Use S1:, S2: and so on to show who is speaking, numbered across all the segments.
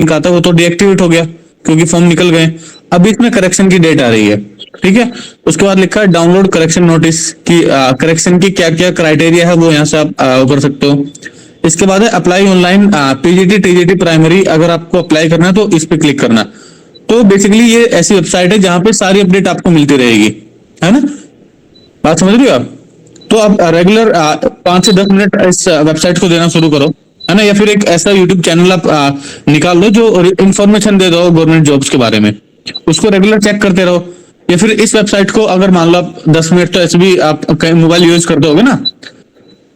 S1: Link आता है वो तो डीएक्टिवेट हो गया क्योंकि फॉर्म निकल गए। अब इसमें करेक्शन की डेट आ रही है, ठीक है। उसके बाद लिखा है डाउनलोड करेक्शन नोटिस की, करेक्शन की क्या क्या क्राइटेरिया है वो यहाँ से आप कर सकते हो। इसके बाद है apply online PGT TGT primary, अगर आपको अप्लाई करना है तो इस पे क्लिक करना। तो बेसिकली ये ऐसी वेबसाइट है जहां पे सारी अपडेट आपको मिलती रहेगी, है ना, बात समझ रही हो आप। तो आप रेगुलर 5 से 10 मिनट इस वेबसाइट को देना शुरू करो, है ना, या फिर एक ऐसा यूट्यूब चैनल आप निकाल लो जो इंफॉर्मेशन दे दो गवर्नमेंट जॉब्स के बारे में, उसको रेगुलर चेक करते रहो। या फिर इस वेबसाइट को अगर मान लो आप 10 मिनट तो ऐसे भी आप मोबाइल यूज करते होगे ना,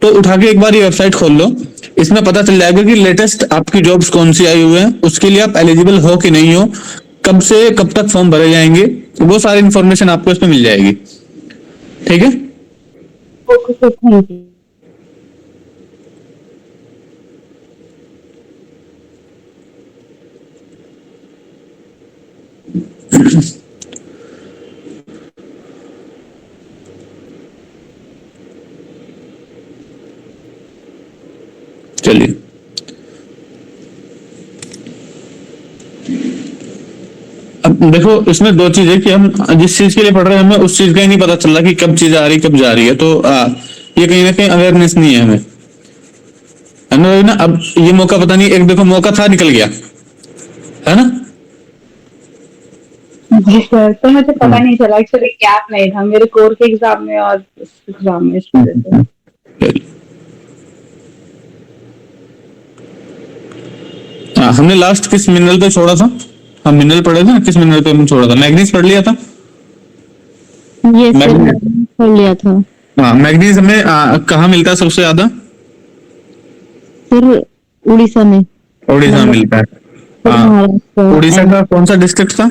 S1: तो उठा के एक बार ये वेबसाइट खोल लो। इसमें पता चल जाएगा कि लेटेस्ट आपकी जॉब्स कौन सी आई हुई है, उसके लिए आप एलिजिबल हो कि नहीं हो, कब से कब तक फॉर्म भरे जाएंगे, वो सारी इन्फॉर्मेशन आपको इसमें मिल जाएगी, ठीक है।
S2: Okay sir, thank you.
S1: चलिए, अब देखो इसमें दो चीज है कि हम जिस चीज के लिए पढ़ रहे हैं हमें उस चीज का ही नहीं पता चल रहा कि कब चीज आ रही कब जा रही है, तो ये कहीं ना कहीं अवेयरनेस नहीं है हमें, है ना। अब ये मौका पता नहीं, एक देखो मौका था निकल गया, है ना।
S2: जी सर, तो मुझे पता नहीं चला, एक्चुअली गैप नहीं था मेरे कोर के एग्जाम में और इस एग्जाम में, इस वजह से।
S1: हमने लास्ट किस मिनरल पे छोड़ा था, हम मिनरल पढ़े थे ना, किस मिनरल पे हमने छोड़ा था, मैग्नीज पढ़ लिया था।
S3: ये सर
S1: मैग्नीज,
S3: पढ़ लिया था
S1: हाँ मैग्नीज हमें कहाँ मिलता है सबसे ज्यादा,
S3: सर, उड़ीसा में।
S1: उड़ीसा में मिलता है।
S3: महाराष्ट्र,
S1: उड़ीसा का कौन सा डिस्ट्रिक्ट था,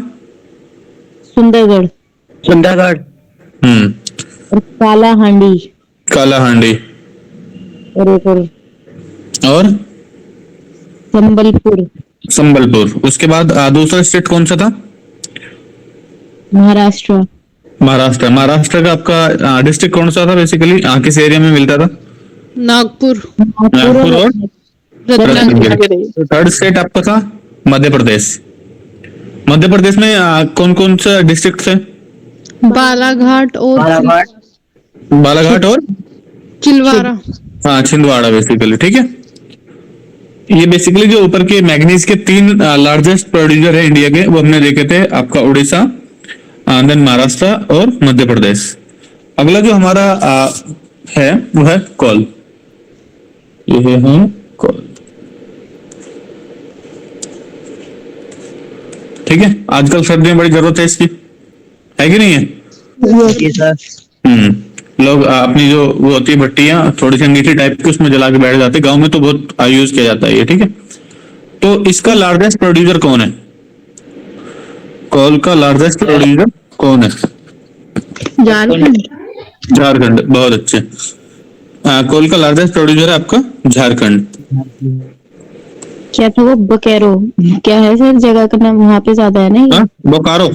S3: सुंदरगढ़
S4: सुंदरगढ़।
S3: और कालाहांडी
S1: कालाहांडी
S3: और एक और
S1: और
S3: संबलपुर।
S1: संबलपुर। उसके बाद दूसरा स्टेट कौन सा था,
S3: महाराष्ट्र।
S1: महाराष्ट्र। महाराष्ट्र का आपका डिस्ट्रिक्ट कौन सा था बेसिकली, किस एरिया में मिलता था,
S5: नागपुर।
S1: नागपुर और
S5: रत्नागिरी।
S1: थर्ड स्टेट आपका था मध्य प्रदेश। मध्य प्रदेश में कौन कौन सा डिस्ट्रिक्ट थे,
S5: बालाघाट और
S4: बालाघाट।
S1: बालाघाट और
S5: चिलवारा।
S1: हाँ छिंदवाड़ा बेसिकली, ठीक है। ये बेसिकली जो ऊपर के मैग्नीज के 3 लार्जेस्ट प्रोड्यूसर है इंडिया के, वो हमने देखे थे, आपका उड़ीसा, देन महाराष्ट्र और मध्य प्रदेश। अगला जो हमारा है वो है कोल, ये है कोल, ठीक है। आजकल सर्दियों में बड़ी जरूरत है इसकी, है कि नहीं है।
S4: जी सर।
S1: लोग अपनी जो वो होती है भट्टियां थोड़ी सी अंगीठी टाइप की उसमें जला के बैठ जाते हैं, गांव में तो बहुत यूज किया जाता है ये, ठीक है। तो इसका लार्जेस्ट प्रोड्यूसर कौन है, कोल का लार्जेस्ट प्रोड्यूसर कौन है,
S5: झारखंड।
S1: झारखंड, बहुत अच्छे। कोल का लार्जेस्ट प्रोड्यूसर है आपका झारखंड।
S3: क्या था वो, बोकारो क्या है सर जगह का नाम, वहाँ पे ज्यादा है ना ये?
S1: बोकारो,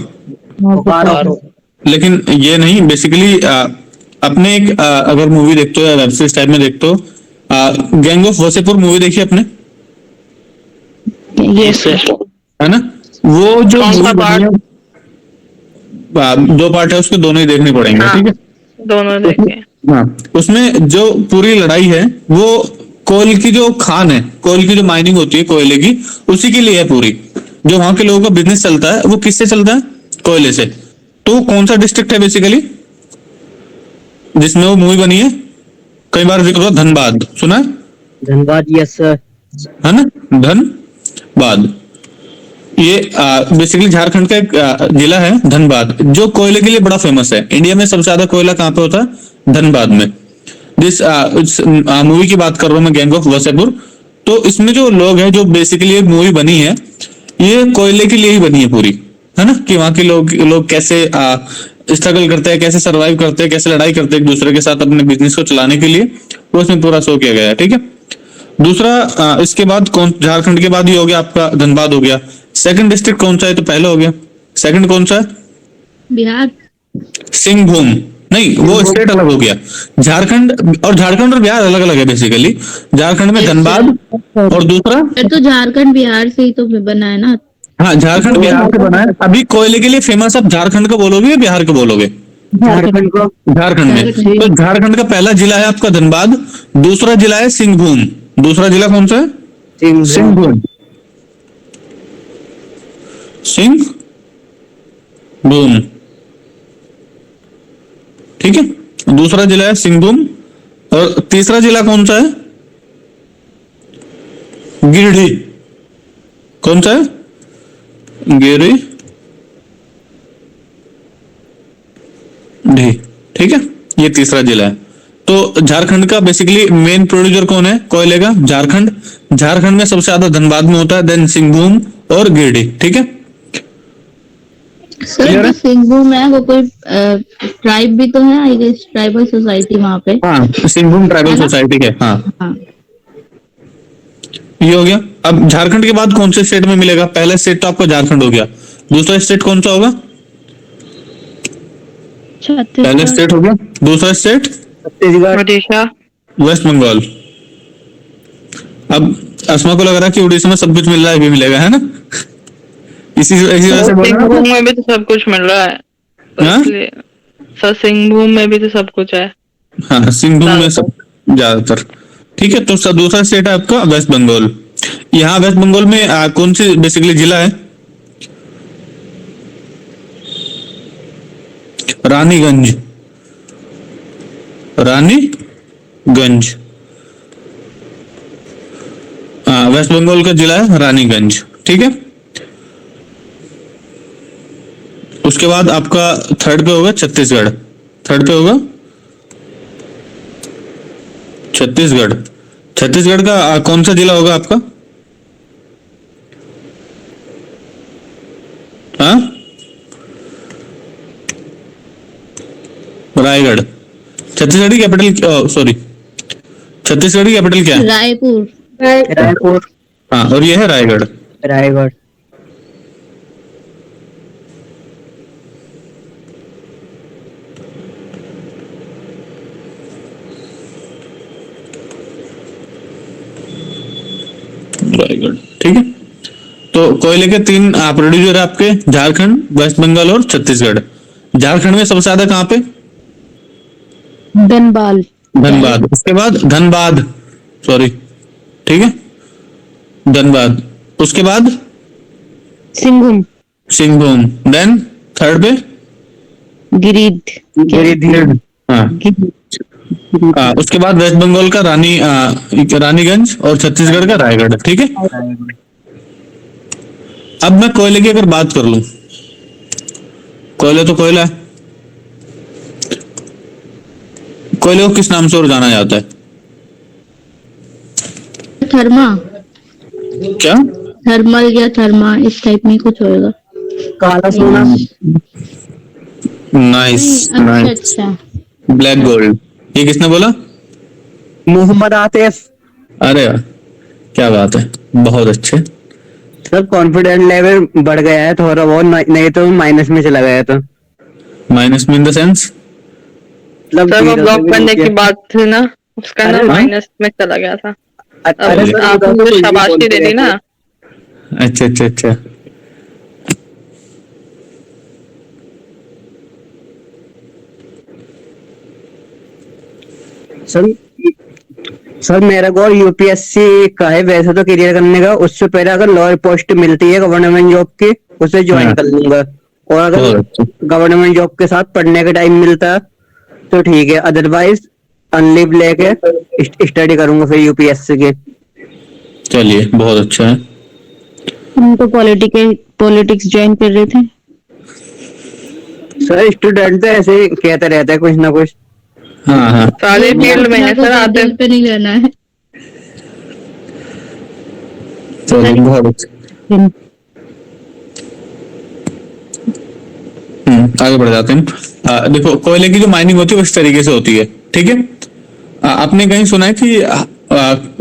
S4: बोकारो।
S1: लेकिन ये नहीं, बेसिकली अपने एक अगर मूवी देखते हो या वेब सीरीज टाइप में देखते हो, गैंग ऑफ वसेपुर मूवी देखी आपने,
S3: ये
S1: है ना। वो जो
S5: कौन सा
S1: movie बनी है, 2 पार्ट है उसके, दोनों ही देखने पड़ेंगे,
S5: हाँ,
S1: ठीक है।
S5: दोनों देखे।
S1: हाँ, उसमें जो पूरी लड़ाई है वो कोल की जो खान है, कोल की जो माइनिंग होती है कोयले की, उसी के लिए है पूरी। जो वहां के लोगों का बिजनेस चलता है वो किससे चलता है, कोयले से। तो कौन सा डिस्ट्रिक्ट है बेसिकली जिसमें वो मूवी बनी है, कई बार जिक्र हुआ, धनबाद, सुना है,
S4: धनबाद। Yes sir.
S1: है ना, धनबाद। ये बेसिकली झारखंड का एक जिला है धनबाद, जो कोयले के लिए बड़ा फेमस है। इंडिया में सबसे ज्यादा कोयला कहाँ पे होता है, धनबाद में। जिस मूवी की बात कर रहा हूँ मैं, गैंग ऑफ वसेपुर, तो इसमें जो लोग हैं, जो बेसिकली एक मूवी बनी है, ये कोयले के लिए ही बनी है पूरी, है ना, कि वहां के लोग कैसे स्ट्रगल करते हैं, कैसे सरवाइव करते हैं, कैसे लड़ाई करते हैं एक दूसरे के साथ अपने बिजनेस को चलाने के लिए, वो इसमें पूरा शो किया गया है, ठीक है। दूसरा इसके बाद कौन, झारखंड के बाद ही हो गया आपका धनबाद हो गया। सेकंड डिस्ट्रिक्ट कौन सा है, तो पहला हो गया, सेकंड कौन सा है,
S5: बिहार।
S1: सिंहभूम, नहीं, वो स्टेट अलग हो गया। झारखंड और बिहार अलग अलग है बेसिकली। झारखंड में धनबाद और दूसरा,
S3: फिर तो झारखंड बिहार से ही तो बना है ना।
S1: हाँ झारखंड बिहार से बना है। अभी कोयले के लिए फेमस आप झारखंड का बोलोगे या बिहार का बोलोगे?
S4: झारखंड को।
S1: झारखंड में तो झारखंड का पहला जिला है आपका धनबाद, दूसरा जिला है सिंहभूम। दूसरा जिला कौन सा है? सिंहभूम। सिंहभूम, ठीक है, दूसरा जिला है सिंहभूम। और तीसरा जिला कौन सा है? गिरिडीह। कौन सा है? गिरिडीह, ठीक है, ये तीसरा जिला है। तो झारखंड का बेसिकली मेन प्रोड्यूसर कौन है कोयले का? झारखंड। झारखंड में सबसे ज्यादा धनबाद में होता है, देन सिंहभूम और गिरिडीह, ठीक है।
S3: सर जो सिंहभूम है वो कोई ट्राइब भी तो है, आई गेस ट्राइबल सोसाइटी वहाँ पे।
S1: हाँ, सिंहभूम ट्राइबल सोसाइटी है, हाँ।
S3: हाँ।
S1: ये हो गया। अब झारखंड के बाद कौन से स्टेट में मिलेगा? पहला स्टेट तो आपका झारखंड हो गया, दूसरा स्टेट कौन सा होगा? पहला स्टेट हो गया, दूसरा स्टेट
S4: छत्तीसगढ़।
S5: ओडिशा।
S1: वेस्ट बंगाल। अब अस्मा को लग रहा है कि उड़ीसा में सब कुछ मिल रहा है, भी मिलेगा, है ना? इसी वजह से बोल रहा हूं।
S5: सिंहभूम में भी तो सब कुछ मिल रहा है, तो
S1: हाँ?
S5: इसलिए सर सिंहभूम में भी तो सब कुछ है।
S1: हाँ, सिंहभूम में सब ज्यादातर, ठीक है। तो दूसरा स्टेट है आपका वेस्ट बंगाल। यहाँ वेस्ट बंगाल में कौन सी बेसिकली जिला है? रानीगंज। रानीगंज, वेस्ट बंगाल का जिला है रानीगंज, ठीक है। उसके बाद आपका थर्ड पे होगा छत्तीसगढ़। थर्ड पे होगा छत्तीसगढ़। छत्तीसगढ़ का कौन सा जिला होगा आपका? हाँ, रायगढ़। छत्तीसगढ़ की कैपिटल, सॉरी, छत्तीसगढ़ की कैपिटल क्या है?
S3: रायपुर।
S4: रायपुर।
S1: हाँ, और ये है रायगढ़।
S4: रायगढ़।
S1: रायगढ़, ठीक है। तो कोयले के तीन प्रोड्यूसर है आपके, झारखंड, वेस्ट बंगाल और छत्तीसगढ़। झारखंड में सबसे ज्यादा कहाँ पे?
S3: धनबाद।
S1: धनबाद। उसके बाद धनबाद, सॉरी, ठीक है, धनबाद। उसके बाद
S3: सिंहभूम।
S1: सिंहभूम, देन थर्ड पे
S3: गिरिडीह।
S1: हाँ। उसके बाद वेस्ट बंगाल का रानीगंज और छत्तीसगढ़ का रायगढ़, ठीक है। अब मैं कोयले की अगर बात कर लूं, कोयला तो कोयला है, कोयले को किस नाम से और जाना जाता है?
S3: थर्मा।
S1: क्या?
S3: थर्मल या थर्मा इस टाइप में कुछ होएगा।
S4: काला सोना।
S1: नाइस,
S3: अच्छा
S1: नाइस।
S3: अच्छा।
S1: Black gold. ये किसने बोला?
S4: मोहम्मद आतिफ।
S1: अरे वाह, क्या बात है, बहुत अच्छे।
S4: सब कॉन्फिडेंस लेवल बढ़ गया है थोड़ा बहुत, नहीं तो माइनस में चला गया था।
S1: माइनस में इन द सेंस?
S5: सर वो ब्लॉक करने की बात थी ना, उसका ना
S4: अरे
S5: माइनस में चला गया था।
S4: अरे
S5: अब आपको तो शाबाशी दे दी ना।
S1: अच्छा अच्छा अच्छा।
S4: सर सर मेरा गोल यूपीएससी का है वैसे तो करियर करने का। उससे पहले अगर लोअर पोस्ट मिलती है गवर्नमेंट जॉब की, उसे ज्वाइन
S1: हाँ।
S4: कर लूंगा। और अगर गवर्नमेंट जॉब के साथ पढ़ने का टाइम मिलता है तो ठीक है, अदरवाइज अनलीव लेके स्टडी करूंगा फिर यूपीएससी की।
S1: चलिए, बहुत अच्छा है।
S3: हम तो पॉलिटिक्स ज्वाइन कर रहे थे।
S4: सर स्टूडेंट तो ऐसे ही कहते रहते हैं कुछ ना कुछ।
S1: हाँ हाँ,
S5: सारे फील्ड में है सर, आते
S3: दिल पे नहीं रहना है।
S1: चलिए, बहुत अच्छा। आगे बढ़ जाते हैं। देखो, कोयले की जो माइनिंग होती है वो इस तरीके से होती है, ठीक है। आपने कहीं सुना है कि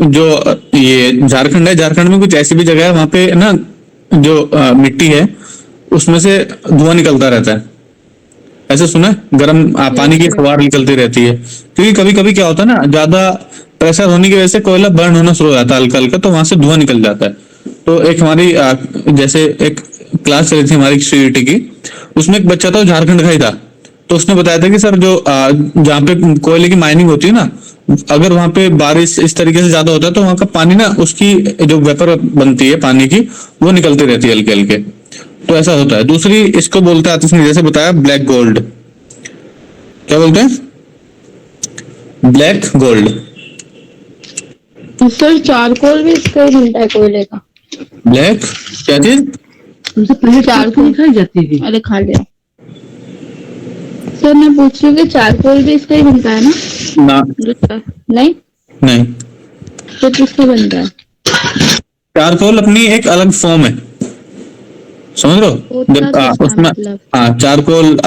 S1: जो ये झारखंड है, झारखंड में कुछ ऐसी भी जगह है वहां पे ना, जो मिट्टी है उसमें से धुआं निकलता रहता है, ऐसे सुना है? गर्म पानी की फुहार निकलती रहती है, क्योंकि कभी कभी क्या होता है ना, ज्यादा प्रेशर होने की वजह से कोयला बर्न होना शुरू हो जाता है हल्का हल्का, तो वहां से धुआं निकल जाता है। तो एक हमारी जैसे एक क्लास चली थी हमारी सीईटी की, उसमें एक बच्चा था, वो झारखंड का ही था। तो उसने बताया था कि सर जो जहाँ पे कोयले की माइनिंग होती है ना, अगर वहां पे बारिश इस तरीके से ज्यादा होता है तो वहां का पानी ना, उसकी जो वेपर बनती है पानी की, वो निकलती रहती है हल्के हल्के। तो ऐसा होता है। दूसरी इसको बोलते हैं, आतिश ने जैसे बताया, ब्लैक गोल्ड। क्या बोलते हैं? Black gold.
S3: सर चारकोल भी इसका ही मिलता है कोयले का?
S1: ब्लैक क्या चीज?
S6: हमसे पहले चारकोल खाई जाती थी।
S3: अरे खा लिया सर, मैं पूछ रही हूँ कि चारकोल भी इसका ही बनता है ना?
S1: ना,
S3: नहीं
S1: नहीं।
S3: तो किसका बनता है?
S1: चारकोल अपनी एक अलग फॉर्म है, समझ लो।
S3: होता
S1: जब
S3: कैसा
S1: उसमें
S3: मतलब?
S1: चारकोल,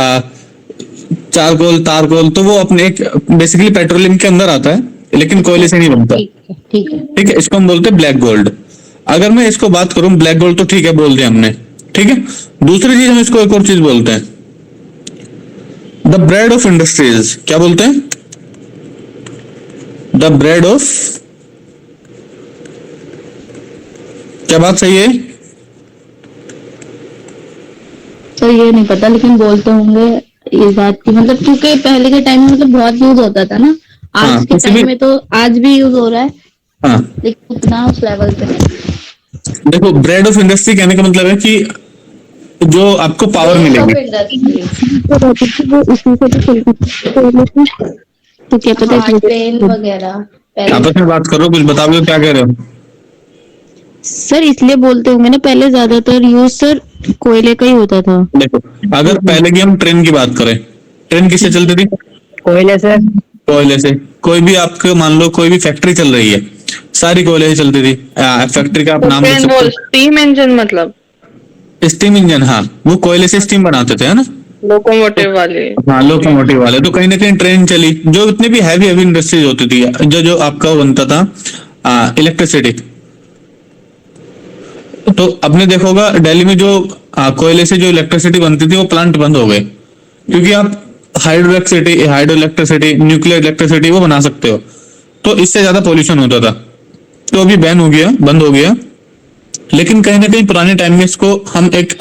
S1: चारकोल, तारकोल, तो वो अपने एक बेसिकली पेट्रोलियम के अंदर आता है, लेकिन कोयले से नहीं बनता।
S3: ठीक है, ठीक है।
S1: ठीक है, इसको हम बोलते हैं ब्लैक गोल्ड। अगर मैं इसको बात करूं, ब्लैक गोल्ड तो ठीक है, बोल दिया हमने। ठीक है, दूसरी चीज हम इसको एक और चीज बोलते हैं, द ब्रेड ऑफ इंडस्ट्रीज। क्या बोलते हैं? द ब्रेड ऑफ, क्या बात सही है?
S3: तो ये नहीं पता, लेकिन बोलते होंगे इस बात की, मतलब क्योंकि पहले के टाइम में मतलब बहुत यूज होता था ना। आज
S1: हाँ,
S3: के
S1: किसी
S3: टाइम
S1: भी-
S3: में तो आज भी यूज हो रहा है,
S1: हाँ,
S3: लेकिन उतना उस लेवल पे नहीं।
S1: देखो, ब्रेड ऑफ इंडस्ट्री कहने का मतलब है कि जो आपको पावर मिलेगी।
S3: तो क्या पता है
S2: ट्रेन वगैरह पहले
S1: आपस में बात करो, कुछ बताओगे, क्या कह रहे हो?
S3: सर, इसलिए बोलते होंगे ना, पहले ज्यादातर यूज सर कोयले का ही होता था।
S1: देखो, अगर पहले की हम ट्रेन की बात करें, ट्रेन किससे चलती थी?
S4: कोयले से।
S1: कोयले से। कोई भी आपको मान लो, कोई भी फैक्ट्री चल रही है, सारी कोयले से चलती थी। फैक्ट्री का आप नाम ले
S5: ट्रेन वो
S1: सकते
S5: स्टीम इंजन मतलब
S1: हो, स्टीम इंजन। हाँ, वो कोयले से स्टीम बनाते थे, है ना?
S5: लोकोमोटिव वाले।
S1: हाँ, लोकोमोटिव वाले। तो कहीं ना कहीं ट्रेन चली, जो इतनी भी हैवी हैवी इंडस्ट्रीज होती थी, जो जो आपका वो बनता था इलेक्ट्रिसिटी। तो आपने देखा होगा दिल्ली में जो कोयले से जो इलेक्ट्रिसिटी बनती थी, वो प्लांट बंद हो गए, क्योंकि आप हाइड्रो इलेक्ट्रिसिटी, न्यूक्लियर इलेक्ट्रिसिटी वो बना सकते हो, तो इससे ज्यादा पोल्यूशन होता था। तो अभी बैन हो गया, बंद हो गया। लेकिन कहीं ना कहीं पुराने टाइम में इसको हम एक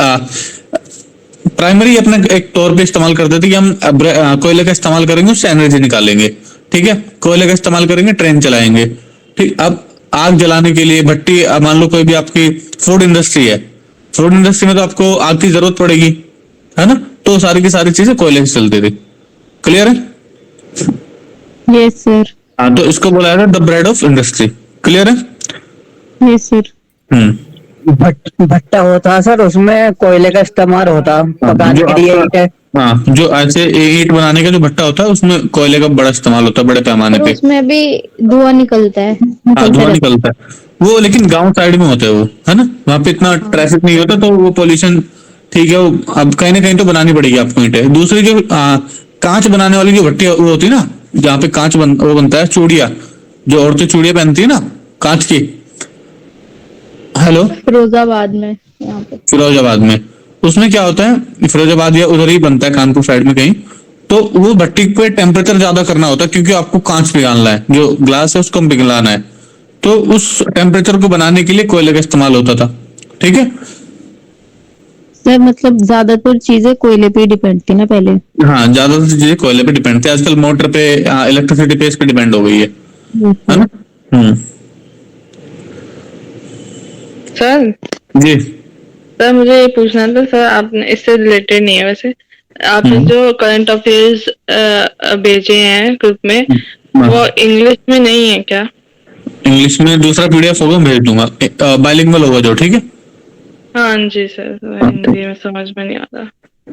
S1: प्राइमरी अपने एक तौर पे इस्तेमाल करते थे कि हम कोयले का इस्तेमाल करेंगे, उससे एनर्जी निकालेंगे। ठीक है, कोयले का इस्तेमाल करेंगे, ट्रेन चलाएंगे। ठीक, अब आग जलाने के लिए भट्टी, मान लो कोई भी आपकी फूड इंडस्ट्री है, फूड इंडस्ट्री में तो आपको आग की जरूरत पड़ेगी, है ना? तो सारी की सारी चीजें कोयले से चलती थी। क्लियर है?
S3: Yes sir.
S1: हाँ, तो इसको बोला जाता है the bread of industry. Clear है?
S3: Yes sir.
S4: भट्टा होता सर, उसमें कोयले का इस्तेमाल होता पकाने
S1: जो
S4: के लिए।
S1: आपका- हाँ, जो ऐसे ईंट बनाने का जो भट्टा होता है, उसमें कोयले का बड़ा इस्तेमाल होता है, बड़े पैमाने
S3: और
S1: पे।
S3: उसमें भी धुआं निकलता है,
S1: हाँ, धुआं निकलता है वो, लेकिन गांव साइड में होते हैं वो, है ना? वहां पे इतना ट्रैफिक नहीं होता, तो वो पोल्यूशन ठीक है। वो अब कहीं ना कहीं तो बनानी पड़ेगी आपको ईंटें। दूसरी जो कांच बनाने वाली जो भट्टी वो होती है ना, जहाँ पे वो बनता है, चूड़िया, जो औरतें चूड़िया पहनती है ना, कांच की। हेलो?
S3: फिरोजाबाद में, यहाँ पे।
S1: फिरोजाबाद में, उसमें क्या होता है, फिरोजाबाद या उधर ही बनता है, कानपुर साइड में कहीं। तो वो भट्टी पे टेम्परेचर ज्यादा करना होता है, क्योंकि आपको कांच पिघालना है, जो ग्लास है उसको पिघलाना है। तो उस टेम्परेचर को बनाने के लिए कोयले का इस्तेमाल होता था। ठीक है?
S3: सर मतलब ज्यादातर चीजें कोयले पे डिपेंड थी ना पहले।
S1: हाँ, ज्यादातर चीजें कोयले पे डिपेंड थी। आजकल मोटर पे, इलेक्ट्रिसिटी पे, इस पे डिपेंड हो गई है ना?
S5: सर
S1: जी।
S5: सर मुझे ये पूछना था सर, आपने इससे रिलेटेड नहीं है वैसे, आपने जो करंट अफेयर्स भेजे हैं ग्रुप में, वो इंग्लिश में नहीं है क्या?
S1: इंग्लिश में दूसरा पीडीएफ होगा, भेज दूंगा, बाइलिंगुअल होगा जो। ठीक है?
S5: हाँ जी सर, हिंदी में समझ में नहीं आता।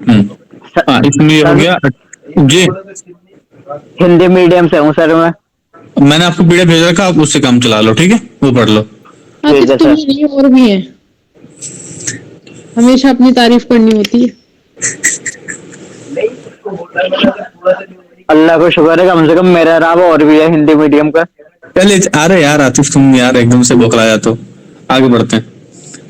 S1: हाँ, इसमें ये हो गया जी।
S4: हिंदी मीडियम से हूँ सर मैं।
S1: मैंने आपको पीडीएफ भेज रखा, आप उससे काम चला लो। ठीक है, वो पढ़ लो।
S4: ठीक है सर।
S6: नहीं और भी है, हमेशा अपनी तारीफ करनी होती है।
S4: अल्लाह को शुक्र है, कम से कम मेरा राव और भी है हिंदी मीडियम का।
S1: पहले अरे यार आतिफ, तुम यार एकदम से बौखलाया, तो आगे बढ़ते हैं।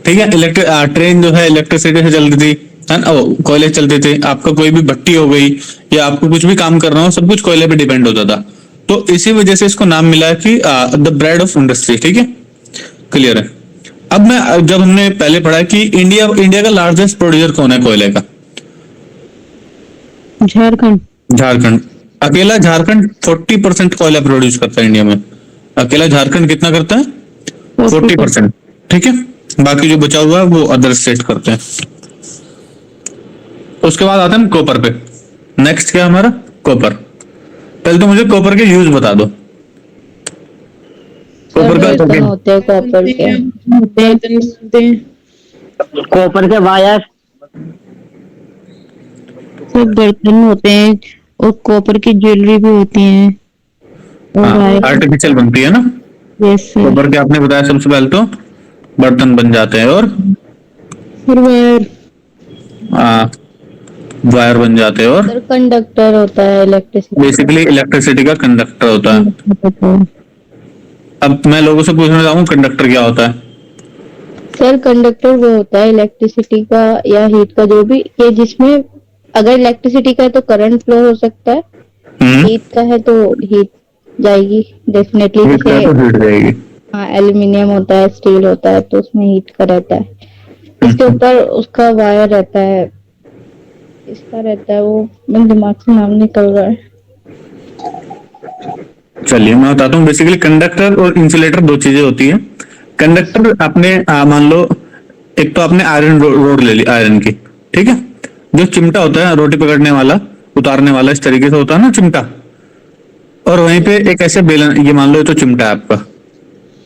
S1: ठीक है, ट्रेन जो है इलेक्ट्रिसिटी से चलती थी, है ना, कोयले चलते थे, आपका कोई भी भट्टी हो गई या आपको कुछ भी काम करना हो सब कुछ कोयले पे डिपेंड होता था। तो इसी वजह से इसको नाम मिला है कि द ब्रेड ऑफ इंडस्ट्री। ठीक है, क्लियर है। अब मैं जब हमने पहले पढ़ा कि इंडिया इंडिया का लार्जेस्ट प्रोड्यूसर कौन है कोयले का?
S6: झारखंड।
S1: झारखंड। अकेला झारखंड 40% कोयला प्रोड्यूस करता है इंडिया में। अकेला झारखंड कितना करता है? 40%। ठीक है, बाकी जो बचा हुआ है वो अदर स्टेट करते हैं। उसके बाद आता है कॉपर पे। नेक्स्ट क्या है हमारा? कॉपर। पहले तो मुझे कॉपर के यूज बता दो। कॉपर का
S3: बर्तन होते हैं कॉपर के।
S6: बर्तन बनते हैं,
S4: कॉपर के वायर,
S3: सब बर्तन होते हैं और कॉपर की ज्वेलरी भी होती है और
S1: आर्टिफिशियल बनती है ना
S3: जैसे
S1: कॉपर के। आपने बताया सबसे पहले तो बर्तन बन जाते हैं और
S6: फिर वायर,
S1: वायर बन जाते हैं और
S3: कंडक्टर होता है इलेक्ट्रिसिटी
S1: बेसिकली इलेक्ट्रिसिटी का कंडक्टर होता है। अब मैं लोगों से पूछना चाहूँ कंडक्टर क्या होता है?
S3: सर कंडक्टर वो होता है इलेक्ट्रिसिटी का या हीट का जो भी, ये जिसमें अगर इलेक्ट्रिसिटी का है तो करंट फ्लो हो सकता है, हीट का है तो हीट जाएगी डेफिनेटली।
S1: हीट का
S3: जैसे
S1: तो हीट जाएगी।
S3: हाँ एल्यूमिनियम होता है, स्टील होता है तो उसमें हीट का रहता है। इसके ऊपर उसका वायर रहता है, इसका रहता है, वो मेरे दिमाग से नाम निकल रहा है।
S1: चलिए मैं बताता हूँ। बेसिकली कंडक्टर और इंसुलेटर दो चीजें होती है। कंडक्टर आपने मान लो एक तो आपने आयरन रोड ले ली आयरन की। ठीक है, जो चिमटा होता है रोटी पकड़ने वाला, उतारने वाला, इस तरीके से होता है ना चिमटा। और वहीं पे एक ऐसे बेलन, ये मान लो ये तो चिमटा है आपका।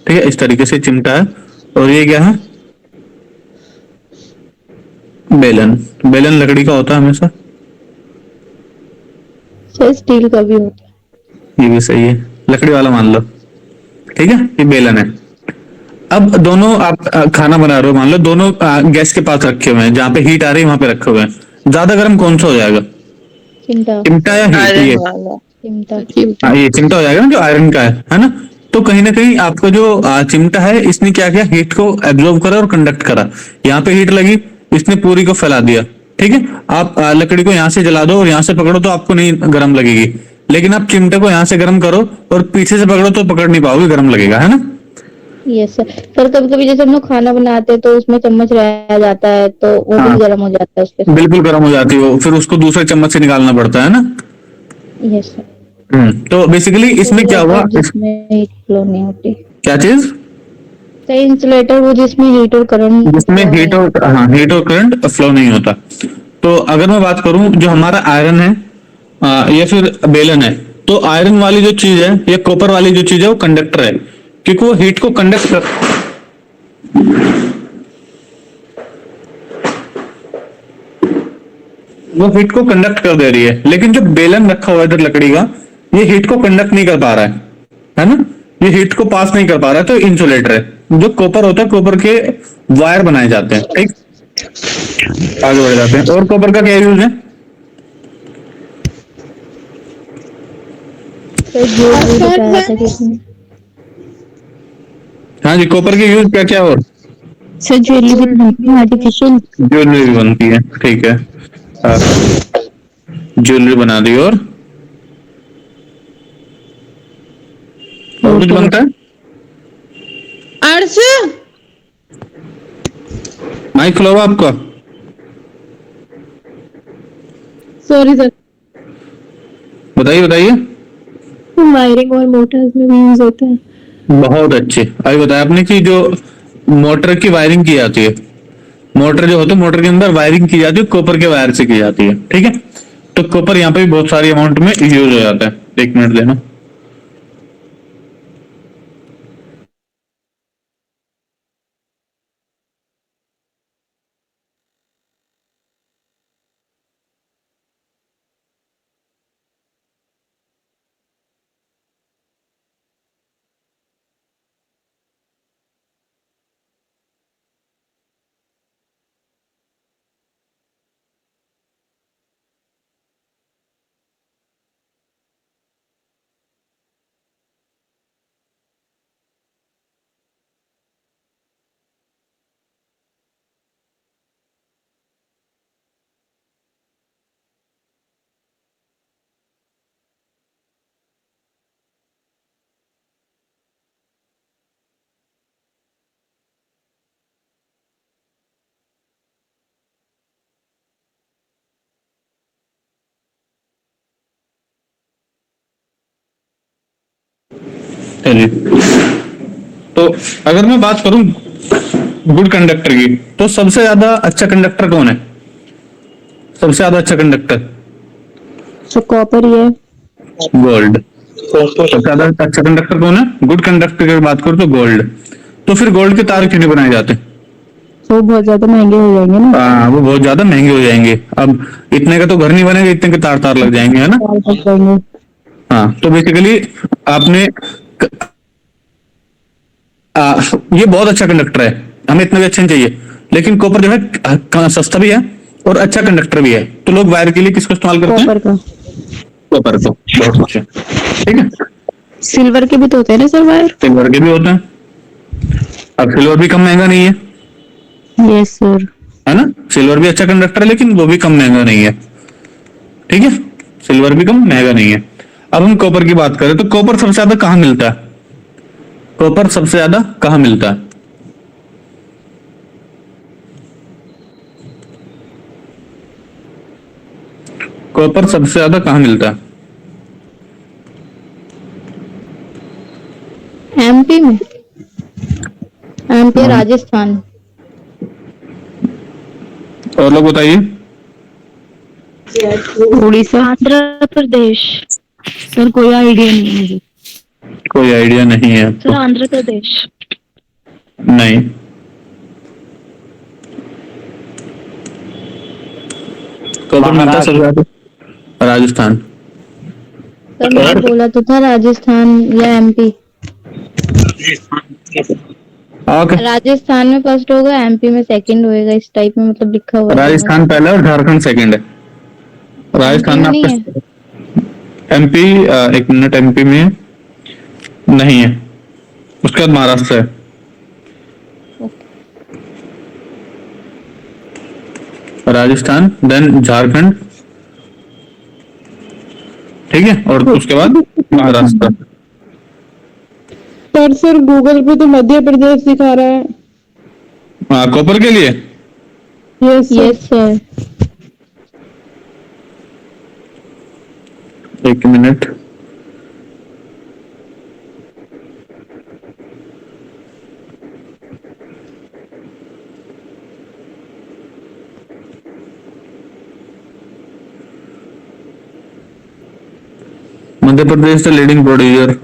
S1: ठीक है, इस तरीके से चिमटा है। और ये क्या है? बेलन। बेलन लकड़ी का होता है हमेशा।
S3: सर स्टील का भी होता है।
S1: ये भी सही है, लकड़ी वाला मान लो। ठीक है, ये बेलन है। अब दोनों आप खाना बना रहे हो, मान लो दोनों गैस के पास रखे हुए हैं, जहां पे हीट आ रही है वहां पे रखे हुए हैं। ज्यादा गर्म कौन सा हो जाएगा?
S3: चिमटा।
S1: चिमटा या हीट?
S5: आयरन
S1: ये
S5: वाला।
S3: चिमटा।
S1: ये चिमटा हो जाएगा ना जो आयरन का है ना। तो कहीं ना कहीं आपका जो चिमटा है इसने क्या किया? हीट को एब्जॉर्ब करा और कंडक्ट करा। यहाँ पे हीट लगी, इसने पूरी को फैला दिया। ठीक है, आप लकड़ी को यहाँ से जला दो और यहाँ से पकड़ो तो आपको नहीं गर्म लगेगी, लेकिन आप चिमटे को यहाँ से गर्म करो और पीछे से पकड़ो तो पकड़ नहीं पाओगे, गर्म लगेगा, है ना।
S3: Yes sir. सर कभी कभी जैसे हम लोग खाना बनाते हैं तो उसमें चम्मच रह जाता है तो वो
S1: हाँ
S3: भी गर्म हो जाता है उसके साथ।
S1: बिल्कुल गर्म हो जाती है वो, फिर उसको दूसरे चम्मच से निकालना पड़ता है ना।
S3: Yes sir.
S1: तो बेसिकली इसमें क्या हुआ?
S3: जिसमें हीट फ्लो नहीं होती।
S1: क्या चीज?
S3: सर इंसुलेटर वो जिसमें हीट और करंट
S1: जिसमें हीट और हीट और करंट फ्लो नहीं होता। तो अगर मैं बात करूं जो हमारा आयरन है या फिर बेलन है, तो आयरन वाली जो चीज है या कॉपर वाली जो चीज है वो कंडक्टर है, क्योंकि वो हीट को कंडक्ट कर, वो हीट को कंडक्ट कर दे रही है। लेकिन जो बेलन रखा हुआ है इधर लकड़ी का, ये हीट को कंडक्ट नहीं कर पा रहा है ना, ये हीट को पास नहीं कर पा रहा है, तो इंसुलेटर है। जो कॉपर होता है, कॉपर के वायर बनाए जाते हैं। ठीक, आगे बढ़ जाते हैं। और कॉपर का क्या यूज है?
S3: सर जो भी बताया था किसने।
S1: हाँ जी, कॉपर के यूज क्या क्या? और
S3: सर ज्वेलरी भी बनती है आर्टिफिशियल।
S1: ज्वेलरी बनती है। ठीक है, ज्वेलरी बना दी। और कुछ बनता है?
S6: अर्श,
S1: माइक खुला हुआ आपका?
S6: Sorry sir.
S1: बताइए बताइए।
S6: वायरिंग और मोटर्स में भी यूज होता है।
S1: बहुत अच्छे। अभी बताया आपने कि जो मोटर की वायरिंग की जाती है, मोटर जो होता है मोटर के अंदर वायरिंग की जाती है, कॉपर के वायर से की जाती है। ठीक है, तो कॉपर यहाँ पे भी बहुत सारी अमाउंट में यूज हो जाता है। एक मिनट देना। चलिए, तो अगर मैं बात करूं गुड कंडक्टर की, तो सबसे ज्यादा अच्छा कंडक्टर कौन है? सबसे ज्यादा अच्छा कंडक्टर
S3: तो कॉपर ही है।
S1: गोल्ड। सबसे ज्यादा अच्छा कंडक्टर कौन है? गुड कंडक्टर की बात करूं तो गोल्ड। तो फिर गोल्ड के तार क्यों नहीं बनाए जाते?
S3: वो बहुत ज्यादा महंगे हो जाएंगे ना।
S1: वो बहुत ज्यादा महंगे हो जाएंगे। अब इतने का तो घर नहीं बनेगा, इतने के तार तार लग जाएंगे, है ना? हाँ, तो बेसिकली आपने ये बहुत अच्छा कंडक्टर है, हमें इतना भी अच्छा नहीं चाहिए, लेकिन कॉपर जो है सस्ता भी है और अच्छा कंडक्टर भी है, तो लोग वायर के लिए किसको इस्तेमाल करते हैं?
S3: कॉपर का।
S1: कॉपर को। बहुत अच्छा, ठीक है।
S3: सिल्वर के भी तो होते हैं ना सर वायर?
S1: सिल्वर के भी होते हैं। अब सिल्वर भी कम महंगा नहीं है,
S3: यस सर।
S1: है ना? सिल्वर भी अच्छा कंडक्टर है, लेकिन वो भी कम महंगा नहीं है, ठीक है। सिल्वर भी कम महंगा नहीं है। अब हम कॉपर की बात करें तो कॉपर सबसे ज्यादा कहाँ मिलता है? कॉपर सबसे ज्यादा कहाँ मिलता है? कॉपर सबसे ज्यादा कहाँ मिलता है?
S3: एमपी में। एमपी राजस्थान।
S1: और लोग बताइए।
S3: उड़ीसा।
S6: आंध्र प्रदेश। सर कोई आइडिया नहीं है मुझे।
S1: कोई आइडिया नहीं है
S6: सर
S1: आपको?
S6: आंध्र प्रदेश।
S1: नहीं। कॉपर मिलता है सबसे ज्यादा राजस्थान।
S3: सर मैंने बोला तो था राजस्थान या एमपी।
S1: ओके,
S3: राजस्थान में फर्स्ट होगा, एमपी में सेकंड होएगा, इस टाइप में मतलब लिखा हुआ है।
S1: राजस्थान पहला और झारखंड सेकंड है। राजस्थान में
S3: नहीं है।
S1: आपका एमपी, एक मिनट, एमपी में नहीं है, उसके बाद महाराष्ट्र है। राजस्थान, देन झारखंड, ठीक है, और उसके बाद महाराष्ट्र।
S7: पर सर गूगल पे तो मध्य प्रदेश दिखा रहा है।
S1: कॉपर के लिए
S3: यस सर।
S1: एक minute, Madhya Pradesh the leading producer.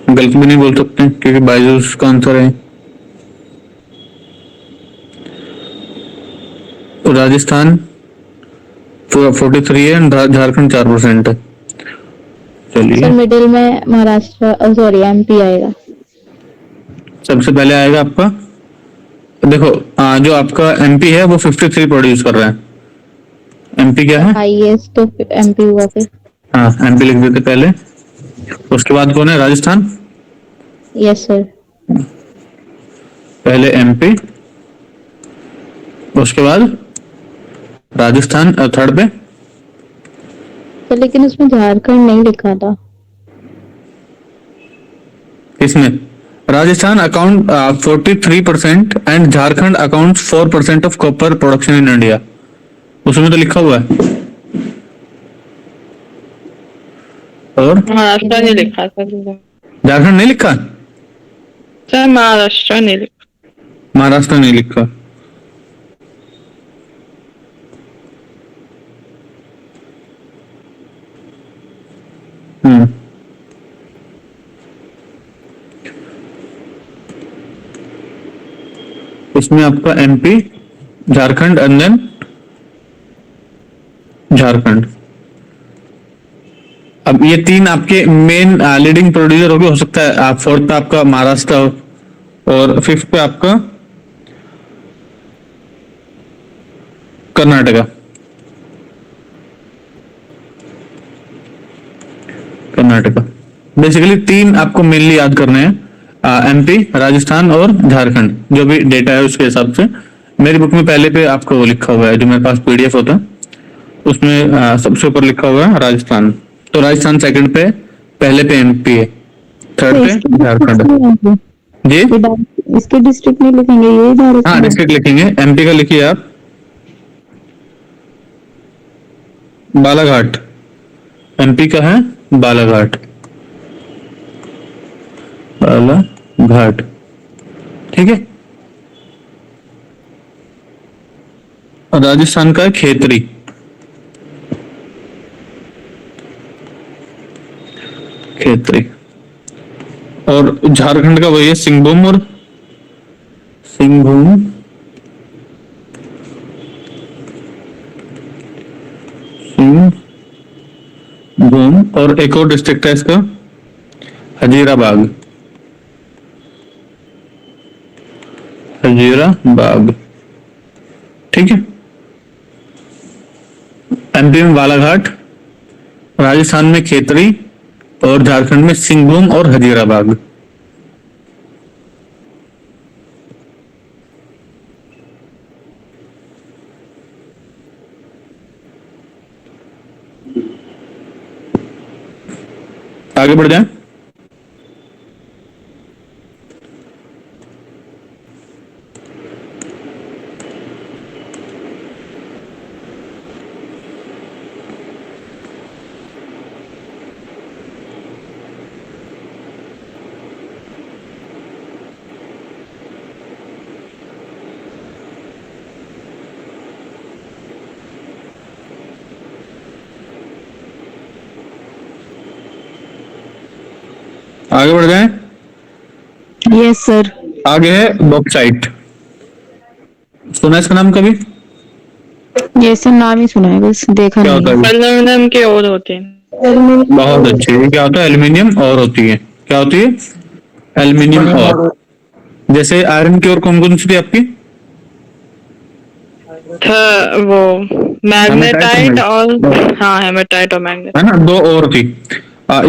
S1: गलत भी नहीं बोल सकते क्योंकि बायजूस का आंसर है। राजस्थान 43 है, झारखंड 4% है।
S3: सर
S1: चलिए,
S3: मिडिल में महाराष्ट्र, सॉरी एमपी आएगा।
S1: सबसे पहले आएगा आपका, देखो जो आपका एमपी है वो 53 प्रोड्यूस कर रहा है। एमपी क्या है?
S3: आईएएस तो एमपी हुआ फिर।
S1: हाँ, एमपी लिख देते पहले। उसके बाद कौन है? राजस्थान।
S3: Yes sir.
S1: पहले एमपी, उसके बाद राजस्थान थर्ड पे।
S3: तो लेकिन उसमें झारखंड नहीं लिखा था।
S1: इसमें Rajasthan account 43% and Jharkhand account 4% of copper production in India, उसमें तो लिखा हुआ है। और
S5: महाराष्ट्र नहीं लिखा था
S1: झारखंड नहीं लिखा,
S5: सर, महाराष्ट्र नहीं लिखा।
S1: महाराष्ट्र नहीं लिखा। इसमें आपका MP, Jharkhand and then Jharkhand. अब ये तीन आपके मेन लीडिंग प्रोड्यूसर हो गए। हो सकता है आप फोर्थ पे आपका महाराष्ट्र हो और फिफ्थ पे आपका कर्नाटका। कर्नाटका बेसिकली तीन आपको मेनली याद करने हैं, एमपी, राजस्थान और झारखंड। जो भी डेटा है उसके हिसाब से मेरी बुक में पहले पे आपको वो लिखा हुआ है, जो मेरे पास पीडीएफ होता है उसमें सबसे ऊपर लिखा हुआ है राजस्थान। तो राजस्थान सेकंड पे, पहले पे एमपी है, थर्ड पे झारखंड। जी,
S3: इसके डिस्ट्रिक्ट नहीं लिखेंगे, ये
S1: हाँ डिस्ट्रिक्ट लिखेंगे। एमपी का लिखिए आप, बालाघाट, एमपी का है बालाघाट, बालाघाट, ठीक है। और राजस्थान का है खेतरी, खेतरी। और झारखंड का वही है सिंहभूम और सिंहभूम, सिंहभूम। और एक और डिस्ट्रिक्ट है इसका हजीराबाग, हजीराबाग, ठीक है। एमपी में बालाघाट, राजस्थान में खेतरी और झारखंड में सिंहभूम और हजीराबाग। आगे बढ़ जाए। आगे बढ़ जाए।
S6: Yes sir.
S1: आगे है बॉक्साइट, सुना इसका नाम कभी?
S6: ये सर नाम ही सुना है, बस देखा
S1: क्या
S6: नहीं
S1: होता
S6: है।
S1: है?
S5: एल्यूमिनियम के और होते हैं।
S1: बहुत अच्छे। ये क्या होता है? एल्यूमिनियम और होती है। क्या होती है? एल्यूमिनियम और। जैसे आयरन की और कौन कौन सी थी आपकी?
S5: था वो मैग्नेटाइट और हाँ हेमेटाइट और मैग्नेट,
S1: है ना, दो और थी।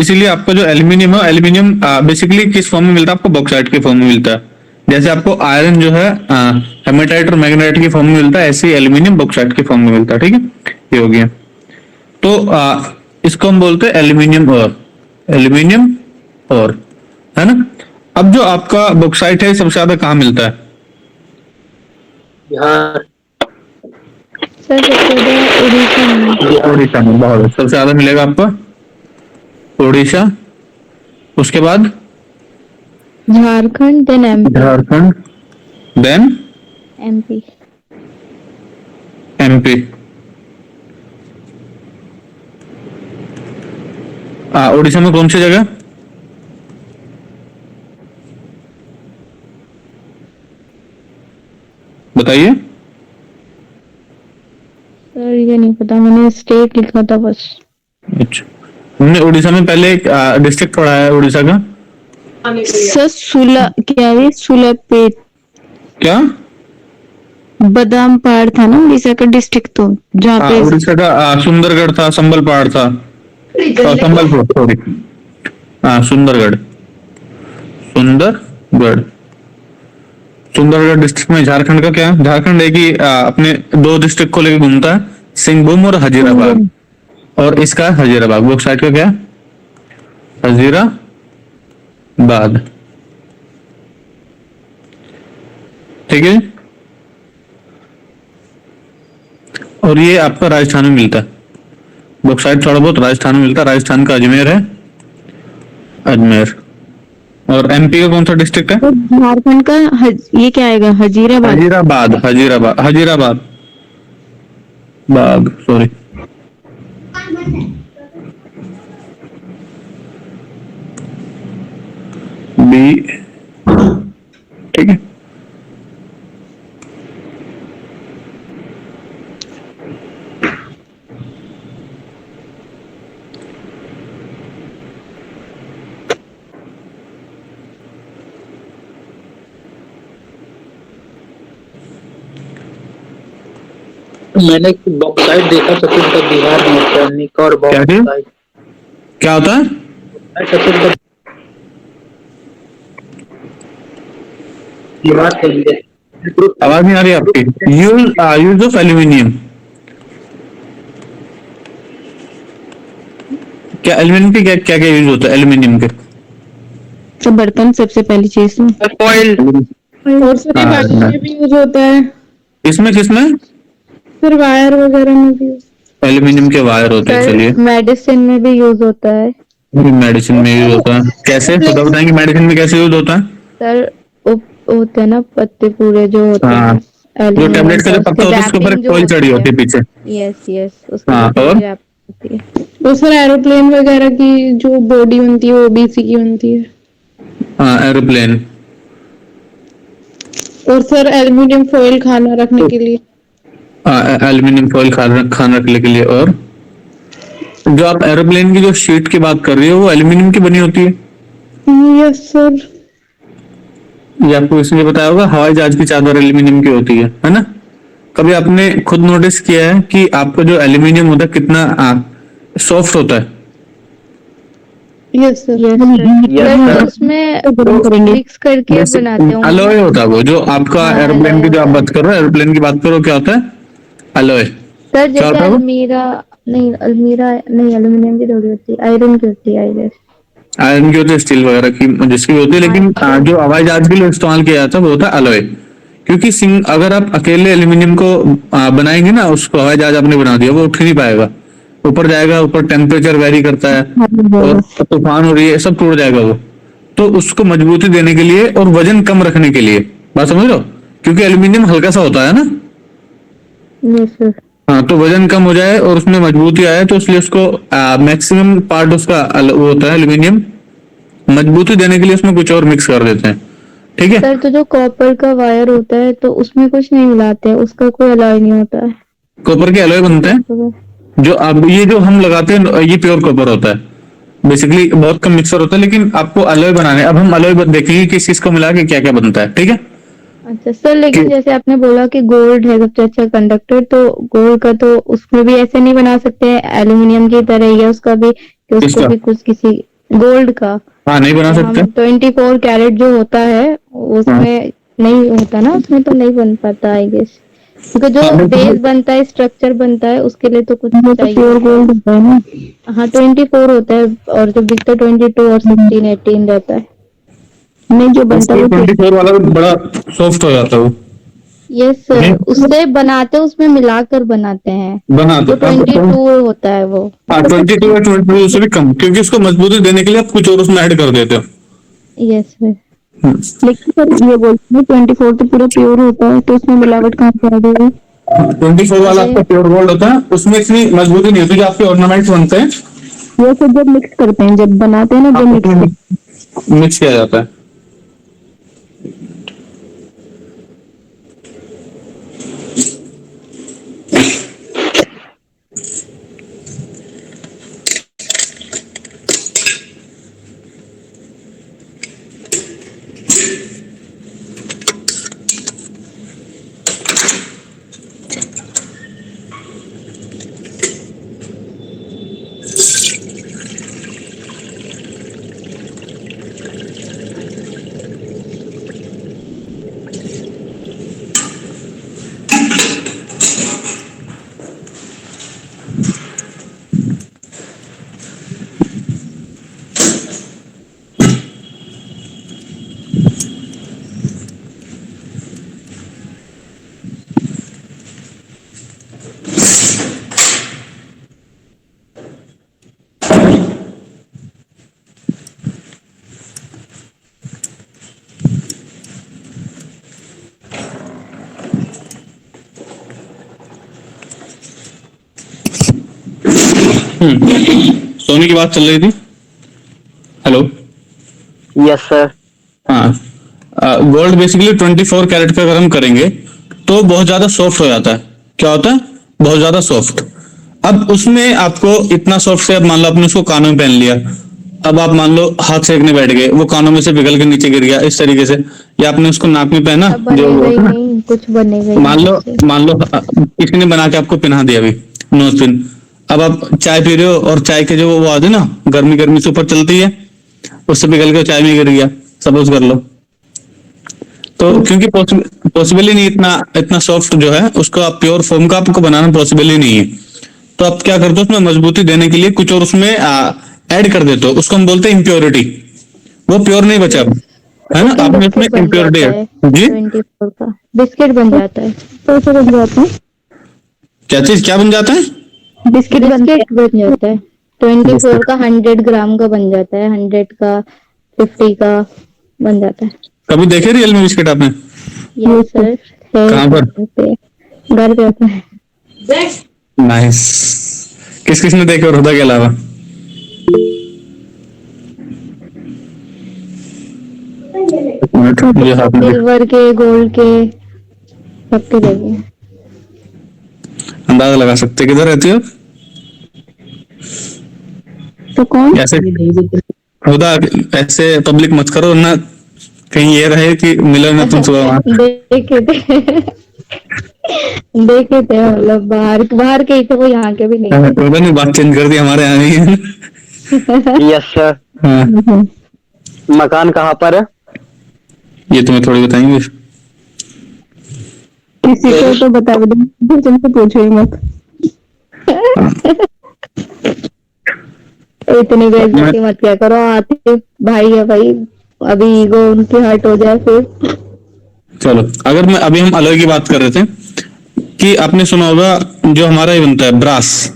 S1: इसीलिए आपका जो एल्यूमिनियम है, एल्यूमिनियम बेसिकली किस फॉर्म में मिलता है आपको? बॉक्साइट के फॉर्म में मिलता है। जैसे आपको आयरन जो है हेमेटाइट और मैग्नेटाइट की फॉर्म में मिलता है, ऐसे ही एल्यूमिनियम बॉक्साइट के फॉर्म में मिलता है, ठीक है। ये हो गया। तो इसको हम बोलते हैं एल्यूमिनियम और, एल्यूमिनियम और, है ना। अब जो आपका बॉक्साइट है सबसे ज्यादा कहाँ मिलता है?
S3: सर सबसे ज्यादा उड़ीसा में।
S1: उड़ीसा में, बहुत सबसे ज्यादा मिलेगा आपका उड़ीसा। उसके बाद
S3: Jharkhand, then MP.
S1: Jharkhand, then
S3: MP.
S1: MP. Orissa में कौन सी जगह? बताइए।
S3: सर ये नहीं पता, मैंने स्टेट लिखा था बस।
S1: अच्छा, हमने उड़ीसा में पहले एक डिस्ट्रिक्ट पढ़ा है उड़ीसा का।
S6: सर सुला क्या है, सुलापेट
S1: क्या?
S6: बादाम पहाड़ था ना उड़ीसा का डिस्ट्रिक्ट, तो जहाँ पे
S1: उड़ीसा का सुंदरगढ़ था, संबल पहाड़ था, संबलपुर, सॉरी। सुंदरगढ़, सुंदरगढ़। सुंदरगढ़ डिस्ट्रिक्ट में। झारखंड का क्या? झारखंड एक ही अपने दो डिस्ट्रिक्ट को लेकर घूमता है, सिंहभूम और हजीराबाद। और इसका हजीराबाद। वो साइड का क्या? हजीराबाद, ठीक है। और ये आपका राजस्थान में मिलता है, बॉक्साइट थोड़ा बहुत राजस्थान में मिलता है। राजस्थान का अजमेर है, अजमेर। और एमपी का कौन सा डिस्ट्रिक्ट है?
S6: झारखंड का ये क्या आएगा, हजीराबाद।
S1: हजीराबाद, हजीराबाद, हजीराबाद बाग, सॉरी। बी, ठीक है।
S8: मैंने बॉक्साइट देखा छत्तीसगढ़ बिहार में होता है, निक और बॉक्साइट।
S1: क्या होता है?
S8: छत्तीसगढ़ बिहार के लिए।
S1: आवाज नहीं आ रही आपकी। Use of aluminium. क्या एल्यूमिनियम के क्या क्या यूज होता है? एल्यूमिनियम के
S6: तो बर्तन सबसे पहली चीज में
S5: फॉइल,
S7: और सर ये वायर में भी यूज होता है,
S1: इसमें किसमें?
S7: फिर वायर वगैरह में भी।
S1: एल्यूमिनियम के वायर होते हैं, चलिए।
S3: मेडिसिन में भी यूज होता है
S1: मेडिसिन में यूज होता है, कैसे खुदा बताएंगे मेडिसिन में कैसे यूज होता है?
S3: सर। होते हैं ना पत्ते पूरे जो होते
S1: हाँ,
S3: हैं
S1: जो
S3: एल्यूमिनियम
S1: टेबलेट का
S3: का,
S1: जो पत्ता होता है उसके ऊपर एक फॉइल चढ़ी होती है पीछे।
S3: यस यस, उसके
S1: हाँ,
S3: ऊपर
S1: और
S3: wrap होती है।
S7: तो सर एरोप्लेन वगैरह की जो बॉडी बनती है वो भी इसी की बनती है।
S1: हाँ, एरोप्लेन।
S7: और सर एल्यूमिनियम फॉइल खाना रखने के लिए।
S1: एल्यूमिनियम फॉइल खाना रखने के लिए। और जो आप एरोप्लेन की जो शीट की बात कर रही हो वो एल्यूमिनियम की बनी होती है?
S7: Yes sir.
S1: ये आपको इसलिए बताया होगा, हवाई जहाज की चादर एल्यूमिनियम की होती है ना? कभी आपने खुद नोटिस किया है कि आपका जो एल्यूमिनियम होता है कितना सॉफ्ट होता है?
S7: Yes sir.
S3: सर उसमें मिक्स करके बनाते हो
S1: अलॉय होता है वो, जो आपका
S3: हाँ,
S1: एरोप्लेन की
S3: alloy
S1: जो आप
S3: होता है।
S1: बात करो, एरोप्लेन की बात करो, क्या होता है? अलॉय।
S3: सर
S1: क्या
S3: जैसे
S1: होता है वो?
S3: अलमीरा नहीं, एल्यूमिनियम की थोड़ी होती है, आयरन की होती है आई गेस।
S1: आयरन की होती है, स्टील वगैरह की जिसकी भी होती है, लेकिन जो हवाई जहाज के लिए इस्तेमाल किया जाता है वो होता है अलॉय। क्योंकि अगर आप अकेले एल्यूमिनियम को बनाएंगे ना, उसको हवाई जहाज आपने बना दिया, वो उठ ही नहीं पाएगा, ऊपर जाएगा, ऊपर टेम्परेचर वेरी करता है और तूफान हो रही है, सब टूट जाएगा वो। तो उसको मजबूती देने के लिए और वजन कम रखने के लिए, बात समझ रहे हो? क्योंकि एल्यूमिनियम हल्का सा होता है ना।
S3: Yes sir.
S1: हाँ, तो वजन कम हो जाए और उसमें मजबूती आए, तो इसलिए उसको मैक्सिमम पार्ट उसका वो होता है एल्यूमिनियम, मजबूती देने के लिए उसमें कुछ और मिक्स कर देते हैं। ठीक है
S3: सर तो जो कॉपर का वायर होता है तो उसमें कुछ नहीं मिलाते हैं, उसका कोई अलॉय नहीं होता है।
S1: कॉपर के अलॉय बनते हैं जो अब ये जो हम लगाते हैं ये प्योर कॉपर होता है, बेसिकली बहुत कम मिक्सर होता है, लेकिन आपको अलॉय बनाने, अब हम अलॉय देखेंगे किस चीज को मिला के क्या क्या बनता है। ठीक है,
S3: अच्छा सर, लेकिन जैसे आपने बोला कि गोल्ड है सबसे अच्छा कंडक्टर, तो गोल्ड का तो उसमें भी ऐसे नहीं बना सकते हैं एल्यूमिनियम की तरह ही है उसका भी, कि उसको
S1: किसका?
S3: भी कुछ किसी गोल्ड का
S1: हाँ, नहीं बना सकते।
S3: 24 कैरेट जो होता है उसमें नहीं होता ना, उसमें तो नहीं बन पाता आई गेस, क्योंकि जो बेस बनता है, स्ट्रक्चर बनता है, उसके लिए तो कुछ चाहिए।
S6: प्योर गोल्ड होता है ना।
S3: हाँ 24 होता है, और जो बिकता 22 और 16 18 रहता है।
S6: नहीं, जो बनता है वो
S1: 24 वाला भी बड़ा सॉफ्ट हो जाता है वो।
S3: यस सर, उससे बनाते उसमें मिलाकर बनाते हैं,
S1: बना
S3: जो 22 होता है वो।
S1: हाँ, 22 या 22 से भी कम, क्योंकि उसको मजबूती देने के लिए आप कुछ और उसमें ऐड कर देते हो।
S3: Yes sir.
S6: लेकिन सर ये बोलते हैं 24 तो पूरा प्योर होता है, तो उसमें मिलावट कहाँ से आ रही है?
S1: 24 वाला आपका प्योर गोल्ड होता है, उसमें इतनी मजबूती नहीं होती, जो आपके ऑर्नामेंट्स बनते हैं
S6: ये सब जब मिक्स करते हैं, जब बनाते हैं ना, जब
S1: मिक्स किया जाता है। सोनी की बात चल रही थी। हेलो।
S4: Yes sir.
S1: हाँ, गोल्ड बेसिकली 24 कैरेट का अगर हम करेंगे तो बहुत ज्यादा सॉफ्ट हो जाता है। क्या होता है? बहुत ज्यादा सॉफ्ट। अब उसमें आपको इतना सॉफ्ट से, अब मान लो आपने उसको कानों में पहन लिया, अब आप मान लो हाथ सेकने बैठ गए, वो कानों में से पिघल के नीचे गिर गया इस तरीके से, या आपने उसको नाक में पहना,
S3: अब बनेगा ही नहीं, कुछ बनेगा ही
S1: मान लो किसी ने बना के आपको पहना दिया अभी नोज पिन, अब आप चाय पी रहे हो और चाय के जो वो आते ना, गर्मी गर्मी से ऊपर चलती है, उससे पिघल के चाय में गिर गया, सपोज कर लो। तो क्योंकि पॉसिबल ही नहीं, इतना सॉफ्ट जो है उसको आप प्योर फॉर्म का आपको बनाना पॉसिबल ही नहीं है, तो आप क्या करते हो, उसमें मजबूती देने के लिए कुछ और उसमें ऐड कर देते हो, उसको हम बोलते हैं इम्प्योरिटी। वो प्योर नहीं बचा अब, है ना, आपने उसमें इम्प्योरिटी है जी।
S3: 24 का बिस्किट बन जाता है,
S6: तो बन जाता है।
S1: क्या चीज क्या बन जाता है?
S6: बिस्किट बनते
S3: बिस्किट बन जाता है 24 का 100 ग्राम का बन जाता है, 100 का 50 का बन जाता है।
S1: कभी देखे रियल में बिस्किट आपने?
S3: यस सर, है
S1: कहाँ पर?
S3: घर पे होता है।
S1: नाइस। किस किस ने देखे और हुदा के अलावा? मुझे हाथ में दिख-
S3: सिल्वर के, गोल्ड के, सबके देखे हैं।
S1: अंदाजा लगा सकते किधर रहती हो?
S6: तो कौन?
S1: ऐसे हुदा ऐसे पब्लिक मत करो ना, कहीं ये रहे कि मिलो ना तुम सुबह वहां।
S3: देखे थे देखे थे, मतलब बाहर बाहर के ही थे वो, यहाँ के भी नहीं थे।
S1: हुदा ने बात चेंज कर दी, हमारे यहाँ नहीं है।
S4: Yes sir.
S1: हाँ,
S4: मकान कहाँ पर है?
S1: ये तुम्हें थोड़ी बताएंगे।
S6: किसी को तो बता दो, तुमसे पूछो ही मत।
S3: इतनी बेइज्जती मत क्या करो, आते भाई है भाई, अभी ईगो उनकी हर्ट हो जाए फिर।
S1: चलो, अगर मैं अभी हम अलॉय की बात कर रहे थे कि आपने सुना होगा जो हमारा ये बनता है ब्रास।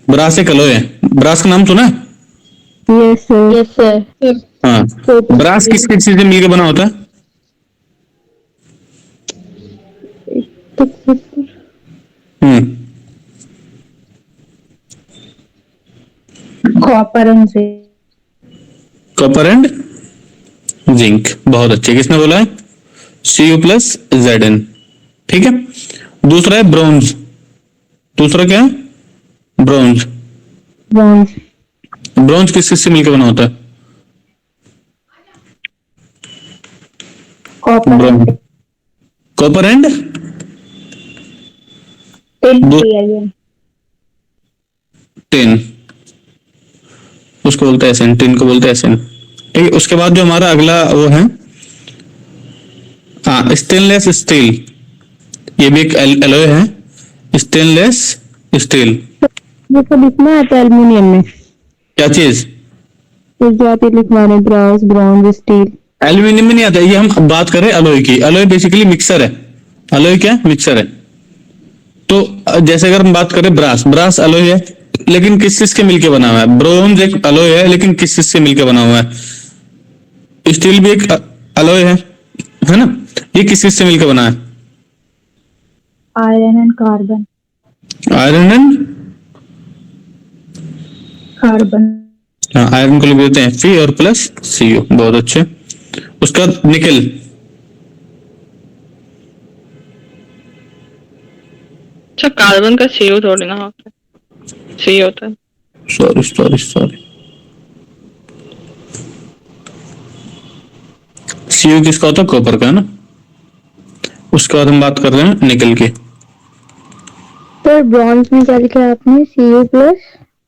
S1: ब्रास एक अलॉय है। ब्रास का नाम सुना है?
S6: Yes sir.
S3: Yes sir.
S1: हाँ। ब्रास किस किस चीज से मिलकर बना होता है? Hmm
S2: copper and zinc.
S1: Copper and zinc. बहुत अच्छे, किसने बोला है? Cu+Zn। ठीक है। दूसरा है ब्रोंज। दूसरा क्या है? ब्रोंज।
S6: ब्रॉन्ज।
S1: ब्रोंज किस किस से मिलकर बना होता है?
S2: Copper
S1: bronze. Copper and tin. उसको बोलते हैं एसन, टिन को बोलते हैं एसन। ठीक है। उसके बाद जो हमारा अगला वो है, हाँ, स्टेनलेस स्टील। ये भी एक एलॉय है, स्टेनलेस स्टील।
S6: ये सब इसमें आता है एल्यूमिनियम में।
S1: क्या चीज?
S6: इस जाति लिखवाने ब्रास, ब्रॉन्ज, स्टील।
S1: एल्यूमिनियम में नहीं आता। ये हम बात करें अलॉय की। अलॉय बेसिकली मिक्सर है। अलॉय क्या है? मिक्सर है। तो जैसे अगर हम बात करें ब्रास, ब्रास अलॉय है लेकिन किस चीज के मिलके बना हुआ है? ब्रोंज एक अलॉय है लेकिन किस चीज से मिलके बना हुआ है? स्टील भी एक अलॉय है ना? ये किस चीज से मिलकर बना है?
S2: Iron and carbon.
S1: Iron and
S2: carbon.
S1: हाँ, आयरन को लिख देते हैं Fe और प्लस Cu। बहुत अच्छे। उसका निकल।
S5: अच्छा, कार्बन का CO थोड़ी ना होता है, C होता है।
S1: Sorry sorry sorry. Cu किसका होता है? कॉपर का, है ना? उसके बाद हम बात कर रहे हैं निकल की।
S3: तो ब्रॉन्ज में क्या लिखा है आपने? Cu+?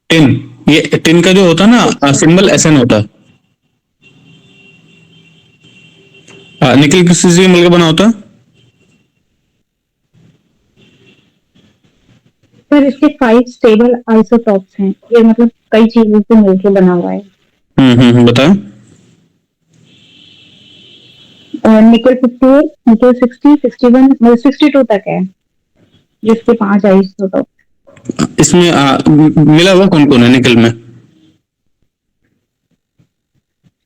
S1: टिन। ये टिन का जो होता है ना सिंबल Sn होता है। निकल किस चीज से मिलकर बना होता है?
S2: सर इसके 5 स्टेबल आइसोटॉप्स हैं, ये मतलब कई चीजों से मिलके बना हुआ है।
S1: बताओ।
S2: निकल 58, निकल 60, 61, मतलब 62 तक है, जिसके 5 आइसोटॉप।
S1: इसमें मिला हुआ कौन कौन है निकल में?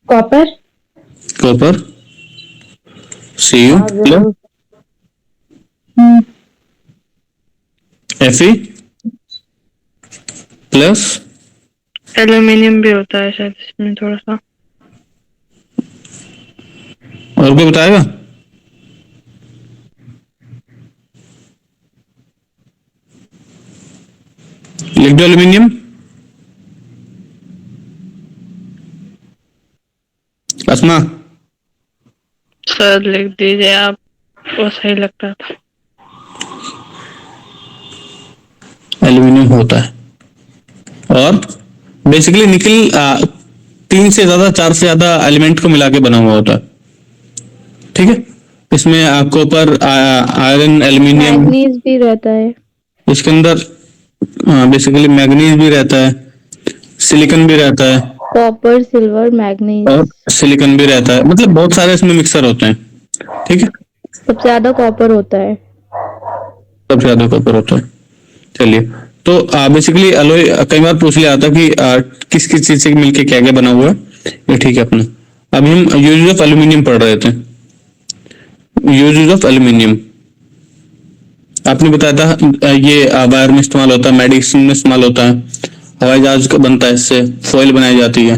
S2: Copper,
S1: copper, Cu Fe plus
S5: aluminium भी होता है शायद इसमें थोड़ा सा।
S1: और कोई बताएगा? लिख दो एल्यूमिनियम। अस्मा।
S5: सर लिख दीजिए आप, वो सही लगता था।
S1: एल्यूमिनियम होता है और बेसिकली निकल 3 से ज्यादा 4 से ज्यादा एलिमेंट को मिला के बना हुआ होता है। ठीक है। इसमें कॉपर, आयरन, एल्यूमिनियम,
S3: मैग्नीज भी रहता है
S1: इसके अंदर। बेसिकली मैग्नीज भी रहता है, सिलिकॉन भी रहता है
S3: कॉपर, सिल्वर, मैग्नीज।
S1: और सिलिकॉन भी रहता है। मतलब बहुत सारे इसमें मिक्सर होते हैं। ठीक है।
S3: सबसे ज्यादा कॉपर होता है।
S1: सबसे ज्यादा कॉपर होता है। चलिए, तो बेसिकली अलॉय कई बार पूछ लिया था कि किस किस चीज से मिलके क्या क्या बना हुआ है। ये ठीक है अपना। अभी हम यूजेज ऑफ एल्यूमिनियम पढ़ रहे थे। यूजेज ऑफ एल्यूमिनियम आपने बताया था, ये वायर में इस्तेमाल होता है, मेडिसिन में इस्तेमाल होता है, हवाई जहाज का बनता है, इससे फॉइल बनाई जाती है।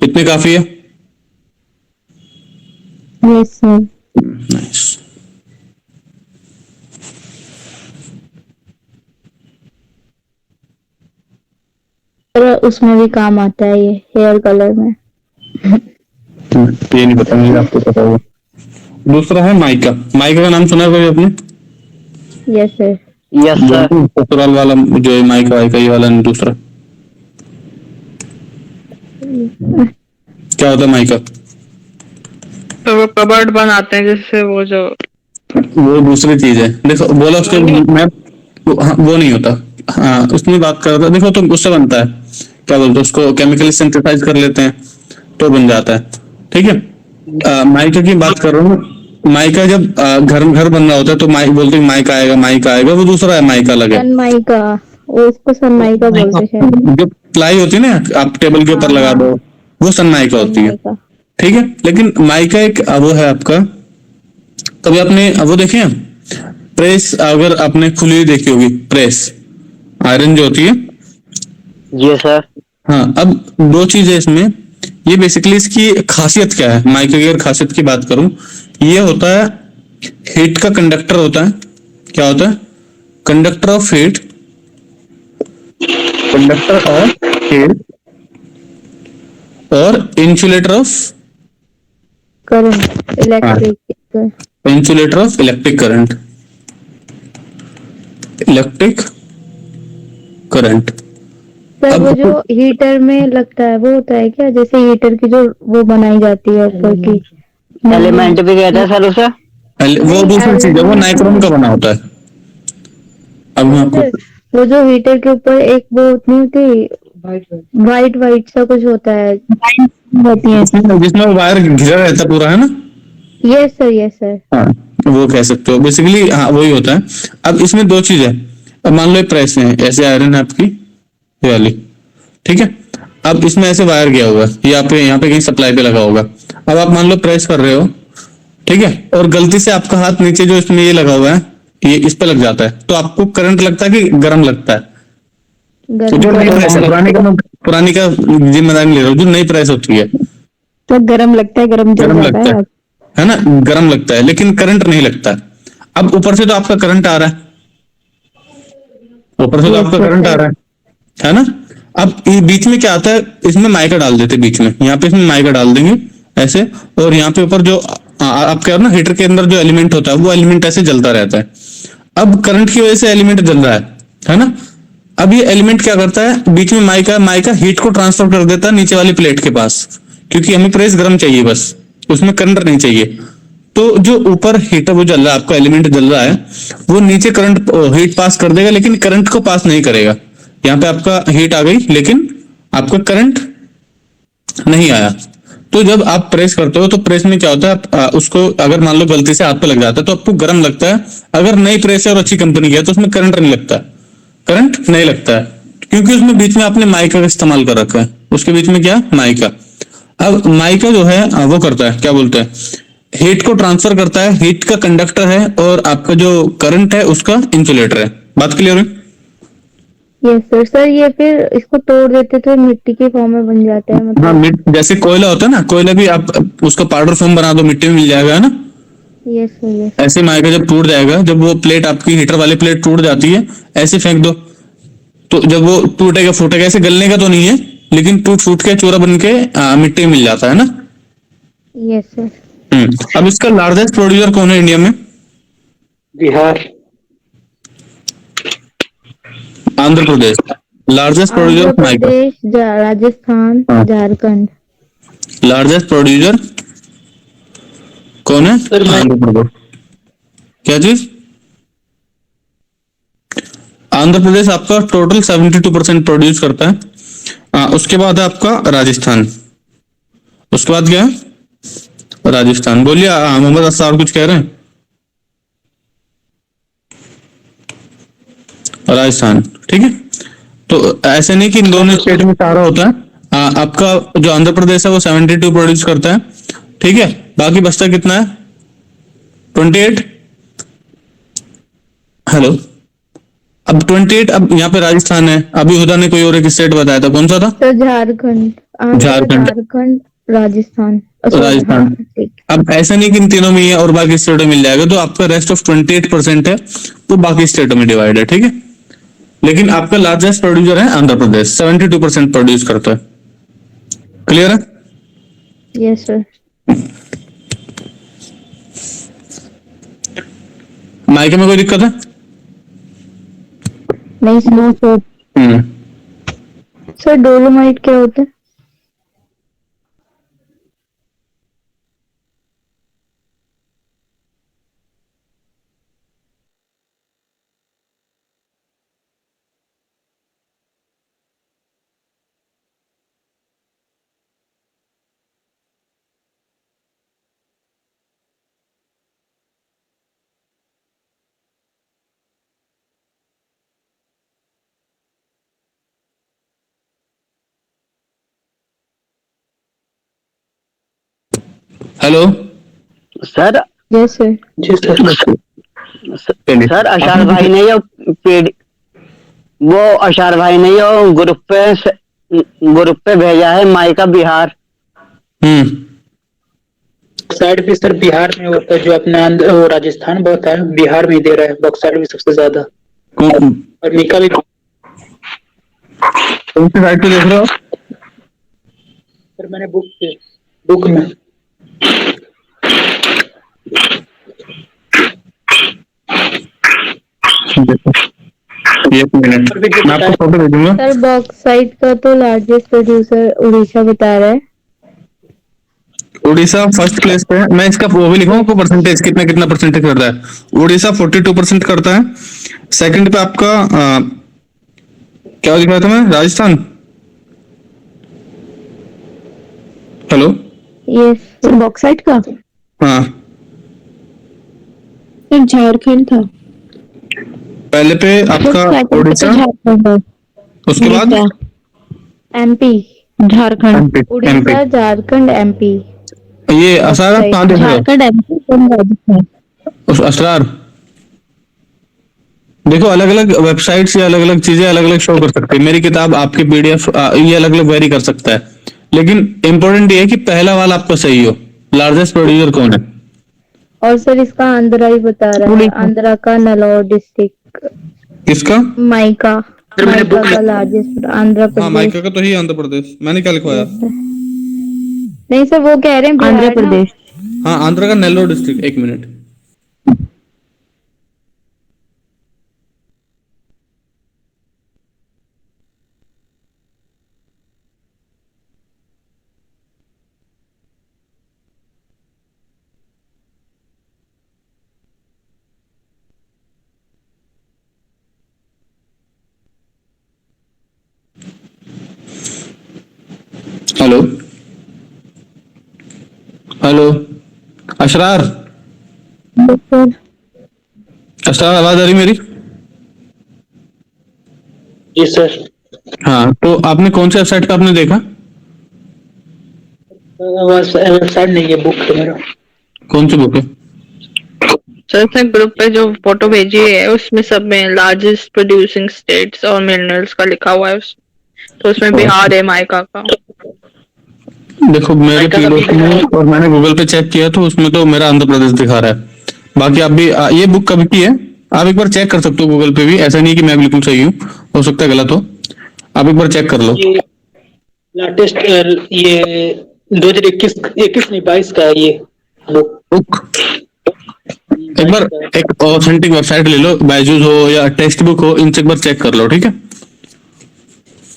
S1: इतने काफी है।
S6: Yes sir.
S1: नाइस।
S3: और उसमें भी काम आता है ये हेयर कलर में।
S1: ये नहीं पता मुझे, आपको पता होगा। दूसरा है माइका। माइका का नाम सुना है कोई आपने?
S3: Yes sir.
S4: Yes sir.
S1: ससुराल वाला जो है माइका वाइका, ये वाला नहीं, दूसरा क्या होता है माइका?
S5: तो वो कबर्ड बनाते हैं जिससे वो जो
S1: वो दूसरी चीज है। देखो बोला उसके मैं वो नहीं होता। हाँ उसमें बात कर रहा था। देखो तो उससे बनता है, क्या बोलते हैं उसको, केमिकली सिंथेसाइज कर लेते हैं तो बन जाता है। ठीक है। माइका की बात कर रहा हूँ। माइका जब घर घर बन रहा होता है तो बोलते हैं माइका आएगा, माइका आएगा। वो दूसरा है, माइका अलग है।
S3: सनमाइका, वो उसको सनमाइका बोलते हैं।
S1: जो प्लाई होती है ना, आप टेबल के ऊपर लगा दो, वो सनमाइका होती है।
S3: सनमाइका।
S1: ठीक है। लेकिन माइका एक वो है आपका, कभी आपने वो देखे हैं प्रेस, अगर आपने खुली हुई देखी होगी प्रेस, आयरन जो होती है।
S4: जी सर।
S1: हाँ, अब दो चीजें इसमें। ये बेसिकली इसकी खासियत क्या है, माइका की अगर खासियत की बात करूं, ये होता है हीट का कंडक्टर होता है। क्या होता है? Conductor of heat, conductor of heat और insulator of
S3: current, electric.
S1: Insulator of electric current, electric current.
S3: Sir वो जो हीटर में लगता है वो होता है क्या, जैसे हीटर की जो वो बनाई जाती है ऊपर की
S4: एलिमेंट भी कहते हैं सर उसे।
S1: वो दूसरी चीज है, वो नाइक्रोम का बना होता है। अब मैं आपको
S3: वो जो हीटर के ऊपर एक वो नहीं होती, वाइट वाइट सा कुछ होता है,
S6: होती है।
S1: जिसमें वो वायर घिरा रहता पूरा, है ना?
S3: Yes sir, yes sir.
S1: हाँ, वो कह सकते हो बेसिकली। हाँ वही होता है। अब इसमें दो चीज है। अब मान लो एक प्रेस है, ऐसे आयरन है आपकी ये वाली, ठीक है। अब इसमें ऐसे वायर गया हुआ है, यहाँ पे कहीं सप्लाई पे लगा होगा। अब आप मान लो प्रेस कर रहे हो, ठीक है, और गलती से आपका हाथ नीचे जो इसमें ये लगा हुआ है, ये इस पे लग जाता है, तो आपको करंट लगता है कि गर्म लगता है? तो जो नई प्रेस है, पुरानी का जिम्मेदारी नहीं ले रहा हूं, जो नई प्रेस होती है
S6: तो गरम लगता है, गरम जल
S1: गर्म
S6: जाता
S1: लगता
S6: है।
S1: है ना, गर्म लगता है, लेकिन करंट नहीं लगता है। अब ऊपर से तो आपका करंट आ रहा है, ऊपर से तो आपका करंट आ रहा है ना। अब ये बीच में क्या आता है, इसमें माइका डाल देते बीच में, यहाँ पे इसमें माइका डाल देंगे ऐसे, और यहाँ पे ऊपर जो आप कह रहे हो ना हीटर के अंदर जो एलिमेंट होता है, वो एलिमेंट ऐसे जलता रहता है। अब करंट की वजह से एलिमेंट जल रहा है ना। अब ये एलिमेंट क्या करता है, बीच में माइका हीट को ट्रांसफर कर देता है नीचे वाली प्लेट के पास, क्योंकि हमें प्रेस गर्म चाहिए बस, उसमें करंट नहीं चाहिए। तो जो ऊपर हीटर वो जल रहा है, आपका एलिमेंट जल रहा है, वो नीचे करंट हीट पास कर देगा, लेकिन करंट को पास नहीं करेगा। यहाँ पे आपका हीट आ गई, लेकिन आपका करंट नहीं आया। तो जब आप प्रेस करते हो तो प्रेस में क्या होता है, आप उसको अगर मान लो गलती से हाथ पे लग जाता है तो आपको गर्म लगता है। अगर नई प्रेस है और अच्छी कंपनी की है तो उसमें करंट नहीं लगता, करंट नहीं लगता है, क्योंकि उसमें बीच में आपने माइका का इस्तेमाल कर रखा है। उसके बीच में क्या, माइका। अब माइका जो है वो करता है, क्या बोलते हैं, हीट को ट्रांसफर करता है, हीट का कंडक्टर है, और आपका जो करंट है उसका इंसुलेटर है। बात क्लियर है?
S3: Yes sir. सर ये फिर इसको तोड़ देते तो मिट्टी के फॉर्म में बन जाता है, मतलब?
S1: हाँ, जैसे कोयला होता है ना, कोयला भी आप उसका पाउडर फॉर्म बना दो, मिट्टी में मिल जाएगा, है ना।
S3: Yes sir, yes.
S1: ऐसे माइका जब टूट जाएगा, जब वो प्लेट आपकी हीटर वाली प्लेट टूट जाती है, ऐसे फेंक दो, तो जब वो टूटेगा फूटेगा, ऐसे गलने का तो नहीं है, लेकिन टूट फूट के चूरा बन के मिट्टी में मिल जाता है ना।
S3: Yes sir.
S1: अब इसका लार्जेस्ट प्रोड्यूसर कौन है इंडिया में?
S8: Bihar.
S1: Andhra Pradesh. Largest producer
S3: Andhra
S1: of mica.
S3: Pradesh, Rajasthan,
S1: हाँ।
S3: झारखंड।
S1: लार्जेस्ट प्रोड्यूसर कौन है?
S8: सर, मैं-
S1: आंध्र प्रदेश। क्या चीज? आंध्र प्रदेश आपका टोटल 72% प्रोड्यूस करता है। उसके बाद है आपका राजस्थान। उसके बाद क्या है? राजस्थान। बोलिए मोहम्मद असरार कुछ कह रहे हैं? राजस्थान, ठीक है। तो ऐसे नहीं कि इन दोनों स्टेट में सारा होता है। आपका जो आंध्र प्रदेश है वो 72 प्रोड्यूस करता है, ठीक है। बाकी बचता कितना है? 28। हेलो, अब 28, अब यहाँ पे राजस्थान है, अभी हुदा ने कोई और एक स्टेट बताया था, कौन सा था?
S3: सर झारखंड,
S1: झारखंड।
S3: झारखंड, राजस्थान।
S1: राजस्थान।
S3: ठीक।
S1: अब ऐसा नहीं कि इन तीनों में ही है और बाकी स्टेटों में मिल जाएगा, तो आपका रेस्ट ऑफ 28% है वो बाकी स्टेटों में डिवाइड है, ठीक है। लेकिन आपका लार्जेस्ट प्रोड्यूसर है आंध्र प्रदेश, 72% प्रोड्यूस करता है। क्लियर है?
S3: Yes sir.
S1: माइके में कोई दिक्कत है?
S3: नहीं सर। सर डोलोमाइट क्या होता है?
S1: Hello
S4: sir.
S3: Yes sir.
S8: जी सर।
S4: सर अशार भाई ने वो अशार भाई ने ये ग्रुप पे भेजा है माइका बिहार।
S8: साइड भी सर बिहार में होता है, जो अपने वो राजस्थान बहुत है, बिहार में ही दे रहा है बॉक्साइड भी सबसे ज्यादा, और मीका भी।
S1: कौन सी साइड पे देख रहे हो?
S8: सर मैंने बुक में
S1: एक मिनट, मैं आपको फोटो भेजूंगा।
S3: सर बॉक्साइट का तो लार्जेस्ट प्रोड्यूसर उड़ीसा बता रहा है।
S1: उड़ीसा फर्स्ट प्लेस पे है। मैं इसका वो भी लिखूंगा आपको परसेंटेज, कितना परसेंटेज करता है। उड़ीसा 42% करता है। सेकंड पे आपका क्या लिखा था मैं? Rajasthan. Hello.
S3: Yes
S6: sir bauxite का
S1: हाँ,
S6: सर झारखंड था
S1: पहले पे आपका उड़ीसा,
S6: झारखंड है।
S1: उसके बाद
S3: एमपी,
S6: झारखंड,
S3: उड़ीसा, झारखंड, एमपी।
S1: ये असरार आप कहाँ देख रहे हो?
S6: झारखंड एमपी राजस्थान।
S1: उस असरार देखो, अलग अलग वेबसाइट्स या अलग अलग चीजें अलग अलग शो कर सकती है। मेरी किताब, आपकी पीडीएफ, ये अलग अलग वेरी कर सकता है, लेकिन इंपॉर्टेंट ये है कि पहला वाला आपका सही हो। लार्जेस्ट प्रोड्यूसर कौन है?
S3: और सर इसका आंध्रा ही बता रहा है, आंध्रा का नलौर डिस्ट्रिक्ट।
S1: किसका?
S3: माइका,
S8: मैंने
S3: माइका का लार्जेस्ट आंध्र
S1: हाँ,
S3: प्रदेश।
S1: माइका का तो ही आंध्र प्रदेश। मैंने क्या लिखवाया?
S3: नहीं सर वो कह रहे हैं बिहार
S6: आंध्र
S3: ना।
S6: प्रदेश।
S1: हाँ, आंध्र का नेल्लोर डिस्ट्रिक्ट। एक मिनट, हेलो हेलो, अशरार, अशरार आवाज आ रही मेरी?
S8: जी सर।
S1: हाँ, तो आपने कौन से वेबसाइट का आपने देखा?
S8: वेबसाइट नहीं है, बुक है मेरा।
S1: कौन सी बुक है?
S5: सर उसने ग्रुप पे जो फोटो भेजी है उसमें सब में लार्जेस्ट प्रोड्यूसिंग स्टेट्स और मिनरल्स का लिखा हुआ है तो उसमें बिहार है माइका का।
S1: देखो मेरे पीडीएफ में, और मैंने गूगल पे चेक किया तो उसमें तो मेरा आंध्र प्रदेश दिखा रहा है। बाकी आप भी ये बुक कब की है आप एक बार चेक कर सकते हो गूगल पे भी। ऐसा नहीं कि मैं बिल्कुल सही हूँ, हो सकता है गलत हो, आप एक बार चेक कर लो।
S8: ये लेटेस्ट ये 2021 नहीं 22 का है ये
S1: बुक। एक बार एक ऑथेंटिक वेबसाइट ले लो, बायजूस हो या टेक्स्ट बुक हो, इनसे एक बार चेक कर लो, ठीक है।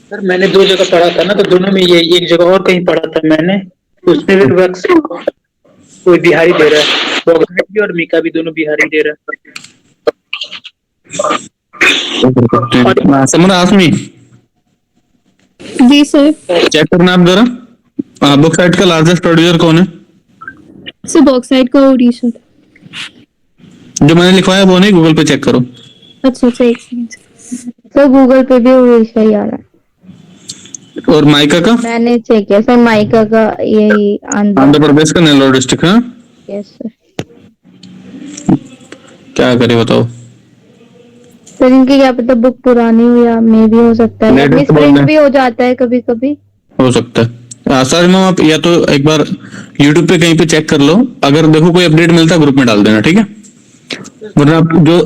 S8: सर मैंने 2 जगह पढ़ा था ना, तो दोनों में ये एक जगह और कहीं पढ़ा था मैंने, उसमें भी वैक्स कोई बिहारी दे रहा है, बॉक्साइट भी और मीका भी दोनों बिहारी दे रहा
S1: है। समरा आसमी
S6: जी सर।
S1: चेक करना आप जरा, बुक साइट का लार्जेस्ट प्रोड्यूसर कौन है?
S6: सर बॉक्साइट का उड़ीसा।
S1: जो मैंने लिखवाया वो नहीं, गूगल पे चेक करो।
S6: अच्छा एक सेकंड।
S3: सर गूगल पे भी उड़ीसा ही आ रहा है।
S1: और माइका का?
S3: मैंने चेक किया सर, माइका का यही
S1: आंध्र
S3: आंध्र।
S1: प्रदेश का नेल्लोर डिस्ट्रिक्ट है।
S3: Yes sir.
S1: क्या करे बताओ।
S3: सर इनकी क्या पता बुक पुरानी हो या मे भी हो सकता है,
S1: Latest बोल
S3: मिसप्रिंट
S1: रहे
S3: भी हो जाता है कभी कभी।
S1: हो सकता है। सर मैम आप या तो एक बार यूट्यूब पे कहीं पे चेक कर लो, अगर देखो कोई अपडेट मिलता है ग्रुप में डाल देना, ठीक है? वरना आप जो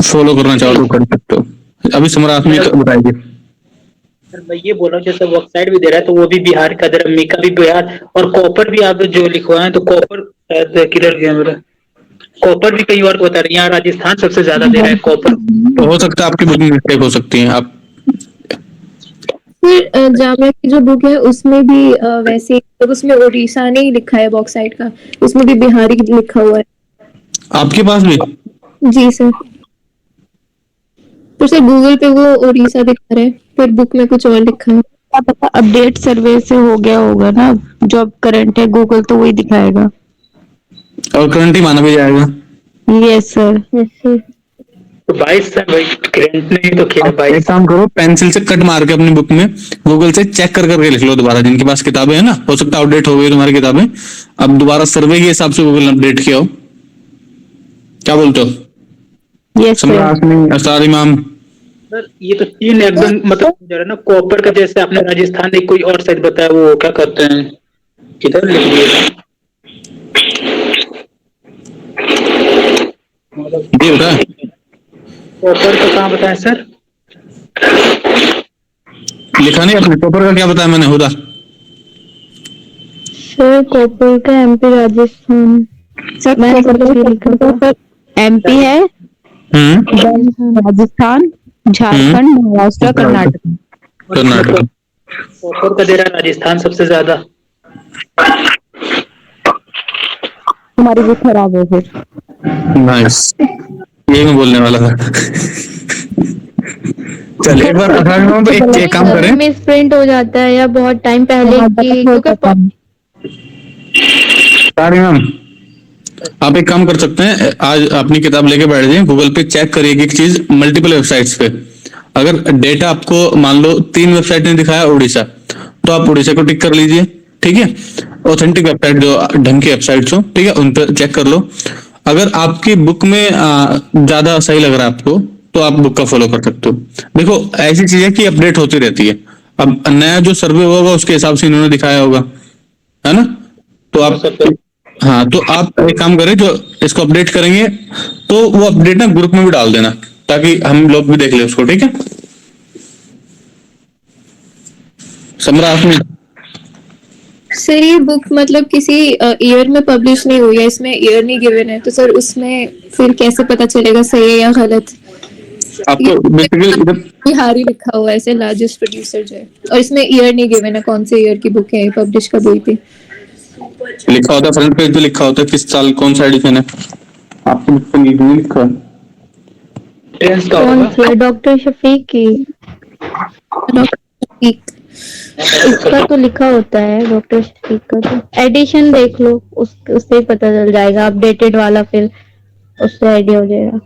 S1: फॉलो करना चाहो तो कर सकते हो। अभी समरात में बताइए।
S8: सर मैं ये बोल रहा हूँ जैसे वर्कसाइट भी दे रहा है तो वो भी बिहार का दे रहा है, मीका भी बिहार, और कॉपर भी आप जो लिखवाए हैं तो कॉपर किधर गया मेरा, कॉपर भी कई और को बता रहे हैं, यहाँ राजस्थान सबसे ज्यादा दे रहा है कॉपर।
S1: तो हो सकता है आपकी बुकिंग मिस्टेक हो सकती है। आप
S7: फिर जामिया की जो बुक है उसमें भी वैसे तो उसमें उड़ीसा नहीं लिखा है बॉक्साइट का, उसमें भी बिहारी लिखा हुआ है।
S1: आपके पास भी?
S7: जी सर। तो सर गूगल पे वो उड़ीसा दिखा रहा है, फिर बुक में कुछ और लिखा है।
S6: क्या पता अपडेट सर्वे से हो गया होगा ना, जो अब करंट है गूगल तो वही दिखाएगा।
S1: और करंट ही माना भी जाएगा।
S6: Yes sir.
S3: Yes sir.
S8: तो 22 सर भाई करंट नहीं तो खेला
S1: आप एक
S8: 22।
S1: काम करो, पेंसिल से कट मार के अपनी बुक में गूगल से चेक कर करके लिख लो दोबारा। जिनके पास किताबें है ना, हो सकता है अपडेट हो गई तुम्हारी किताबें, अब दोबारा सर्वे के हिसाब से गूगल अपडेट किया हो। क्या बोलते हो?
S6: Yes sir.
S1: सारी मैम
S8: सर ये तो तीन एकदम मतलब जो है ना कॉपर का, जैसे आपने राजस्थान एक कोई और साइड बताया वो क्या कहते हैं, किधर लिख दिया
S1: ये होता है।
S8: कॉपर का कहाँ बताया सर?
S1: लिखा नहीं आपने? पेपर का क्या बताया मैंने? हुदा
S3: सर कॉपर का एमपी राजस्थान।
S6: सर
S3: मैंने
S6: कॉपर
S3: सब कुछ लिखा था।
S6: सर एमपी है, राजस्थान, झारखंड, महाराष्ट्र, कर्नाटक।
S1: कर्नाटक।
S8: कॉपर का दे रहा है राजस्थान सबसे ज्यादा।
S6: तुम्हारी बुक खराब है फिर।
S1: नाइस, यही मैं बोलने वाला था। चल एक बार एक काम करें,
S3: मिसप्रिंट हो जाता है या बहुत टाइम पहले की, क्योंकि
S1: सारी मैम आप एक काम कर सकते हैं, आज अपनी किताब लेके बैठ जाइए, गूगल पे चेक करिए एक चीज मल्टीपल वेबसाइट्स पे। अगर डेटा आपको मान लो 3 वेबसाइट ने दिखाया उड़ीसा, तो आप उड़ीसा को टिक कर लीजिए, ठीक है? ऑथेंटिक वेबसाइट जो ढंग की वेबसाइट्स हो, ठीक है, उन पर चेक कर लो। अगर आपकी बुक में ज्यादा सही लग रहा है आपको, तो आप बुक का फॉलो कर सकते हो। देखो ऐसी चीज है कि अपडेट होती रहती है, अब नया जो सर्वे होगा उसके हिसाब से इन्होंने दिखाया होगा, है ना? तो आप हाँ, तो आप एक काम करें, जो इसको अपडेट करेंगे तो वो अपडेट ना ग्रुप में भी डाल देना, ताकि हम लोग भी देख ले उसको, ठीक है? समरा आपने
S7: सर ये बुक मतलब किसी ईयर में पब्लिश नहीं हुई है, इसमें ईयर नहीं गिवन है, तो सर उसमें फिर कैसे पता चलेगा सही है या गलत?
S1: आपको बेसिकली
S7: बिहारी लिखा हुआ है ऐसे लार्जेस्ट प्रोड्यूसर जो है, और इसमें ईयर नहीं गिवन है, कौन से ईयर की बुक है, पब्लिश कब हुई थी।
S1: लिखा होता है फ्रंट पेज पे, लिखा होता है किस साल कौन सा एडिशन है। आपको बुक पे नहीं लिखा है?
S8: टेंस का
S3: कौन
S8: होगा।
S3: सी? डॉक्टर शफीक की। इसका तो लिखा होता है डॉक्टर शफीक का, तो एडिशन देख लो, उससे ही पता चल जाएगा अपडेटेड वाला, फिर उससे आइडिया हो जाएगा।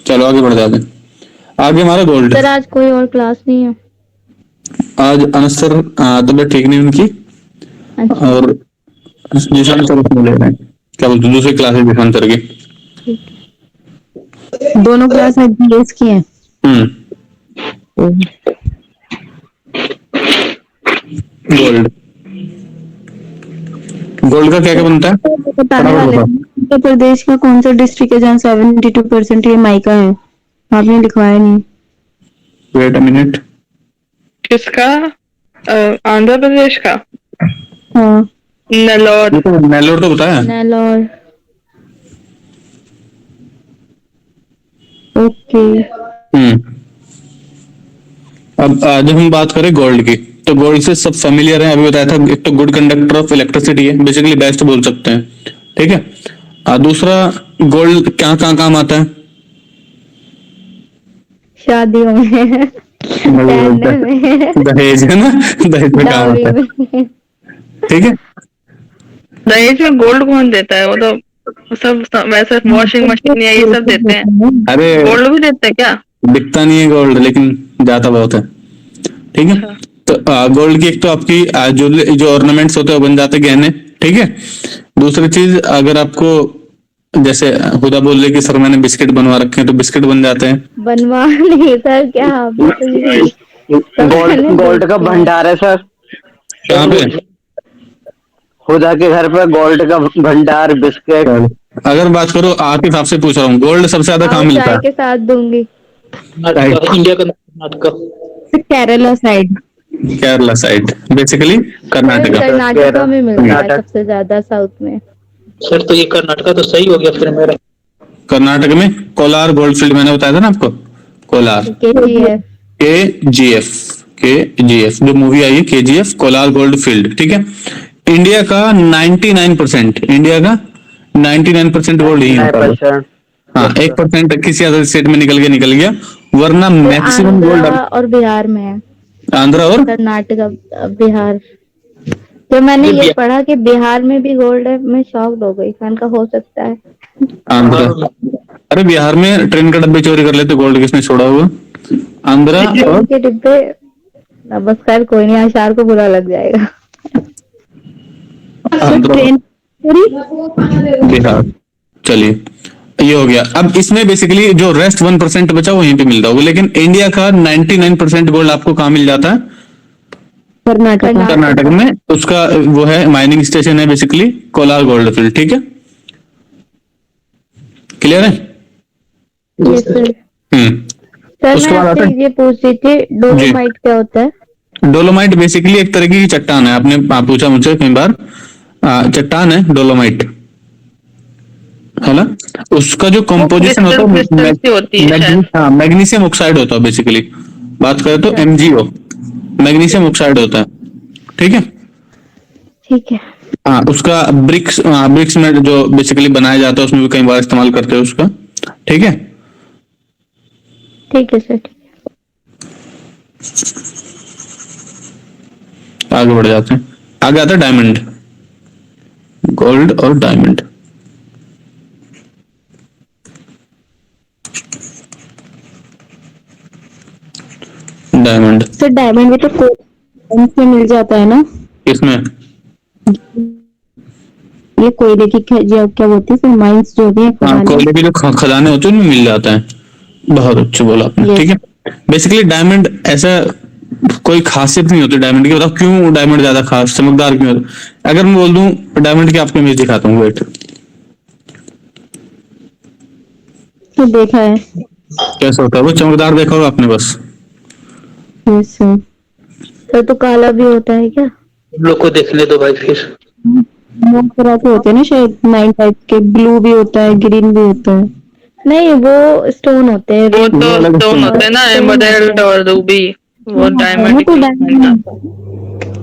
S1: चलो आगे बढ़ जाते हैं। आगे हमारा गोल्ड।
S3: सर आज कोई और क्लास नहीं है?
S1: आज अनस सर तबीयत ठीक नहीं उनकी,
S3: अच्छा।
S1: और निशान सर उसमें ले रहे हैं, क्या बोलते हैं, दूसरी क्लास है निशान सर की।
S6: दोनों क्लास में बीएस की हैं।
S1: गोल्ड, गोल्ड का क्या क्या बनता है?
S6: बताने वाले हैं। उत्तर प्रदेश का कौन सा डिस्ट्रिक्ट है जहाँ 72% ये माइका है? आपने लिखवाया नहीं।
S1: Wait a minute.
S5: किसका? आंध्र प्रदेश का?
S6: हाँ
S5: नेल्लोर।
S1: नेल्लोर तो बताया।
S3: नेल्लोर।
S6: ओके।
S1: अब जब हम बात करें गोल्ड की, तो गोल्ड से सब फेमिलियर है, अभी बताया था। एक तो गुड कंडक्टर ऑफ इलेक्ट्रिसिटी है, बेसिकली बेस्ट बोल सकते हैं, ठीक है? दूसरा गोल्ड क्या कहाँ काम आता है?
S3: शादियों में, पहनने में,
S1: दहेज है ना, दहेज में काम
S3: डाउरी
S1: आता है,
S3: में।
S1: ठीक है?
S5: दहेज में गोल्ड कौन देता है? वो तो सब वैसे वॉशिंग मशीन या ये सब देते हैं।
S1: अरे
S5: गोल्ड भी देते हैं क्या?
S1: दिखता नहीं है गोल्ड, लेकिन जाता बहुत है। ठीक है, तो गोल्ड की एक तो आपकी जो ऑर्नामेंट्स होते हैं वो बन जाते हैं गहने। ठीक है, दूसरी चीज, अगर आपको जैसे हुदा बोल रहे कि सर मैंने बिस्किट बनवा रखे हैं, तो बिस्किट बन जाते हैं।
S3: बनवा नहीं सर, क्या
S4: गोल्ड गोल्ड का भंडार है सर,
S1: कहाँ पे?
S4: खुदा के घर पे गोल्ड का भंडार, बिस्किट।
S1: अगर बात करो आपके हिसाब से पूछ रहा हूँ, गोल्ड सबसे ज्यादा कहाँ मिलता
S3: चाय
S1: है?
S3: के साथ दूंगी।
S8: कर्नाटक, इंडिया का Karnataka.
S2: Kerala side.
S1: Kerala side, basically Karnataka.
S3: Karnataka में मिलता है सबसे ज्यादा, साउथ में।
S8: सर तो ये कर्नाटका तो सही हो गया फिर मेरा।
S1: कर्नाटक में कोलार गोल्ड फील्ड, मैंने बताया था ना आपको, कोलार। KGF जो मूवी आई है KGF, कोलार गोल्ड फील्ड। ठीक है, इंडिया का 99%, इंडिया का 99% गोल्ड यही होता है। हाँ, 1% किसी अदर स्टेट में निकल गया, वरना मैक्सिमम गोल्ड
S3: और बिहार में है।
S1: आंध्रा और
S3: कर्नाटका, बिहार। तो मैंने ये पढ़ा कि बिहार में भी गोल्ड है, मैं शॉक्ड हो गई। मैंने कहा हो सकता है।
S1: आंध्रा, अरे बिहार में ट्रेन का डब्बे चोरी कर लेते, गोल्ड किसने छोड़ा हुआ? आंध्रा और
S3: के डिब्बे। बस खैर कोई नहीं, आशार को बुरा लग जाएगा।
S1: आंध्रा बिहार। चलिए, ये हो गया। अब इसमें बेसिकली जो रेस्ट 1% बचा वो यहीं पे मिलता होगा, लेकिन इंडिया का 99% गोल्ड आपको कहाँ मिल जाता है? कर्नाटक में। उसका वो है माइनिंग स्टेशन है बेसिकली कोलार गोल्ड फील्ड। ठीक है, क्लियर है?
S3: सर
S1: उसके
S3: मैं
S1: बाद आता
S3: आपसे ये पूछ रही थी, डोलोमाइट क्या होता है?
S1: डोलोमाइट बेसिकली एक तरह की चट्टान है। आपने पूछा मुझसे कई बार, चट्टान है डोलोमाइट, है ना? उसका जो कंपोजिशन होता है मैग्नीशियम ऑक्साइड होता है बेसिकली। बात करें तो MgO, मैग्नीशियम ऑक्साइड होता है। ठीक है,
S3: ठीक है।
S1: हाँ, उसका ब्रिक्स में जो बेसिकली बनाया जाता है उसमें भी कई बार इस्तेमाल करते हैं उसका। ठीक है,
S3: ठीक है सर।
S1: आगे बढ़ जाते हैं। आगे आता है डायमंड, गोल्ड और डायमंड। डायमंड
S6: सर डायमंड भी तो कोयले में मिल जाता है ना?
S1: किसमें?
S6: ये कोयले की जो क्या बोलते हैं माइंस जो भी है,
S1: कोयले की जो खदानें होती है उनमें मिल जाता है। बहुत अच्छा बोला आपने। ठीक है, बेसिकली डायमंड ऐसा कोई खासियत नहीं होती डायमंड की। बताओ क्यों डायमंड ज्यादा खास चमकदार क्यों होता? अगर मैं बोल दूं डायमंड की, आपको इमेज दिखाता हूँ, वेट।
S6: तो देखा है
S1: कैसा होता है वो? चमकदार देखा होगा आपने बस।
S3: सर तो काला भी होता है क्या?
S8: लोग को देखने दो भाई फिर।
S6: तरह के होते हैं ना शायद, 9 टाइप के। ब्लू भी होता है, ग्रीन भी होता है।
S3: नहीं, वो स्टोन होते हैं।
S5: वो तो स्टोन होते हैं ना, एमराल्ड और रूबी। वो डायमंड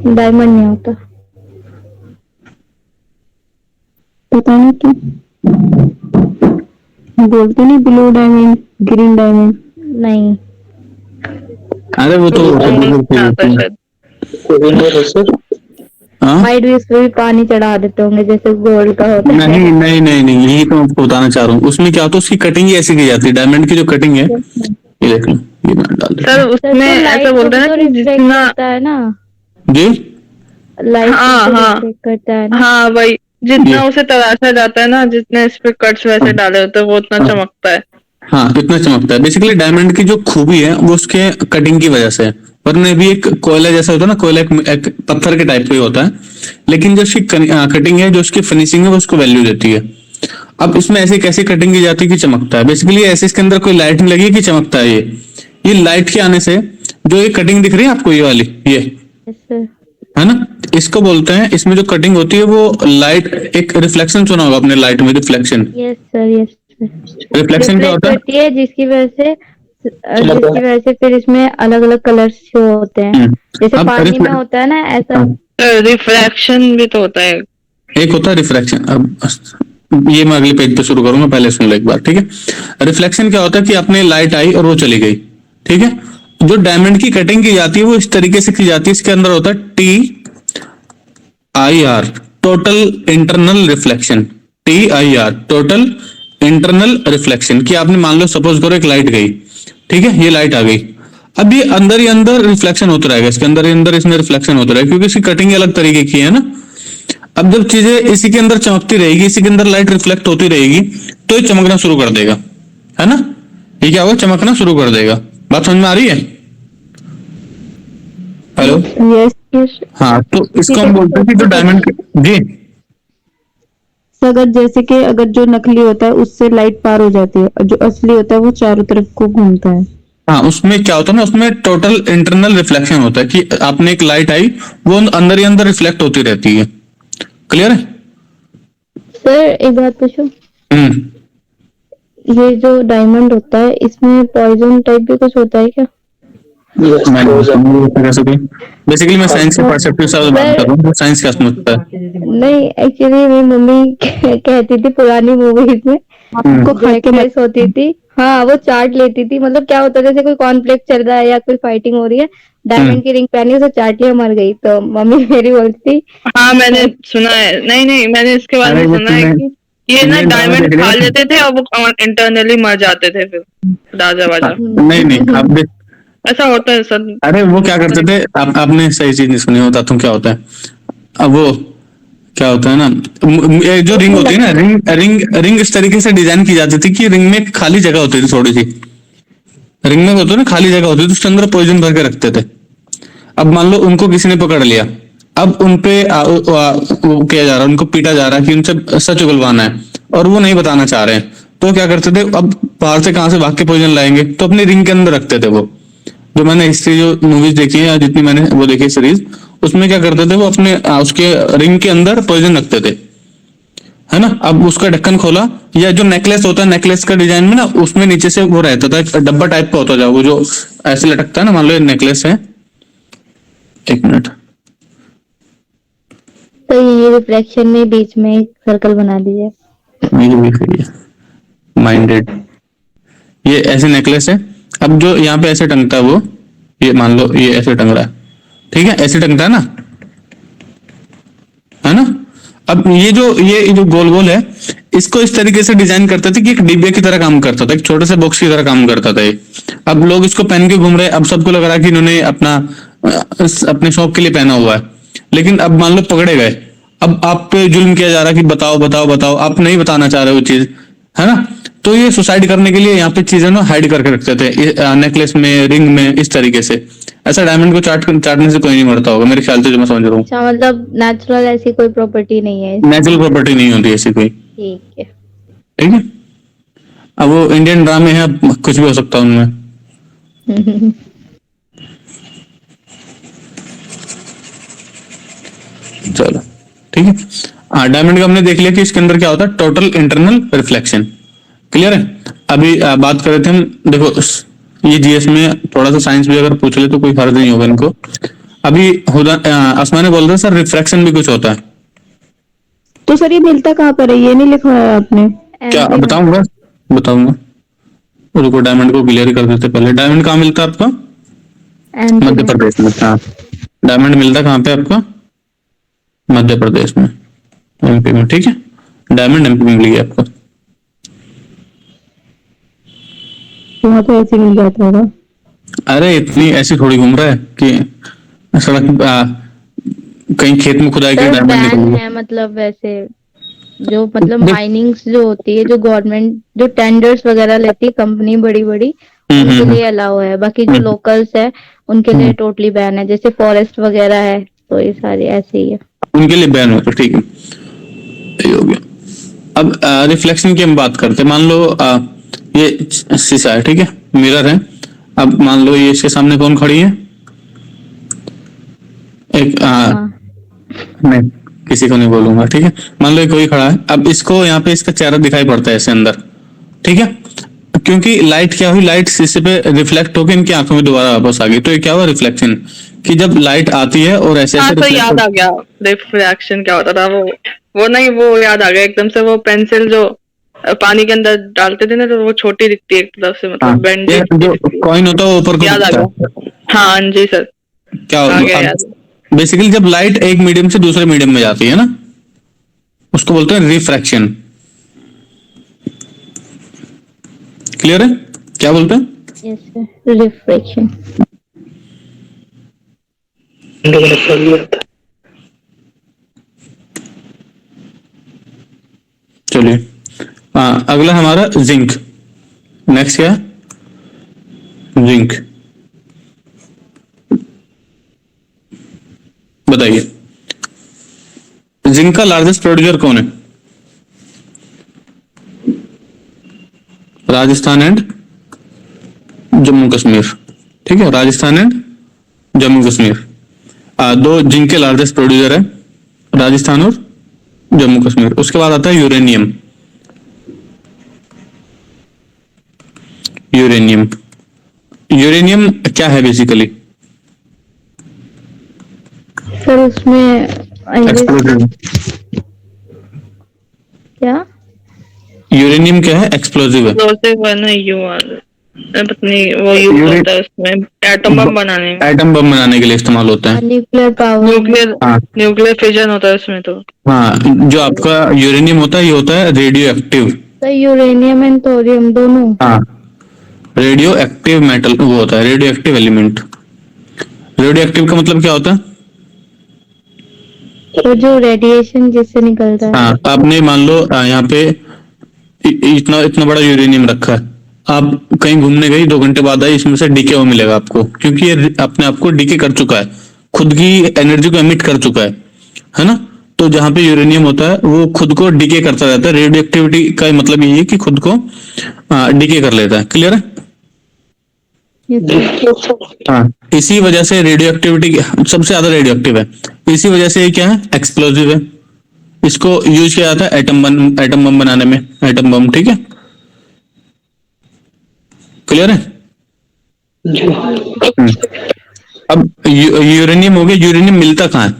S3: डायमंड नहीं होता।
S6: पता नहीं क्यों बोलते नहीं, ब्लू डायमंड, ग्रीन डायमंड।
S3: नहीं,
S1: अरे वो तो
S3: वाइट भी, उसमें भी पानी चढ़ा देते होंगे जैसे गोल्ड का होता है।
S1: नहीं, यही तो मैं आपको बताना चाह रहा हूँ। उसमें क्या होता है, उसकी कटिंग ही ऐसी की जाती है। डायमंड की जो कटिंग है, ये देख लो, ये मैं डाल देता
S5: सर उसमें ऐसा बोलते हैं ना कि जितना
S3: होता है ना
S1: जी।
S3: लाइट
S5: हाँ
S3: करता है ना।
S5: हाँ वही, जितना उसे तराशा जाता है ना, जितने इस पे कट्स वैसे डाले होते हैं, वो उतना चमकता है।
S1: हाँ, इतना चमकता है। बेसिकली डायमंड की जो खूबी है वो उसके कटिंग की वजह से है, वरना भी एक कोयला जैसा होता है ना, कोयला एक पत्थर के टाइप का ही होता है, लेकिन जो उसकी कटिंग है, जो उसकी फिनिशिंग है, वो उसको वैल्यू देती है। अब इसमें ऐसी कैसी कटिंग की जाती है कि चमकता है? बेसिकली ऐसे इसके अंदर कोई लाइट नहीं लगी कि चमकता है। ये लाइट के आने से जो ये कटिंग दिख रही है आपको, ये वाली, ये है ना, इसको बोलते हैं, इसमें जो कटिंग होती है वो लाइट, एक रिफ्लेक्शन सुना होगा आपने, लाइट में रिफ्लेक्शन।
S3: Yes sir.
S1: रिफ्लेक्शन क्या होता
S3: है? जिसकी वजह से फिर इसमें अलग अलग कलर्स शो होते हैं, जैसे पानी में होता है ना ऐसा।
S5: रिफ्रैक्शन भी तो होता है।
S1: एक होता है रिफ्रैक्शन। अब ये मैं अगले पेज पे शुरू करूंगा, पहले सुन लो एक बार। ठीक है, रिफ्लेक्शन क्या होता है कि आपने लाइट आई और वो चली गई। ठीक है, जो डायमंड की कटिंग की जाती है वो इस तरीके से की जाती है। इसके अंदर होता है TIR, total internal reflection. TIR, total internal reflection. कि आपने मान लो सपोज करो एक लाइट गई, ठीक है, ये लाइट आ गई। अब ये अंदर ही अंदर रिफ्लेक्शन होता रहेगा, इसके अंदर ही अंदर इसमें रिफ्लेक्शन होता रहेगा, क्योंकि इसकी कटिंग अलग तरीके की है ना। अब जब चीजें इसी के अंदर चमकती रहेगी, इसी के अंदर लाइट रिफ्लेक्ट होती रहेगी, तो ये चमकना शुरू कर देगा, है ना। ये क्या होगा, चमकना शुरू कर देगा। बात समझ में आ रही है? Hello,
S6: yes yes.
S1: हाँ, तो इसको हम बोलते हैं कि जो डायमंड जी,
S6: अगर जैसे कि अगर जो नकली होता है उससे लाइट पार हो जाती है और जो असली होता है वो चारों तरफ को घूमता है।
S1: हाँ, उसमें क्या होता है ना, उसमें टोटल इंटरनल रिफ्लेक्शन होता है कि आपने एक लाइट आई, वो अंदर ही अंदर रिफ्लेक्ट होती रहती है। क्लियर है?
S3: सर एक बात पूछूं,
S1: हम्म।
S3: ये जो डायमंड होता है इसमें पॉइजन टाइप भी कुछ होता है क्या?
S1: बेसिकली मैं साइंस के परस्पेक्टिव से बात कर रहा हूँ, साइंस क्या समझता है।
S3: नहीं, एक्चुअली मेरी मम्मी कहती थी पुरानी मूवीज में आपको ब्लैकनेस होती थी, हाँ वो चार्ट लेती थी। मतलब क्या होता है, जैसे कोई कॉन्फ्लिक्ट चल रहा है या कोई फाइटिंग हो रही है, डायमंड की रिंग पहनी, उसे चार्ट लिया, मर गई। तो मम्मी मेरी बोलती थी,
S5: हाँ मैंने सुना है, नहीं मैंने इसके बारे में सुना है कि ये ना डायमंड खा लेते थे और वो इंटरनली मर जाते थे फिर राजा वाजा।
S1: नहीं, आप
S5: ऐसा होता है सर।
S1: अरे वो क्या करते थे, आपने सही चीज नहीं सुनी, होता तुम क्या होता है। अब वो क्या होता है ना, ये जो रिंग होती है ना, रिंग इस तरीके से डिजाइन की जाती थी कि रिंग में खाली जगह होती थी, थोड़ी सी रिंग में होती है ना खाली जगह होती थी, उसके अंदर पॉइजन भर के रखते थे। अब मान लो उनको किसी ने पकड़ लिया, अब उनपे वो किया जा रहा है, उनको पीटा जा रहा है कि उनसे सच उगलवाना है, और वो नहीं बताना चाह रहे हैं। तो क्या करते थे, अब बाहर से कहां से भाग के पॉइजन लाएंगे, तो अपनी रिंग के अंदर रखते थे वो। जो मैंने हिस्ट्री जो मूवीज देखी है या जितनी मैंने वो देखी सीरीज, उसमें क्या करते थे वो अपने उसके रिंग के अंदर पॉइजन रखते थे, है ना। अब उसका ढक्कन खोला, या जो नेकलेस होता है, नेकलेस का डिजाइन में ना उसमें नीचे से वो रहता था, एक डब्बा टाइप का होता था, वो जो ऐसे लटकता है ना, मान लो नेकलेस है, एक मिनट,
S3: तो ये रिफ्लेक्शन में बीच में एक सर्कल बना दीजिए।
S1: माइंडेड, ये ऐसे नेकलेस है। अब जो यहाँ पे ऐसे टंगता है वो, ये मान लो ये ऐसे टंग रहा है, ठीक है, ऐसे टंगता है ना, है ना। अब ये जो गोल गोल है, इसको इस तरीके से डिजाइन करते थे कि एक डिब्बे की तरह काम करता था, एक छोटे से बॉक्स की तरह काम करता था ये। अब लोग इसको पहन के घूम रहे हैं, अब सबको लग रहा है कि इन्होंने अपने शौक के लिए पहना हुआ है। लेकिन अब मान लो पकड़े गए, अब आप पे जुल्म किया जा रहा है कि बताओ बताओ बताओ, आप नहीं बताना चाह रहे वो चीज, है ना। तो ये सुसाइड करने के लिए यहाँ पे चीजें ना हाइड करके रखते थे, नेकलेस में, रिंग में, इस तरीके से। ऐसा डायमंड को चाटने से कोई नहीं मरता होगा मेरे ख्याल से, जो मैं समझ रहा हूँ।
S3: अच्छा, मतलब नेचुरल ऐसी कोई प्रॉपर्टी नहीं है?
S1: नेचुरल प्रॉपर्टी नहीं होती ऐसी कोई।
S3: ठीक है।
S1: ठीक है, अब वो इंडियन ड्रामे हैं, अब कुछ भी हो सकता है उनमें। चलो ठीक है, हाँ, डायमंड का हमने देख लिया कि इसके अंदर क्या होता है, टोटल इंटरनल रिफ्लेक्शन। क्लियर है। अभी बात कर रहे थे हम, देखो ये जीएस में थोड़ा सा साइंस भी अगर पूछ ले तो कोई फर्क नहीं होगा इनको। अभी आसमान ने बोल रहे सर रिफ्रैक्शन भी कुछ होता है,
S6: तो सर ये मिलता कहाँ पर है, ये नहीं लिखवाया आपने?
S1: क्या बताऊंगा। रुको, डायमंड को क्लियर कर देते पहले। डायमंड कहाँ मिलता है आपका? मध्य प्रदेश में। हाँ, डायमंड मिलता कहाँ पे आपका? मध्य प्रदेश में, एमपी में। ठीक है, डायमंड एमपी में मिल गया आपको।
S6: वहाँ तो ऐसे मिल जाता होगा।
S1: अरे इतनी ऐसी थोड़ी घूम रहा है कि सड़क कहीं खेत में खुदाई के डायमंड निकल गया
S3: है। मतलब वैसे जो मतलब माइनिंग्स जो होती है, जो गवर्नमेंट जो टेंडर्स वगैरह लेती है कंपनी बड़ी बड़ी, उनके लिए अलाउ है। बाकी जो लोकल्स है उनके लिए टोटली बैन है। जैसे फॉरेस्ट वगैरह है तो ये सारे ऐसे ही है, उनके
S1: लिए बैन हो। तो ठीक है, ये हो गया। अब रिफ्लेक्शन की हम बात करते हैं। मान लो ये शीशा है, ठीक है, मिरर है। अब मान लो ये इसके सामने कौन खड़ी है? एक नहीं, किसी को नहीं बोलूंगा, ठीक है। मान लो कोई खड़ा है, अब इसको यहाँ पे इसका चेहरा दिखाई पड़ता है ऐसे अंदर, ठीक है, क्योंकि लाइट क्या हुई, लाइट शीशे पे रिफ्लेक्ट होकर इनकी आंखों में दोबारा वापस आ गई। तो ये क्या हुआ, रिफ्लेक्शन। कि जब लाइट आती है और ऐसे ऐसे
S5: तो याद आ गया रिफ्लेक्शन क्या होता था, वो नहीं, वो याद आ गया एकदम से। वो पेंसिल जो पानी के अंदर डालते थे ना, तो वो छोटी दिखती है एक तरफ से, मतलब बेंडेड
S1: जो कॉइन होता है वो ऊपर को
S5: याद आ गया। हाँ जी सर,
S1: क्या बेसिकली जब लाइट एक मीडियम से दूसरे मीडियम में जाती है ना, उसको बोलते हैं रिफ्रैक्शन। क्लियर है क्या बोलते हैं?
S3: Yes sir, refraction.
S1: चलिए अगला हमारा जिंक। नेक्स्ट क्या है? जिंक। बताइए जिंक का लार्जेस्ट प्रोड्यूसर कौन है? राजस्थान एंड जम्मू कश्मीर। ठीक है, राजस्थान एंड जम्मू कश्मीर दो जिंक के लार्जेस्ट प्रोड्यूसर है, राजस्थान और जम्मू कश्मीर। उसके बाद आता है यूरेनियम। यूरेनियम यूरेनियम क्या है बेसिकली?
S3: सर उसमें
S1: एक्सप्लोजिव।
S3: क्या?
S1: यूरेनियम क्या है? एक्सप्लोजिव है।
S5: एक्सप्लोसिव है ना, पत्नी वो यूज होता है उसमें एटम बम बनाने में।
S1: एटम बम बनाने के लिए इस्तेमाल होता है।
S3: Nuclear power.
S5: न्यूक्लियर फिजन होता है उसमें। तो
S1: हाँ, जो आपका यूरेनियम होता है ये होता है रेडियो एक्टिव।
S3: तो यूरेनियम एंड थोरियम दोनों।
S1: हाँ, रेडियो एक्टिव मेटल वो होता है, radio active element. Radio active का मतलब क्या होता है?
S3: तो जो रेडिएशन जिससे निकलता है।
S1: हाँ, आपने मान लो यहाँ पे इतना इतना बड़ा यूरेनियम रखा है, आप कहीं घूमने गई, 2 घंटे बाद आई, इसमें से डीके वो मिलेगा आपको, क्योंकि ये अपने आप को डीके कर चुका है, खुद की एनर्जी को एमिट कर चुका है ना। तो जहां पे यूरेनियम होता है वो खुद को डीके करता रहता है। रेडियो एक्टिविटी का मतलब ये है कि खुद को डीके कर लेता है। क्लियर है? हाँ, इसी वजह से रेडियो एक्टिविटी सबसे ज्यादा रेडियो एक्टिव है। इसी वजह से ये क्या है? एक्सप्लोजिव है। इसको यूज किया जाता है एटम बम बनाने में, एटम बम। ठीक है, क्लियर है? अब यूरेनियम हो गया। यूरेनियम मिलता कहाँ है?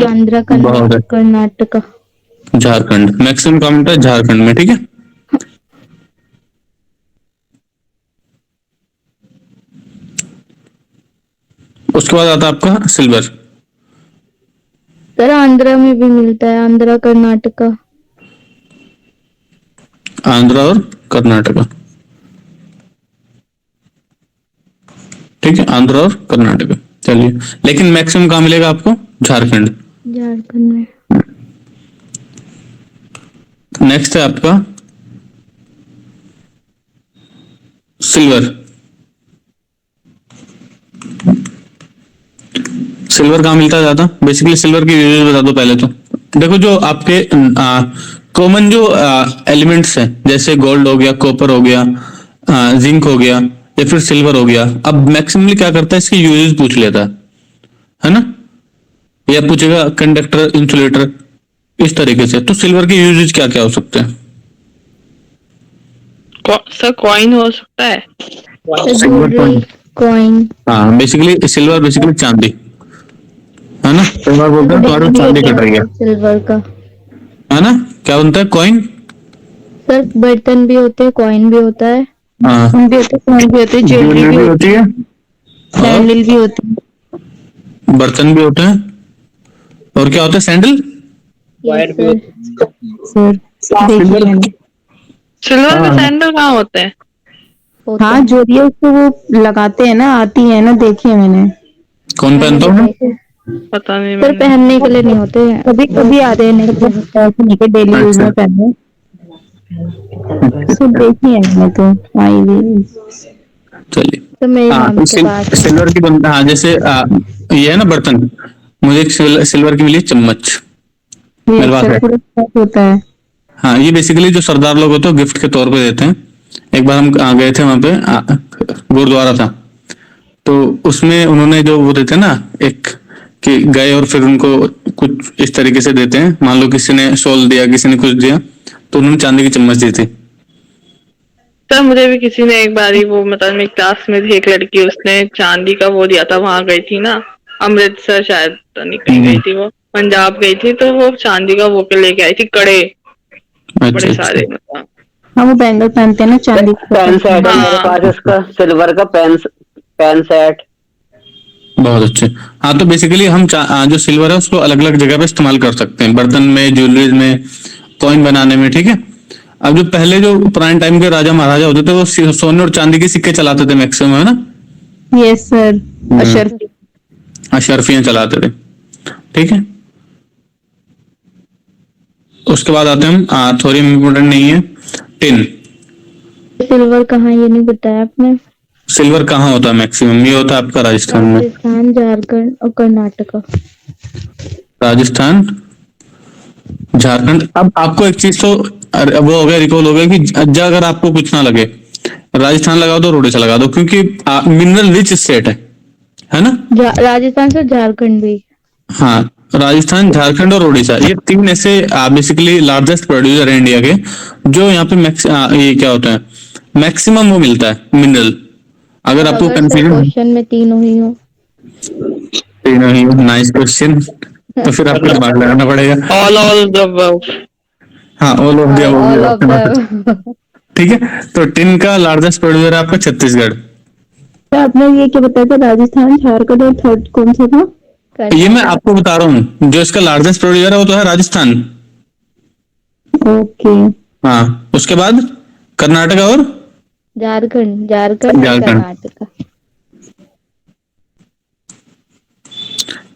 S3: आंध्र, कर्नाटक।
S1: झारखंड। मैक्सिमम कहाँ मिलता है? झारखंड में। ठीक है, उसके बाद आता है आपका सिल्वर।
S3: सर आंध्र में भी मिलता है, आंध्र कर्नाटक।
S1: आंध्र और कर्नाटक। ठीक है, आंध्र और कर्नाटक। चलिए, लेकिन मैक्सिमम कहाँ मिलेगा आपको? झारखंड।
S3: झारखंड में।
S1: नेक्स्ट है आपका सिल्वर। सिल्वर कहाँ मिलता है ज्यादा? बेसिकली सिल्वर की यूजेज बता दो पहले तो। देखो, जो आपके कॉमन जो एलिमेंट्स हैं, जैसे गोल्ड हो गया, कॉपर हो गया, जिंक हो गया, या फिर सिल्वर हो गया, अब मैक्सिमली क्या करता है, इसके यूजेज पूछ लेता है ना, या पूछेगा कंडक्टर, इंसुलेटर, इस तरीके से। तो सिल्वर के यूजेज क्या क्या हो सकते हैं?
S5: सर कॉइन हो सकता है।
S3: कॉइन।
S1: हाँ, बेसिकली सिल्वर बेसिकली चांदी है ना। सिल्वर बोलते हैं तुम्हारी चांदी कट रही है,
S3: सिल्वर का
S1: है ना। क्या बनता है? कॉइन।
S3: सर बर्तन भी होते हैं, कॉइन भी होता है,
S1: हाँ,
S6: भी होते हैं, भी होते हैं, ज्वेलरी भी
S1: होती है,
S6: सैंडल भी होते हैं,
S1: बर्तन भी होते हैं, और क्या होता है? सैंडल।
S3: Yes, sir.
S6: सर देखिए मैंने।
S5: सिल्वर में सैंडल कहाँ होते हैं?
S3: होता
S6: हाँ,
S3: है।
S6: जो भी है उसको वो लगाते हैं ना, आती है ना, देखिए मैंने।
S1: कौन पहनता है?
S5: पता नहीं
S3: सर
S5: मैंने।
S3: पहनने के लिए नहीं होते हैं,
S6: कभी कभी आते हैं, नहीं तो नहीं के डेली यूज में पहने। सो देखिए मैंने तो आई हुई।
S1: चलिए,
S3: तो मेरे नाम के पास
S1: सिल्वर की बनता, हाँ, जैसे ये है ना बर्तन, मुझे एक सिल्वर की मिली है चम्मच, मेरे पास है।
S6: पूरा set होता है।
S1: हाँ, ये बेसिकली जो सरदार लोग होते हैं गिफ्ट के तौर पे देते हैं। एक बार हम गए थे वहां पे, गुरुद्वारा था, तो उसमें उन्होंने जो वो देते हैं ना, एक कि गए और फिर उनको कुछ इस तरीके से देते हैं। मान लो किसी ने शॉल दिया, किसी ने कुछ दिया, तो उन्होंने चांदी की चम्मच दी थी।
S5: सर मुझे भी किसी ने एक बारी, वो मतलब मेरी क्लास में थी एक लड़की, उसने चांदी का वो दिया था। वहां गई थी ना, अमृतसर शायद, तो नहीं कहीं गई थी, वो पंजाब गई थी, तो वो चांदी का वो के लेके आई थी, कड़े बड़े सारे, मतलब।
S6: हाँ, वो बैंगल पहनते हैं ना चांदी का।
S4: पेन सेट है मेरे पास, उसका सिल्वर का पेन सेट।
S1: बहुत अच्छे। हाँ, तो बेसिकली हम जो सिल्वर है उसको अलग अलग जगह पे इस्तेमाल कर सकते हैं, बर्तन में, ज्वेलरीज में, कॉइन बनाने में। ठीक है, अब जो पहले जो पुराने टाइम के राजा महाराजा होते थे वो सोने और चांदी के सिक्के चलाते थे मैक्सिमम, है ना।
S6: Yes sir, Ashrafi.
S1: अशरफियां चलाते थे, ठीक है। उसके बाद आते हैं हम थोरियम इम्पोर्टेंट नहीं है, टिन।
S3: सिल्वर कहाँ, ये नहीं बताया आपने।
S1: सिल्वर कहाँ होता है मैक्सिमम, ये होता है आपका राजस्थान में,
S3: राजस्थान, झारखंड और कर्नाटका।
S1: राजस्थान, झारखंड। अब आपको एक चीज तो वो हो गया, रिकॉल हो गया कि अगर आपको कुछ ना लगे, राजस्थान लगा दो, उड़ीसा लगा दो, क्योंकि मिनरल रिच स्टेट है ना।
S3: राजस्थान से झारखंड भी।
S1: हाँ, राजस्थान, झारखंड और उड़ीसा, ये तीन ऐसे बेसिकली लार्जेस्ट प्रोड्यूसर है इंडिया के, जो यहाँ पे ये क्या होता है, मैक्सिमम वो मिलता है मिनरल। अगर आपको कंफ्यूजन,
S3: क्वेश्चन में तीनों ही हो,
S1: नाइस क्वेश्चन, तो फिर आपको दिमाग लगाना पड़ेगा।
S5: All the above.
S1: हाँ, all of the
S3: all of
S1: above,
S3: them।
S1: ठीक है। तो टिन का लार्जेस्ट प्रोड्यूसर है आपका छत्तीसगढ़।
S6: तो आपने ये क्या बताया था, राजस्थान, झारखंड और थर्ड कौन सा था?
S1: ये मैं आपको बता रहा हूँ, जो इसका लार्जेस्ट प्रोड्यूसर है वो तो है राजस्थान।
S6: ओके।
S1: हाँ, उसके बाद कर्नाटका और
S3: झारखंड, झारखंड और
S1: झारखंड।
S3: कर्नाटका।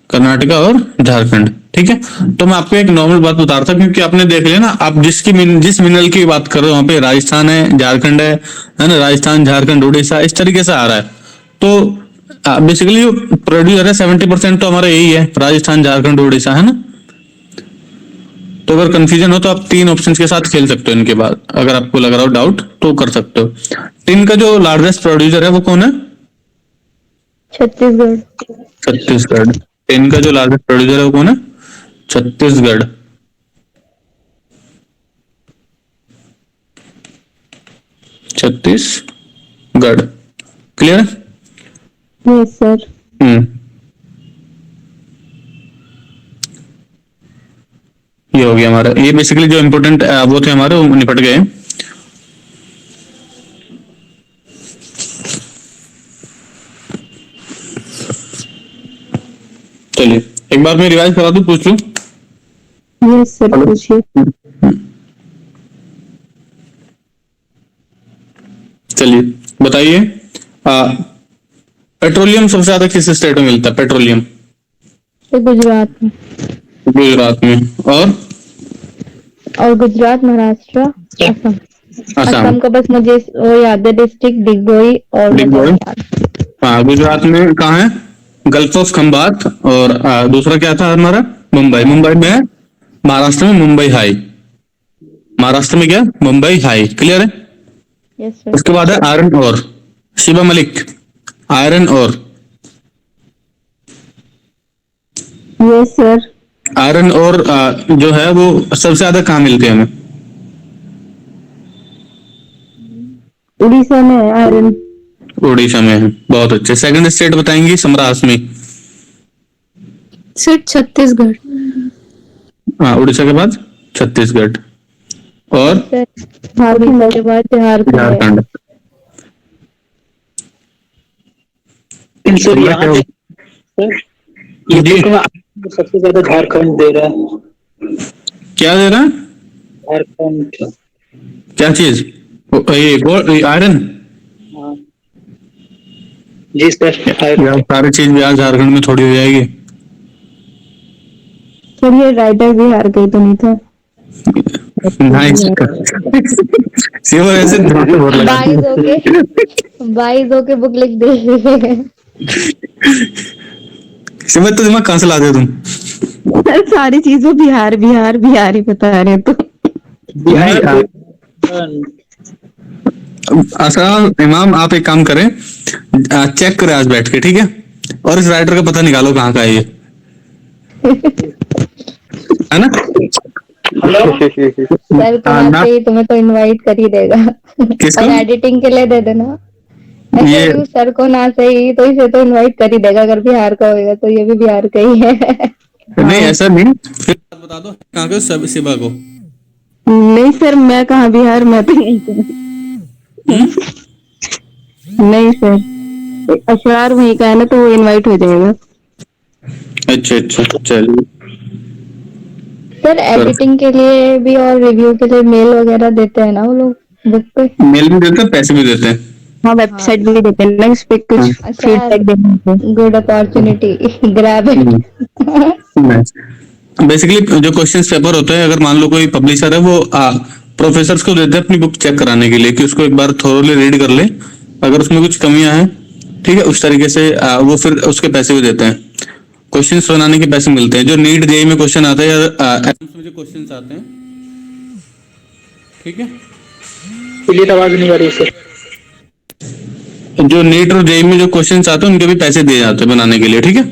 S1: कर्नाटका और झारखंड, ठीक है। तो मैं आपको एक नॉर्मल बात बता रहा था, क्योंकि आपने देख लिया ना, आप जिस मिनरल की बात कर रहे हो वहां पे राजस्थान है, झारखंड है ना, राजस्थान, झारखंड, उड़ीसा, इस तरीके से आ रहा है। तो बेसिकली जो प्रोड्यूसर है 70% तो हमारा यही है, राजस्थान, झारखंड, उड़ीसा, है ना। तो अगर कंफ्यूजन हो तो आप तीन ऑप्शंस के साथ खेल सकते हो इनके बाद, अगर आपको लग रहा हो डाउट तो कर सकते हो। टिन का जो लार्जेस्ट प्रोड्यूसर है वो कौन है?
S3: छत्तीसगढ़।
S1: छत्तीसगढ़। टिन का जो लार्जेस्ट प्रोड्यूसर है वो कौन है? छत्तीसगढ़। छत्तीसगढ़, क्लियर है?
S6: Yes sir.
S1: ये हो गया हमारा, ये बेसिकली जो इम्पोर्टेंट वो थे हमारे, वो निपट गए। चलिए एक बार मैं रिवाइज करा दूं, पूछ लूं।
S6: यस सर, पूछिए।
S1: चलिए बताइए, पेट्रोलियम सबसे ज्यादा किस स्टेट में मिलता है? पेट्रोलियम
S3: तो गुजरात में।
S1: गुजरात में,
S3: और गुजरात, महाराष्ट्र, असम।
S1: असम।
S3: असम का बस मुझे वो याद है, डिस्ट्रिक्ट डिगबोई और
S1: डिगबोई।
S3: मुझे
S1: हाँ, गुजरात में कहाँ है? Gulf of Khambhat. और दूसरा क्या था हमारा? मुंबई। मुंबई में है, महाराष्ट्र में मुंबई हाई। महाराष्ट्र में क्या? मुंबई हाई, क्लियर है?
S3: Yes sir.
S1: उसके बाद है आयरन और, शिबा मलिक, आयरन और।
S6: Yes sir.
S1: आयरन और जो है वो सबसे ज्यादा कहाँ मिलते हैं हमें?
S6: उड़ीसा में है आयरन।
S1: उड़ीसा में है, बहुत अच्छे। सेकंड स्टेट बताएंगी समरासमी।
S7: सर छत्तीसगढ़।
S1: हाँ, उड़ीसा के बाद छत्तीसगढ़ और
S3: झारखंड के बाद झारखंड है।
S1: झारखंड।
S8: सर यहाँ ये
S1: जी।
S8: देखो, आपको सबसे ज्यादा झारखंड दे रहा है।
S1: क्या दे रहा है?
S8: झारखंड।
S1: क्या चीज? ये आयरन।
S8: हाँ। जी सर,
S1: यार सारी चीज भी आज झारखंड में थोड़ी हो जाएगी।
S6: सर ये राइटर बिहार के तो नहीं था?
S1: नाइस। शिवर ऐसे धोखे बहुत लगा।
S3: 22 होके बुक लिख दे।
S1: शिवर तो दिमाग कहाँ से लाते हो तुम?
S6: सर सारी चीजों बिहार बिहार बिहार ही बता रहे तो।
S8: बिहार।
S1: असलम इमाम, आप एक काम करें, चेक करें आज बैठ के, ठीक है? और इस राइटर का पता निकालो कहाँ का है ये, है ना?
S3: सर तो आते ही तुम्हें तो इनवाइट कर ही देगा।
S1: किसको?
S3: और एडिटिंग के लिए दे देना।
S1: ये
S3: सर को ना सही तो इसे तो इनवाइट कर ही देगा, अगर बिहार का होगा तो ये भी बिहार का ही है।
S1: नहीं, ऐसा नहीं, फिर बता दो कहाँ के सब शिवा को।
S6: नहीं सर, मैं कहाँ बिहार, मैं तो नहीं सर। नहीं सर, अशरार वहीं का है ना, तो वो इनवाइट हो जाएगा।
S1: अच्छा अच्छा, चलिए
S3: सर एडिटिंग के लिए भी और रिव्यू के लिए मेल वगैरह देते हैं ना वो लोग बुक पे?
S1: मेल भी देते हैं, पैसे भी देते हैं।
S6: हाँ वेबसाइट भी देते हैं ना, इस पे कुछ
S1: हाँ।
S6: फीडबैक देने को।
S3: Good opportunity, grab it.
S1: Basically जो क्वेश्चंस पेपर होते हैं, अगर मान लो कोई पब्लिशर है, वो प्रोफेसर्स को देते हैं अपनी बुक चेक कराने के लिए कि उसको एक बार थोरोली रीड कर ले, अगर उसमें कुछ कमियां हैं, ठीक है, उस तरीके से वो फिर उसके पैसे भी देते हैं, क्वेश्चंस बनाने के पैसे मिलते हैं। जो नीट जेईई में क्वेश्चन आते हैं या एग्जाम्स में जो क्वेश्चंस आते हैं, ठीक है,
S8: क्लियर आवाज नहीं आ रही सर।
S1: जो नीट और जेईई में जो क्वेश्चंस आते हैं उनके भी पैसे दिए जाते हैं बनाने के लिए, ठीक है।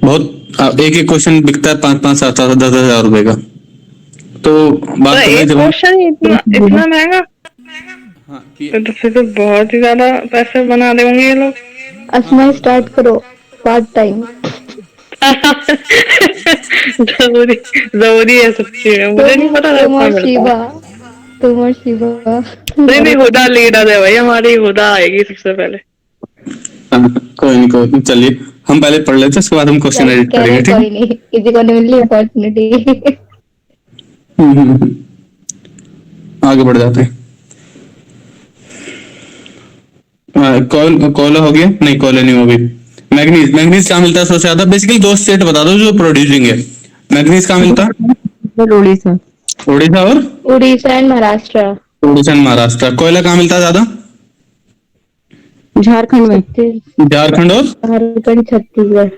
S1: बहुत एक एक क्वेश्चन बिकता है 5-5, 7-7, 10,000 रुपए का। तो बात
S5: तो एक क्वेश्चन इतना महंगा?
S1: हाँ,
S5: तो फिर तो बहुत ही ज्यादा पैसे बना रहे होंगे ये लोग।
S3: असमा स्टार्ट करो पार्ट टाइम।
S5: जरूरी है सच्ची में, मुझे नहीं पता था
S3: तुम और
S5: इतना मिलता
S3: शिवा,
S5: है।
S3: तुम और शिवा।
S5: नहीं हुदा लीडर है भाई, हमारी हुदा आएगी सबसे पहले।
S1: कोई नहीं, चलिए हम पहले पढ़ लेते हैं, उसके बाद हम क्वेश्चन एडिट
S3: कह रहे
S1: करेंगे, ठीक
S3: कोई नहीं, किसी को नहीं मिली अपॉर्चुनिटी।
S1: है। आगे बढ़ जाते हैं। कोयला हो गया? नहीं, कोयला नहीं होगी। मैग्नीज, मैग्नीज क्या मिलता है सबसे ज्यादा? बेसिकली दो स्टेट बता दो जो प्रोड्यूसिंग है। मैग्नीज कहाँ मिलता है?
S6: उड़ीसा।
S1: उड़ीसा और
S3: उड़ीसा एंड महाराष्ट्र।
S1: उड़ीसा एंड महाराष्ट्र। कोयला कहाँ मिलता है ज्यादा?
S6: झारखंड में।
S1: झारखंड और
S3: झारखंड, छत्तीसगढ़।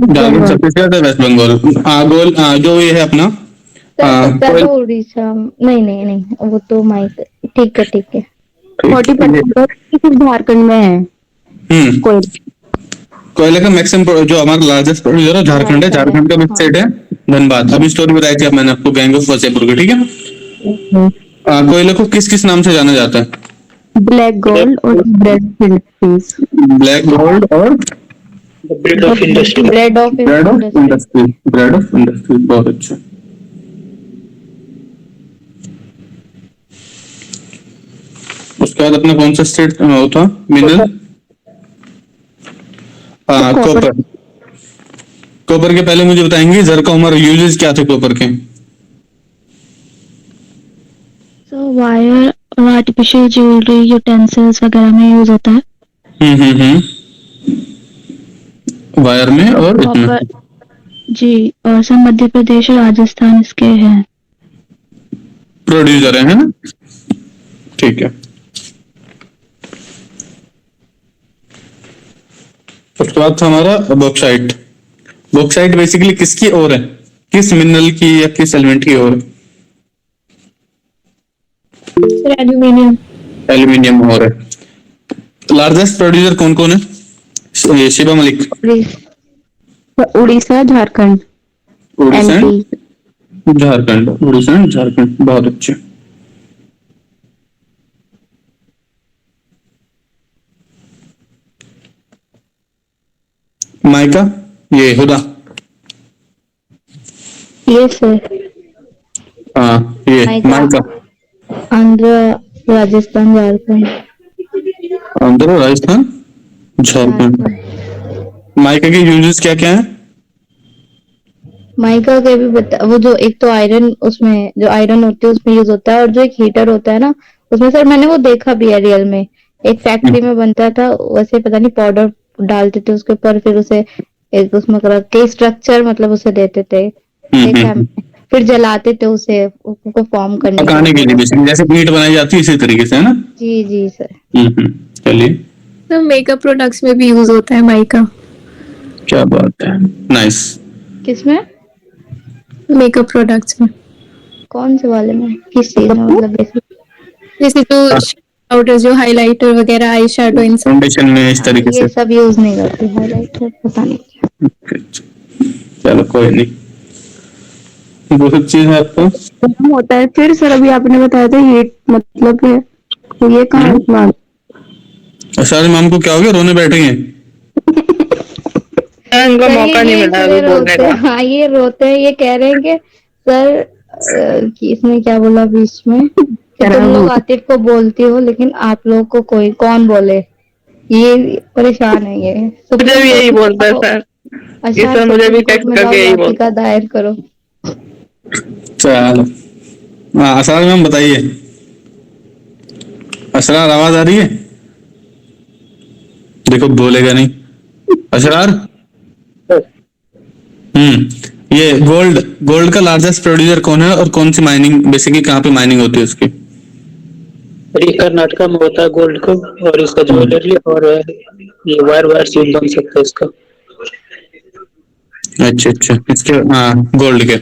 S1: झारखंड, छत्तीसगढ़, वेस्ट बंगाल। जो ये है अपना
S3: तो उड़ीसा, नहीं नहीं नहीं, वो तो माइक, ठीक है ठीक है।
S6: 40% झारखंड में है
S1: कोयले का मैक्सिमम, जो हमारा लार्जेस्ट प्रोड्यूसर है झारखंड है। झारखंड का बिग स्टेट है धनबाद। अभी स्टोरी बताई थी अब मैंने आपको, गैंग ऑफ वसेपुर की, ठीक है। कोयले को किस किस नाम से जाना जाता है?
S6: ब्लैक गोल्ड और ब्रेड इंडस्ट्रीज।
S1: ब्लैक गोल्ड और
S8: bread of industry.
S3: Bread of
S1: industry. Bread of industry, बहुत अच्छा। उसके बाद अपना कौन सा स्टेट होता? Mineral, copper. कॉपर के पहले मुझे बताएंगे जरकॉम और यूजेस क्या थे कॉपर के?
S6: तो वायर और आर्टिफिशियल ज्वेलरी, यूटेंसिल्स वगैरह में यूज होता है।
S1: वायर में और
S6: कॉपर जी, और सब मध्य प्रदेश और राजस्थान इसके हैं
S1: प्रोड्यूसर है ना? ठीक है। उसके बाद था हमारा बॉक्साइट। बॉक्साइट बेसिकली किसकी ओर है? किस मिनरल की या किस एलिमेंट की ओर?
S6: एल्यूमिनियम।
S1: एल्यूमिनियम ओर है। लार्जेस्ट प्रोड्यूसर कौन कौन है? शिबा मलिक।
S6: उड़ीसा, झारखंड,
S1: उड़ीसा,
S6: MP।
S1: झारखंड। उड़ीसा, झारखंड, बहुत अच्छे। माइका, ये हुदा।
S3: ये सर,
S1: हाँ, ये माइका।
S3: आंध्र, राजस्थान, झारखंड।
S1: आंध्र, राजस्थान, झारखंड। माइका के यूजेस क्या क्या है?
S3: माइका के भी बता, वो जो एक तो आयरन, उसमें जो आयरन होती है उसमें यूज होता है, और जो एक हीटर होता है ना उसमें, सर मैंने वो देखा भी है रियल में, एक फैक्ट्री में बनता था वैसे, पता नहीं पाउडर डालते थे उसके ऊपर, फिर उसे एक उसमें रख के स्ट्रक्चर मतलब उसे देते थे, देखा है मैंने। फिर जलाते थे उसे, उसको फॉर्म करने
S1: पकाने के लिए, बेसिकली जैसे मीट बनाई जाती है इसी तरीके से, है ना?
S3: जी जी सर।
S1: चलिए।
S7: तो मेकअप प्रोडक्ट्स में भी यूज होता है माइका।
S1: क्या बात है, नाइस।
S3: किसमें?
S7: मेकअप प्रोडक्ट्स में।
S3: कौन से वाले में, किस चीज में, मतलब
S7: जैसे जो पाउडर, जो हाइलाइटर वगैरह, आई शैडो, इन सब
S1: फाउंडेशन में इस तरीके से
S3: ये सब यूज नहीं करते, हाइलाइटर पता नहीं क्या।
S1: चलो कोई नहीं, बहुत चीज है आपको
S6: होता है। फिर सर अभी आपने बताया था हीट मतलब है, तो ये कहाँ इस्तेमाल?
S1: अशार इमाम को क्या हो गया, रोने बैठे हैं?
S5: उनको मौका नहीं मिला अभी बोलने का।
S3: हाँ ये रोते हैं, ये कह रहे हैं कि सर कि इसने क्या बोला बीच में कि तुम लोग आतिफ को बोलती हो लेकिन आप लोग को कोई कौन बोले, ये परेशान है ये।
S5: मुझे भी यही बोलता है सर, ये सर मुझे भी टेक्स्ट करके यही बोलता
S3: का दायर करो।
S1: चलो, हाँ असरार मैम बताइए। असरार आवाज आ रही है? देखो बोलेगा नहीं असरार। ये गोल्ड गोल्ड का लार्जेस्ट प्रोड्यूसर कौन है और कौन सी माइनिंग बेसिकली कहाँ पे माइनिंग होती है उसकी?
S8: और ये कर्नाटका में होता है गोल्ड को, और इसका ज्वेलरी और ये वायर वायर सील बन सकता है इसका।
S1: अच्छा अच्छा, इसके गोल्ड के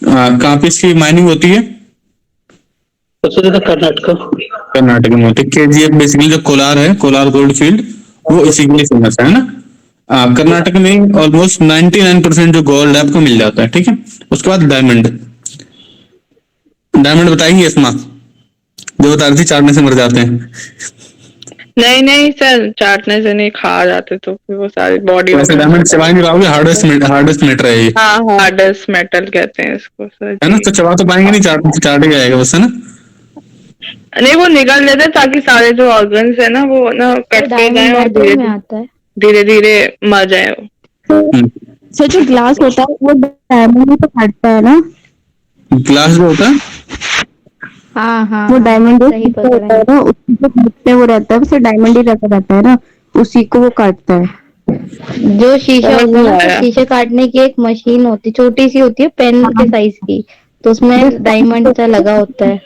S1: कहाँ पे इसकी माइनिंग होती है?
S8: सबसे ज्यादा कर्नाटका।
S1: कर्नाटक में होती है। केजीएफ बेसिकली जो कोलार है, कोलार गोल्ड फील्ड, वो इसी के लिए फेमस है ना। कर्नाटक में ऑलमोस्ट 99% जो गोल्ड है आपको मिल जाता है, ठीक है। उसके बाद डायमंड। डायमंड बताएंगे इसमा, जो बता रही थी चाटने से मर जाते हैं।
S5: नहीं नहीं सर, चाटने से नहीं, खा जाते तो फिर वो सारी बॉडी
S1: वैसे डायमंड चबा नहीं पाओगे, हार्डेस्ट मेटर है ये,
S5: हाँ हार्डेस्ट मेटल कहते हैं इसको सर
S1: है ना।
S5: जी।
S1: तो चबा तो पाएंगे नहीं, चाटे जाएगा बस, है ना।
S5: नहीं वो निकल लेते हैं ताकि सारे जो ऑर्गन्स है ना वो ना कटते जाए
S3: डायमंड
S5: और
S3: मेटल में आता है।
S5: धीरे धीरे मर जाए वो।
S6: सर जो ग्लास होता है वो डायमंड में तो काटता है ना?
S1: ग्लास जो होता है
S3: हाँ हाँ
S6: वो डायमंड
S3: सही पकड़ा
S6: होता है ना, उसकी जो बीच में वो रहता है, उसे डायमंड ही रहता है ना, उसी को वो काटता है।
S3: जो शीशा
S5: समझ
S3: होता है ना,
S5: नहीं
S3: तो
S5: आया।
S3: शीशे काटने की एक मशीन होती है, छोटी सी होती है, पेन के साइज की, तो उसमें डायमंड सा लगा होता है।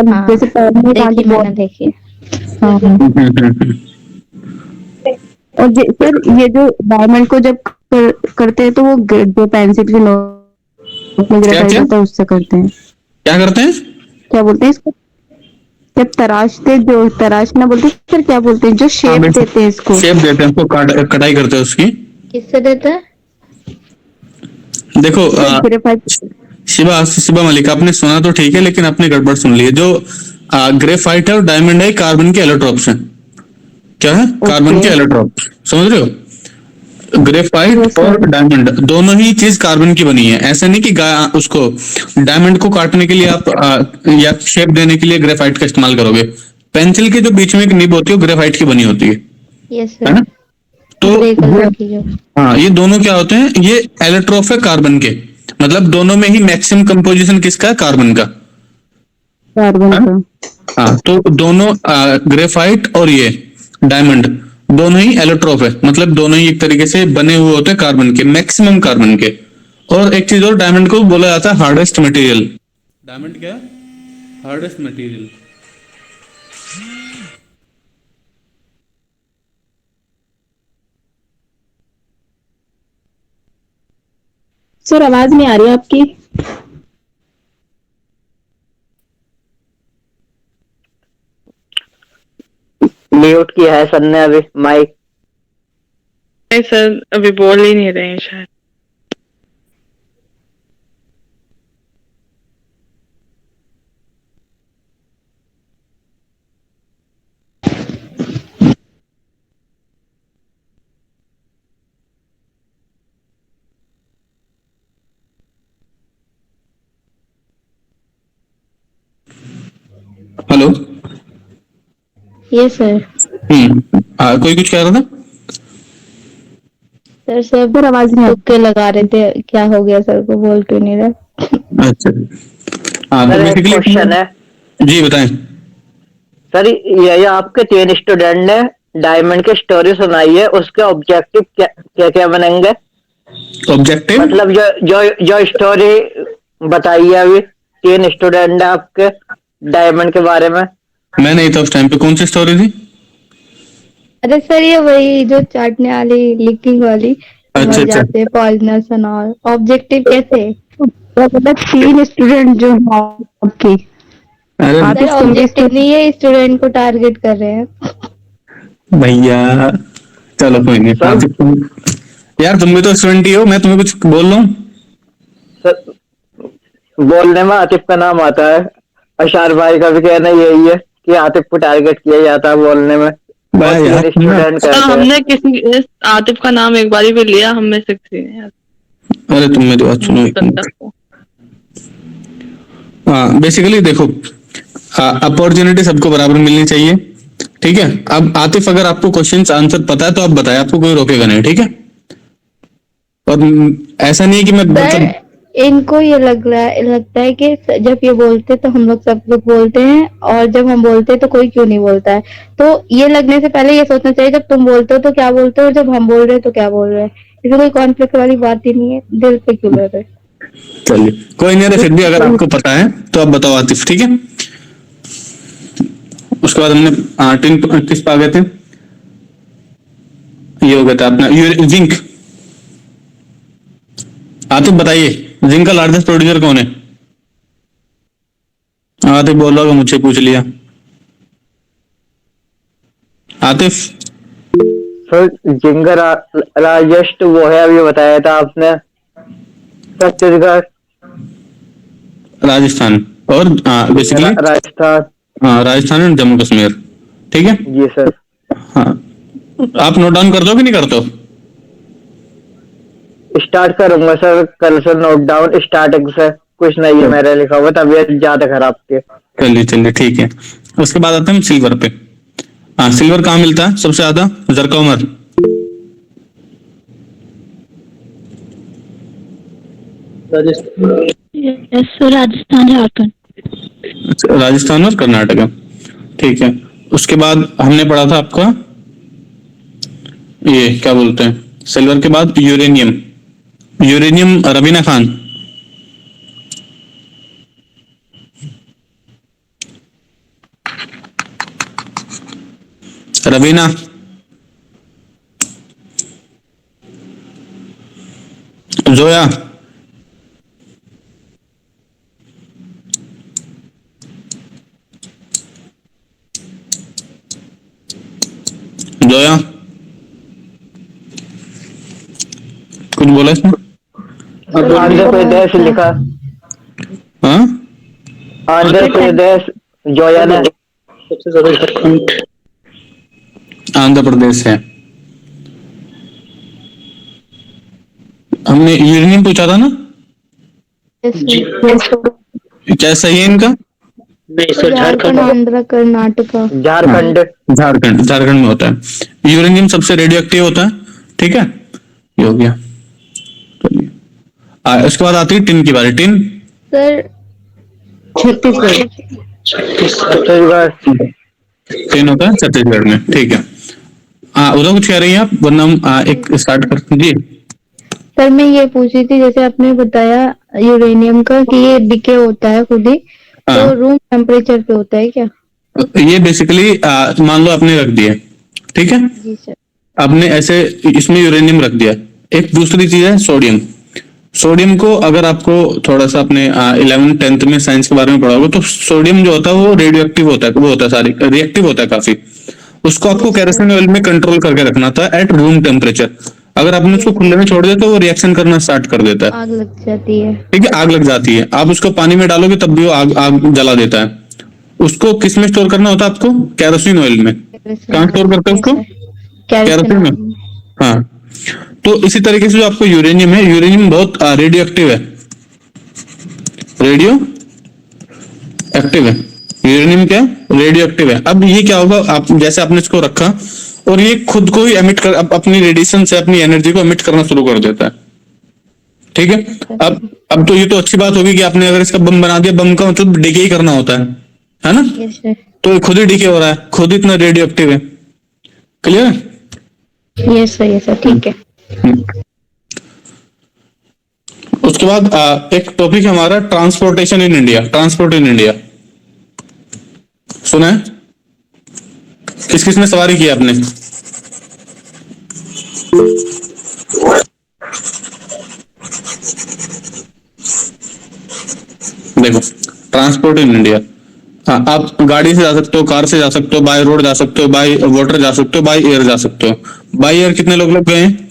S3: हाँ
S6: जैसे पैर में
S3: देखी मैंने, देखी।
S6: हाँ। और सर ये जो डायमंड को जब करते हैं तो वो जो पेंसिल के नोक में ग्रेफाइट
S1: क्या?
S6: होता है उससे करते हैं।
S1: क्या करते हैं?
S6: क्या बोलते हैं इसको? जब तराशते, जो तराशना बोलते हैं सर, क्या बोलते हैं जो शेप देते हैं इसको?
S1: शेप देते हैं उसको, कटाई करते हैं उसकी।
S3: किससे देता है?
S1: देखो
S6: ग्रेफाइट।
S1: शिबा मलिक, आपने सुना तो ठीक है, लेकिन आपने गड़बड़ सुन ली है। जो ग्रेफाइट है और डायमंड है, कार्बन के एलोट्रॉप्स हैं। क्या है? कार्बन के एलोट्रॉप्स, समझ रहे हो। ग्रेफाइट और डायमंड दोनों ही चीज कार्बन की बनी है। ऐसा नहीं कि उसको डायमंड को काटने के लिए आप या शेप देने के लिए ग्रेफाइट का इस्तेमाल करोगे। पेंसिल के जो बीच में एक निब होती है वो ग्रेफाइट की बनी होती है,
S3: यस
S1: है ना। तो
S3: ग्रे कलर की जो।
S1: हाँ, ये दोनों क्या होते हैं, ये एलोट्रोफ है कार्बन के, मतलब दोनों में ही मैक्सिमम कंपोजिशन किसका है? कार्बन का।
S6: कार्बन का।
S1: हाँ, तो दोनों ग्रेफाइट और ये डायमंड दोनों ही एलोट्रोफ है, मतलब दोनों ही एक तरीके से बने हुए होते हैं कार्बन के, मैक्सिमम कार्बन के। और एक चीज और, डायमंड को बोला जाता है हार्डेस्ट मटेरियल। डायमंड क्या है? Hardest material.
S6: सर आवाज नहीं आ रही है आपकी।
S4: म्यूट किया है सर ने अभी माइक।
S5: नहीं सर, अभी बोल ही नहीं रहे हैं शायद।
S1: हेलो।
S3: Yes sir.
S1: कोई कुछ कह रहा था?
S3: सर सब
S6: आवाज नहीं
S3: तुक्के लगा रहे थे, क्या हो गया सर को, बोल क्यों नहीं रहा?
S1: अच्छा, हाँ, तो
S4: सर एक
S1: बेसिकली
S4: क्वेश्चन है।
S1: जी बताएं।
S4: सर ये आपके 3 स्टूडेंट ने डायमंड की स्टोरी सुनाई है, उसके ऑब्जेक्टिव क्या क्या क्या बनेंगे?
S1: ऑब्जेक्टिव
S4: मतलब जो स्टोरी बताई है अभी 3 स्टूडेंट है आपके डायमंड के बारे में।
S1: मैं नहीं था उस टाइम पे, कौन सी स्टोरी थी?
S3: अरे सर ये वही जो चाटने वाली, लीकिंग वाली,
S1: अच्छा,
S3: मर
S1: अच्छा।
S3: जाते हैं पॉइजनस एंड ऑल। ऑब्जेक्टिव कैसे?
S6: मतलब 3 स्टूडेंट जो हैं आपके।
S1: अरे
S6: आप
S3: सर ऑब्जेक्टिव नहीं है, स्टूडेंट को टारगेट कर रहे हैं।
S1: भैया, चलो कोई नहीं। यार तुम भी तो स्टूडेंट ही हो, मैं तुम्हें कुछ बोल रहा हूँ।
S4: सर बोलने में आतिफ का नाम आता है, अशार भाई का भी कहना यही है कि आतिफ को टारगेट किया जाता है बोलने में।
S1: यार
S4: स्टूडेंट
S5: सर हमने किसी आतिफ का नाम एक बारी भी लिया, हम में से किसी ने।
S1: अरे तुम मेरी बात सुनो एक मिनट। हाँ, बेसिकली देखो, अपॉर्चुनिटी सबको बराबर मिलनी चाहिए, ठीक है। अब आतिफ, अगर आपको क्वेश्चन आंसर पता है तो आप बताएं, आपको कोई रोकेगा नहीं, ठीक है। और ऐसा नहीं है कि मैं
S3: सर इनको ये लगता है कि जब ये बोलते तो हम लोग सब लोग बोलते हैं, और जब हम बोलते हैं तो कोई क्यों नहीं बोलता है। तो ये लगने से पहले ये सोचना चाहिए जब तुम बोलते हो तो क्या बोलते हो, और जब हम बोल रहे हैं तो क्या बोल रहे हैं। इसमें कोई कॉन्फ्लिक्ट वाली बात ही नहीं है, दिल पे क्यों ले रहे।
S1: चलिए कोई नहीं है, फिर भी अगर आपको पता है तो आप बताओ आतिफ, ठीक है। उसके बाद हमने टिन किस पे आ गए थे, ये हो गया था अपना जिंक। आतिफ बताइए जिंक का लार्जेस्ट प्रोड्यूसर कौन है। आतिफ बोल रहा मुझसे पूछ लिया। आतिफ
S4: सर जिंक लार्जेस्ट वो है, अभी बताया था आपने, छत्तीसगढ़,
S1: राजस्थान और बेसिकली
S4: राजस्थान।
S1: हाँ राजस्थान और जम्मू कश्मीर, ठीक है।
S4: जी सर।
S1: हाँ आप नोट डाउन कर दो कि नहीं करते हो।
S4: स्टार्ट करूंगा सर कल से, नोट डाउन स्टार्टिंग से, कुछ नहीं है मेरा लिखा हुआ, तबीयत ज्यादा खराब थी।
S1: चलिए ठीक है। उसके बाद आते हैं हम सिल्वर पे। हाँ सिल्वर कहाँ मिलता है सबसे ज्यादा, जरकौमर।
S6: राजस्थान, झारखंड।
S1: राजस्थान और कर्नाटका, ठीक है। उसके बाद हमने पढ़ा था आपका ये क्या बोलते हैं सिल्वर के बाद यूरेनियम। यूरेनियम रवीना खान। रवीना, जोया, जोया कुछ बोला इसमें।
S4: आंध्र प्रदेश लिखा।
S1: हाँ
S4: आंध्र प्रदेश, जोया ने।
S8: सबसे ज्यादा झारखंड।
S1: आंध्र प्रदेश है। हमने यूरेनियम पूछा था ना, क्या सही है इनका।
S8: नहीं सर
S3: झारखंड,
S8: झारखंड।
S3: आंध्र, कर्नाटका।
S4: झारखंड।
S1: झारखंड में होता है यूरेनियम, सबसे रेडियो एक्टिव होता है, ठीक है। ये हो गया। चलिए उसके बाद आती है टिन की बारी। Tin
S3: sir Chhattisgarh.
S4: Chhattisgarh.
S1: Tin होता है छत्तीसगढ़ में, ठीक है। उधर कुछ कह रही हैं आप, वरना हम एक स्टार्ट करते जी।
S3: सर मैं ये पूछ रही थी, जैसे आपने बताया यूरेनियम का कि ये डिके होता है खुद ही, तो रूम टेम्परेचर पे होता है क्या।
S1: ये बेसिकली मान लो आपने रख दिया, ठीक है।
S3: जी सर।
S1: आपने ऐसे इसमें यूरेनियम रख दिया। एक दूसरी चीज है सोडियम। सोडियम को अगर आपको थोड़ा सा अपने 11th 10th में साइंस के बारे में पढ़ा होगा, तो सोडियम जो होता है वो रेडियो एक्टिव होता है, वो होता है सारी रिएक्टिव होता है काफी। उसको आपको केरोसिन ऑयल में कंट्रोल करके रखना था एट रूम टेम्परेचर। अगर आपने उसको खुले में छोड़ दिया तो वो रिएक्शन करना स्टार्ट कर देता है,
S3: आग लग जाती है।
S1: ठीक है, आग लग जाती है। आप उसको पानी में डालोगे तब भी वो आग जला देता है। उसको किस में स्टोर करना होता है आपको, केरोसिन ऑयल में। कहाँ स्टोर करते हैं उसको, केरोसिन में। हाँ तो इसी तरीके से जो आपको यूरेनियम है, यूरेनियम बहुत रेडियो एक्टिव है, रेडियो एक्टिव है। यूरेनियम क्या रेडियो एक्टिव है। अब ये क्या होगा, आप जैसे आपने इसको रखा और ये खुद को ही एमिट कर, अपनी रेडिएशन से अपनी एनर्जी को एमिट करना शुरू कर देता है, ठीक है। अब तो ये तो अच्छी बात होगी कि आपने अगर इसका बम बना दिया, बम का मतलब डिके ही करना होता है ना। तो ये खुद ही डिके हो रहा है, खुद इतना रेडियो एक्टिव है। क्लियर है।
S3: यस सर ठीक है।
S1: उसके बाद एक टॉपिक है हमारा transportation in India. Transport in India सुना है, किस किस ने सवारी की आपने। देखो ट्रांसपोर्ट इन इंडिया, आप गाड़ी से जा सकते हो, कार से जा सकते हो, बाय रोड जा सकते हो, बाय वाटर जा सकते हो, बाय एयर जा सकते हो। बाय एयर कितने लोग गए हैं,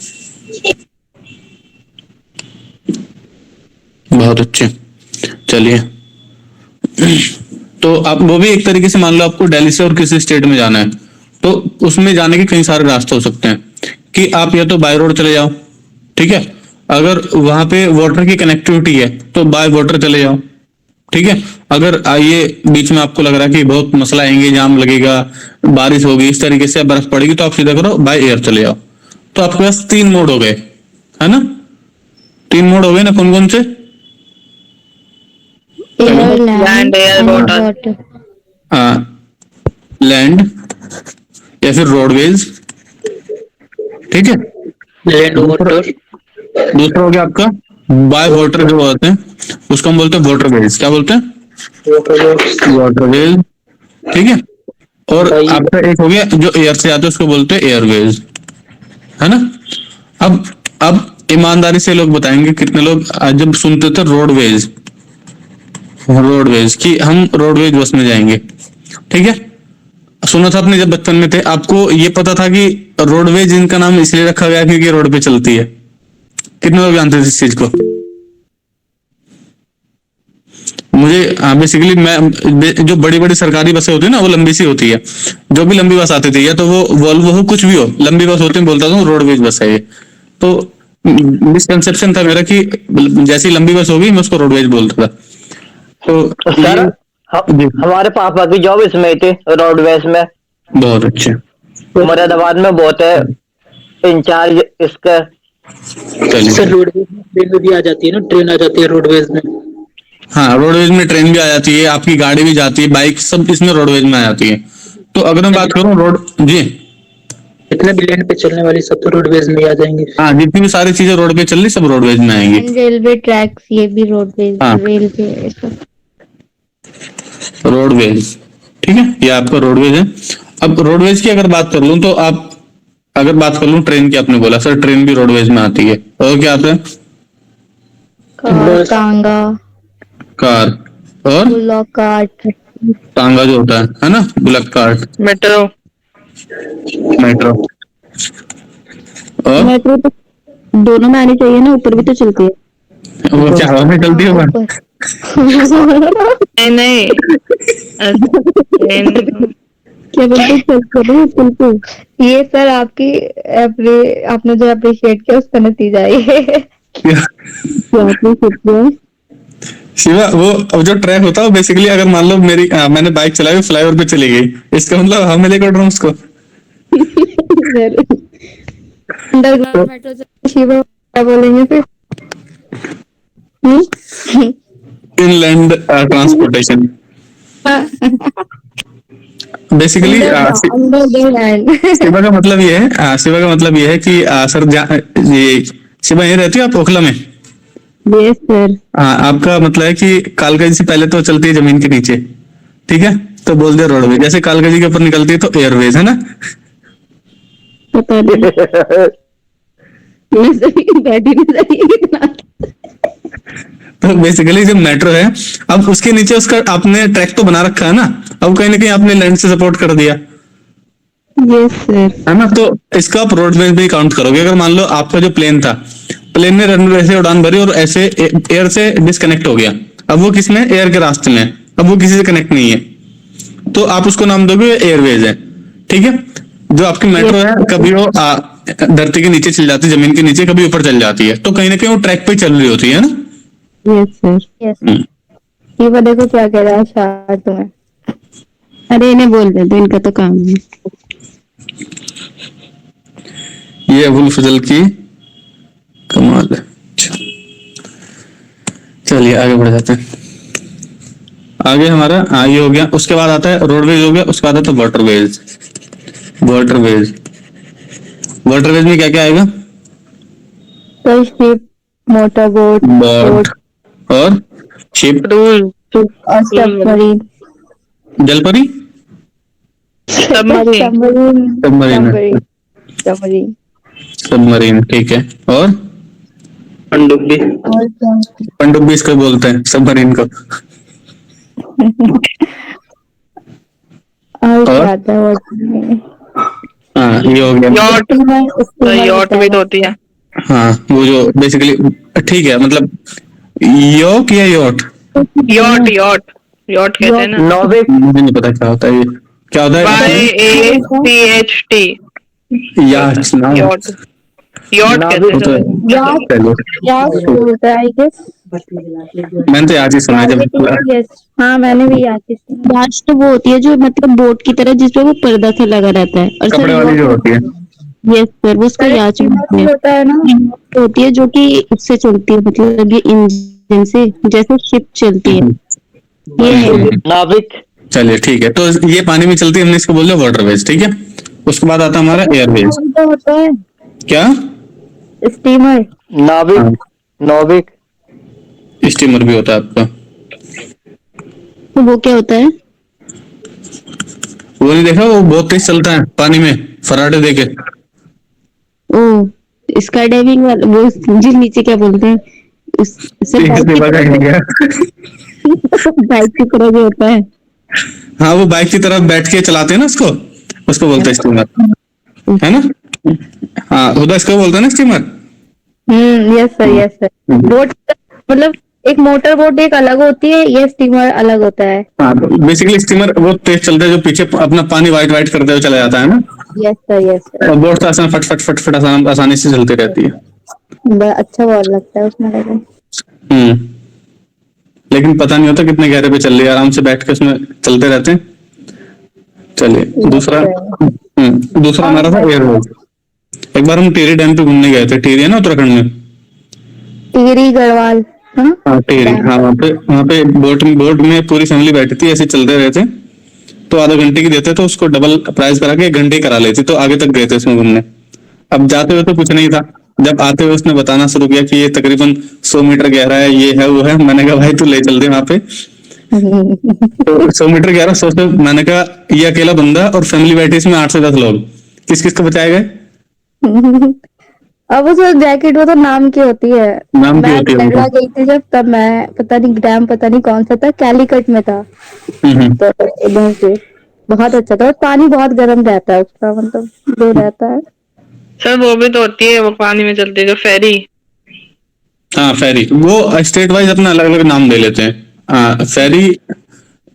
S1: बहुत अच्छे। चलिए तो आप वो भी एक तरीके से मान लो आपको दिल्ली से और किसी स्टेट में जाना है, तो उसमें जाने के कई सारे रास्ते हो सकते हैं कि आप या तो बाय रोड चले जाओ, ठीक है। अगर वहां पे वाटर की कनेक्टिविटी है तो बाय वाटर चले जाओ, ठीक है। अगर ये बीच में आपको लग रहा है कि बहुत मसला आएंगे, जाम लगेगा, बारिश होगी, इस तरीके से बर्फ पड़ेगी, तो आप सीधा करो बाय एयर चले जाओ। तो आपके पास 3 मोड हो गए, है ना। 3 मोड हो गए ना, कौन कौन से,
S3: air,
S5: land, air, water.
S3: Water.
S1: Land या फिर रोडवेज, ठीक है।
S8: Land water.
S1: दूसरा हो गया आपका बाय वाटर जो होते हैं उसको हम बोलते हैं वाटरवेज। क्या बोलते हैं? वाटरवेज, ठीक है। और
S8: भाई
S1: आपका एक हो गया जो एयर से आते हैं उसको बोलते हैं एयरवेज, है ना। अब ईमानदारी से लोग बताएंगे कितने लोग जब सुनते थे रोडवेज, रोडवेज कि हम रोडवेज बस में जाएंगे, ठीक है। सुना था आपने जब बचपन में थे, आपको ये पता था कि रोडवेज इनका नाम इसलिए रखा गया क्योंकि रोड पे चलती है? कितने लोग जानते थे इस चीज को? मुझे बेसिकली मैं जो बड़ी बड़ी सरकारी बसें होती है ना वो लंबी सी होती है, जो भी लंबी बस आती थी या तो वो वॉल्वो हो कुछ भी हो, लंबी बस होती है बोलता था रोडवेज बस है ये। तो मिसकंसेप्शन था मेरा कि जैसी लंबी बस होगी मैं उसको रोडवेज बोलता था। तो
S4: सर हमारे पापा की जॉब इसमें थी, रोडवेज में।
S1: बहुत अच्छे।
S4: मुरादाबाद में बहुत है इंचार्ज इसका।
S1: चलिए
S8: सर रोडवेज में ट्रेन भी आ जाती है ना, ट्रेन आ जाती है रोडवेज में।
S1: हाँ, रोडवेज में ट्रेन भी आ जाती है, आपकी गाड़ी भी जाती है, बाइक सब इसमें रोडवेज में आ जाती है। तो अगर मैं बात करूँ रोड जी,
S8: जितने भी लैंड पे चलने वाली सब तो रोडवेज में ही आ जाएंगे।
S1: हाँ जितनी भी सारी चीजें रोड पे चल रही सब रोडवेज में आएंगी।
S3: रेलवे ट्रैक्स ये भी रोडवेज,
S1: हाँ।
S3: रेलवे सब।
S1: रोडवेज, ठीक है, ये आपका रोडवेज है। अब रोडवेज की अगर बात कर लूं तो आप अगर बात कर लूं ट्रेन की, आपने बोला सर ट्रेन भी रोडवेज में आती है, और क्या आता है?
S3: कार, तांगा,
S1: कार और
S3: बुलॉक कार्ट,
S1: तांगा जो होता है ना, बुलक कार्ट,
S5: मेट्रो।
S1: मेट्रो। और
S6: मेट्रो तो दोनों में आनी चाहिए ना, ऊपर भी तो चलती है।
S1: वो क्या हवा में चलती है?
S5: नहीं नहीं
S6: क्या बोलते हैं, चलते हैं पुल पे।
S3: ये सर आपने जो अप्रिशिएट किया उसका नतीजा है ये।
S6: क्या आपने सोचा है?
S1: शिवा, वो अब जो ट्रैक होता है वो बेसिकली अगर मान लो मैंने बाइक चलाई फ्लाईओवर पे चली गई, इसका मतलब हम लेकर उड़ रहा हूँ उसको।
S3: अंडरग्राउंड मेट्रो शिवा क्या बोलेंगे फिर?
S1: Inland transportation basically.
S3: Under the land.
S1: Shiva का मतलब ये है, शिवा का मतलब ये है कि सर ये शिवा यही रहती है आप ओखला में?
S6: Yes sir.
S1: आपका मतलब है कि कालका जी से पहले तो चलती है जमीन के नीचे, ठीक है, तो बोल दे रोडवेज। जैसे कालका जी के ऊपर निकलती है तो एयरवेज, है ना।
S6: पता नहीं डैडी ने कितना।
S1: तो बेसिकली जो मेट्रो है, अब उसके नीचे उसका आपने ट्रैक तो बना रखा है ना, अब कहीं ना कहीं आपने लैंड से सपोर्ट कर दिया,
S6: यस सर।
S1: है ना। तो इसका आप रोडवेज में काउंट करोगे। अगर मान लो आपका जो प्लेन था, प्लेन ने रनवे से उड़ान भरी और ऐसे एयर से डिस्कनेक्ट हो गया, अब वो किसमें? एयर के रास्ते में, अब वो किसी से कनेक्ट नहीं है, तो आप उसको नाम दोगे एयरवेज है, ठीक है। जो आपकी मेट्रो है कभी वो धरती के नीचे चल जाती है, जमीन के नीचे, कभी ऊपर चल जाती है, तो कहीं ना कहीं वो ट्रैक पे चल रही होती है ना।
S6: Yes sir.
S3: यस, शिवा देखो क्या कह रहा है शायद तुम्हें।
S6: अरे इन्हें बोल दे दो, इनका तो काम है।
S1: ये अबुल फजल की कमाल है। चलिए आगे बढ़ जाते हैं। आगे हमारा ये हो गया, उसके बाद आता है रोडवेज हो गया, उसके बाद आता है वाटरवेज। वाटरवेज, वाटरवेज में क्या क्या आएगा?
S3: तो शिप, मोटर बोट,
S1: बोट और शिप
S3: और सबमरीन।
S1: जलपरी,
S5: सबमरीन।
S3: सबमरीन,
S1: सबमरीन, ठीक है। और
S8: पनडुब्बी।
S3: और क्या?
S1: पनडुब्बी इसको बोलते हैं, सबमरीन को।
S3: और क्या आता है water में?
S1: हाँ ये हो गया।
S5: यॉट, यॉट भी तो होती है।
S1: हाँ वो जो बेसिकली, ठीक है, मतलब योक या योट?
S5: यॉट, यॉट, यॉट कहते हैं ना।
S4: नॉविक।
S1: मुझे नहीं पता क्या होता है ये, क्या होता है?
S5: YACHT।
S1: याच ना,
S5: यॉट, यॉट कहते हैं।
S3: होता है आई गेस।
S1: मैंने तो याद ही सुना है जब।
S3: यस, हाँ मैंने भी याद ही सुना।
S6: याच तो वो होती है जो मतलब बोट की तरह जिसपे वो पर्दा सा लगा रहता है। और
S1: कपड़े वाली जो होती है।
S6: यस सर, वो उसका याच
S3: होता है ना,
S6: होती है जो कि उससे चलती है, मतलब ये इंजन से जैसे शिप चलती है।
S3: ये है
S4: नाविक।
S1: चलिए ठीक है, तो ये पानी में चलती है, हमने इसको बोल दिया वाटरवेज, ठीक है। उसके बाद आता है हमारा एयरवेज।
S3: तो होता है
S1: क्या?
S3: स्टीमर।
S4: नाविक। नाविक।
S1: स्टीमर भी होता है आपका।
S3: तो वो क्या होता है?
S1: वो नहीं देखा, वो बहुत तेज चलता है पानी में, फराटे देके।
S3: ओ, स्काई डाइविंग वाला, वो जो नीचे क्या बोलते हैं उससे बाइक की तरह जो होता है।
S1: हाँ, वो बाइक की तरफ बैठ के चलाते हैं ना उसको, उसको बोलते हैं स्टीमर, है ना? हाँ, उधर इसको बोलते हैं ना स्टीमर।
S3: Yes sir. बोट मतलब एक मोटर बोट एक अलग होती है, ये स्टीमर अलग होता है।
S1: हाँ, बेसिकली स्टीमर वो तेज चलता है जो पीछे अपना पानी वाइट वाइट करते हुए चला जाता है ना।
S3: Yes sir.
S1: और बोट तो आसान फट फट फट फट आसानी से चलती रहती है।
S3: बड़ा अच्छा बहुत लगता है उसमें लेकिन।
S1: लेकिन पता नहीं होता कितने गहरे पे चल रही है, आराम से बैठ के उसमें चलते रहते हैं। चलिए दूसरा हमारा था एयरवेज। एक बार हम टिहरी डैम पे घूमने गए थे। टिहरी है ना उत्तराखंड में।
S3: टिहरी गढ़वाल।
S1: हाँ टिहरी, हाँ वहाँ पे बोट में पूरी फैमिली बैठी थी, ऐसे चलते रहे थे। तो आधा घंटे की देते तो उसको डबल प्राइस करा के 1 घंटे करा लेती, तो आगे तक गए थे उसमें घूमने। अब जाते हुए तो कुछ नहीं था, जब आते हुए उसने बताना शुरू किया कि ये तकरीबन 100 मीटर गहरा है, ये है वो है। मैंने कहा भाई तू ले चल दे वहां पे। तो 100 मीटर गहरा, सोचो, मैंने कहा ये अकेला बंदा और फैमिली बैठी इसमें 8 से 10 लोग, किस किस को बचाए गए?
S3: अब उस जैकेट वो तो नाम की होती है।
S1: नाम की
S3: मैं
S1: होती है वो।
S3: केरला गई थी जब, तब मैं पता नहीं डैम पता नहीं कौन सा था, कैलीकट में था। तो उधर से बहुत अच्छा था, और पानी बहुत गर्म रहता है उसका, मतलब जो रहता है।
S5: सर वो भी तो होती है, वो पानी में चलती है जो फेरी।
S1: हाँ फेरी, वो स्टेट वाइज अपना अलग अलग नाम दे लेते हैं। फेरी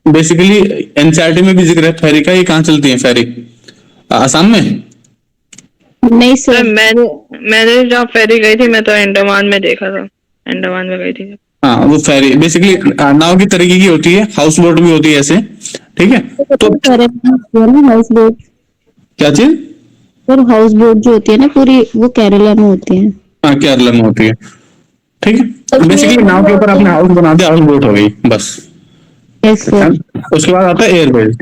S1: बेसिकली एनसीईआरटी में भी जिक्र है फेरी का। ये कहाँ चलती है फेरी? आसाम में?
S3: नहीं
S5: सर
S3: सर,
S5: मैंने जहाँ फेरी गई थी, मैं तो अंडमान में देखा था, अंडमान में गई थी।
S1: हाँ, वो फेरी बेसिकली नाव की तरीके की होती है, हाउस बोट भी होती है ऐसे, ठीक है। तो
S3: हाउस बोट।
S1: क्या चीज?
S3: सर हाउस बोट जो होती है ना पूरी, वो केरला में होती है।
S1: हाँ, केरला में होती है, ठीक है। बेसिकली नाव के ऊपर आपने हाउस बना दिया, हाउस बोट हो गई बस।
S3: Yes sir.
S1: उसके बाद आता है एयरवेज।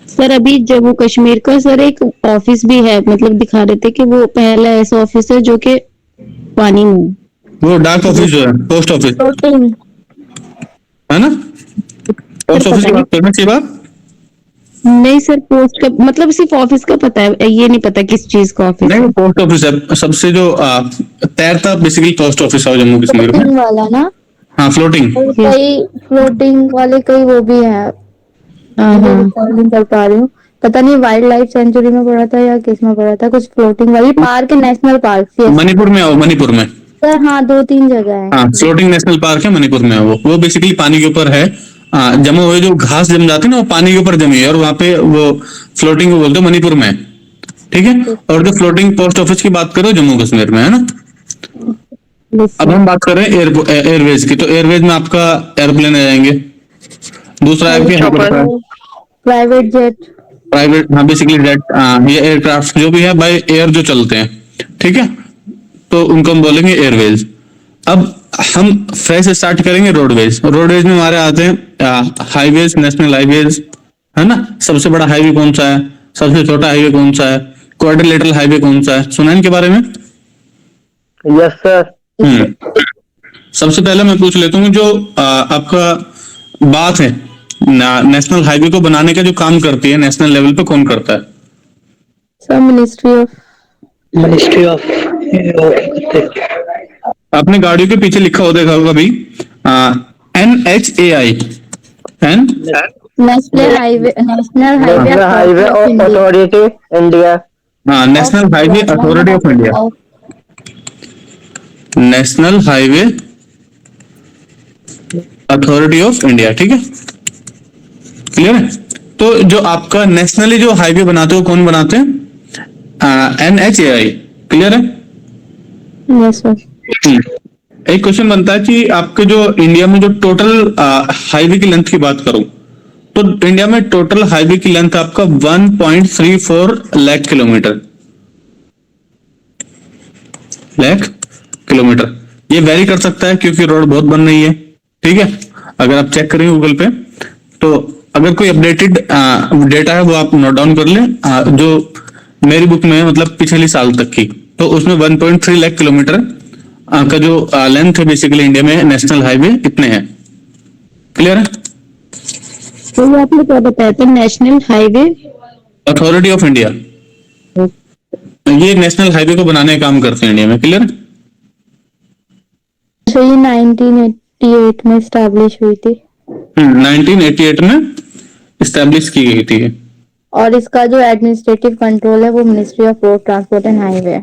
S3: सर अभी जम्मू कश्मीर का सर एक ऑफिस भी है, मतलब दिखा रहे थे कि वो पहला ऐसा ऑफिस है जो कि पानी में है।
S1: वो डाक ऑफिस जो है, पोस्ट ऑफिस है ना? पोस्ट ऑफिस की बात करना चाहिए बात।
S3: नहीं सर, पोस्ट का मतलब सिर्फ ऑफिस का पता है, ये नहीं पता किस चीज का ऑफिस
S1: नहीं,
S3: है।
S1: वो पोस्ट ऑफिस है सबसे जो तैरता बेसिकली पोस्ट ऑफिस है जम्मू कश्मीर में।
S3: फ्लोटिंग वाला ना?
S1: हाँ, फ्लोटिंग।
S3: और कई फ्लोटिंग वाले कई वो भी है। नहीं कर पा रही हूँ, पता नहीं वाइल्ड लाइफ सेंचुरी में पड़ा था या किस में पड़ा था, कुछ फ्लोटिंग वाली पार्क है, नेशनल पार्क।
S1: मणिपुर में आओ, मणिपुर में।
S3: सर हाँ, 2-3 जगह है।
S1: हाँ, फ्लोटिंग नेशनल पार्क है, मणिपुर में है वो बेसिकली पानी के ऊपर है। जमा हुए जो घास जम जाती है ना, वो पानी के ऊपर जमी है, और वहां पे वो फ्लोटिंग बोलते हैं, मणिपुर में है, ठीक है। और जो फ्लोटिंग पोस्ट ऑफिस की बात करो जम्मू कश्मीर में, है ना। अब हम बात कर रहे हैं एयरवेज की। तो एयरवेज में आपका एयरप्लेन आ जाएंगे। दूसरा है
S3: प्राइवेट जेट।
S1: प्राइवेट, हाँ बेसिकली जेट, ये एयरक्राफ्ट जो भी है बाय एयर जो चलते हैं, ठीक है, तो उनको हम बोलेंगे एयरवेज। अब हम फ्रेश स्टार्ट करेंगे रोडवेज। रोडवेज में हमारे आते हैं हाईवेज, नेशनल हाईवेज, है ना। सबसे बड़ा हाईवे कौन सा है, सबसे छोटा हाईवे कौन सा है, क्वाड्रिलेटरल हाईवे कौन सा है, सुना इनके बारे में?
S4: Yes sir.
S1: सबसे पहले मैं पूछ लेता हूँ, जो आपका बात है नेशनल हाईवे को बनाने का जो काम करती है नेशनल लेवल पे, कौन करता है?
S3: सर
S8: मिनिस्ट्री ऑफ
S1: आपने गाड़ियों के पीछे लिखा हो देखा होगा कभी, NHAI,
S3: national highway
S4: highway authority India.
S1: हाँ, national highway authority of India, national highway authority of India, ठीक है, क्लियर है। तो जो आपका नेशनली जो हाईवे बनाते हो कौन बनाते हैं? NHAI, क्लियर है।
S3: Yes sir.
S1: एक क्वेश्चन बनता है कि आपके जो इंडिया में जो टोटल हाईवे की लेंथ की बात करूं, तो इंडिया में टोटल हाईवे की लेंथ आपका 1.34 लाख किलोमीटर। ये वेरी कर सकता है क्योंकि रोड बहुत बन रही है, ठीक है। अगर आप चेक करें गूगल पे, तो अगर कोई अपडेटेड डेटा है वो आप नोट डाउन कर लें। जो मेरी बुक में है, मतलब पिछले साल तक की, तो उसमें 1.3 लाख किलोमीटर का जो लेंथ है बेसिकली इंडिया में नेशनल हाईवे इतने हैं। क्लियर है?
S3: तो ये आपने क्या बताया था, national highway
S1: authority of India, ये नेशनल हाईवे को बनाने का काम करते हैं इंडिया में। क्लियर है?
S3: तो ये 1988 में स्टैब्लिश हुई थी
S1: 1988 में इस्टेब्लिश की गई थी।
S3: और इसका जो एडमिनिस्ट्रेटिव कंट्रोल है वो ministry of road transport and highway है।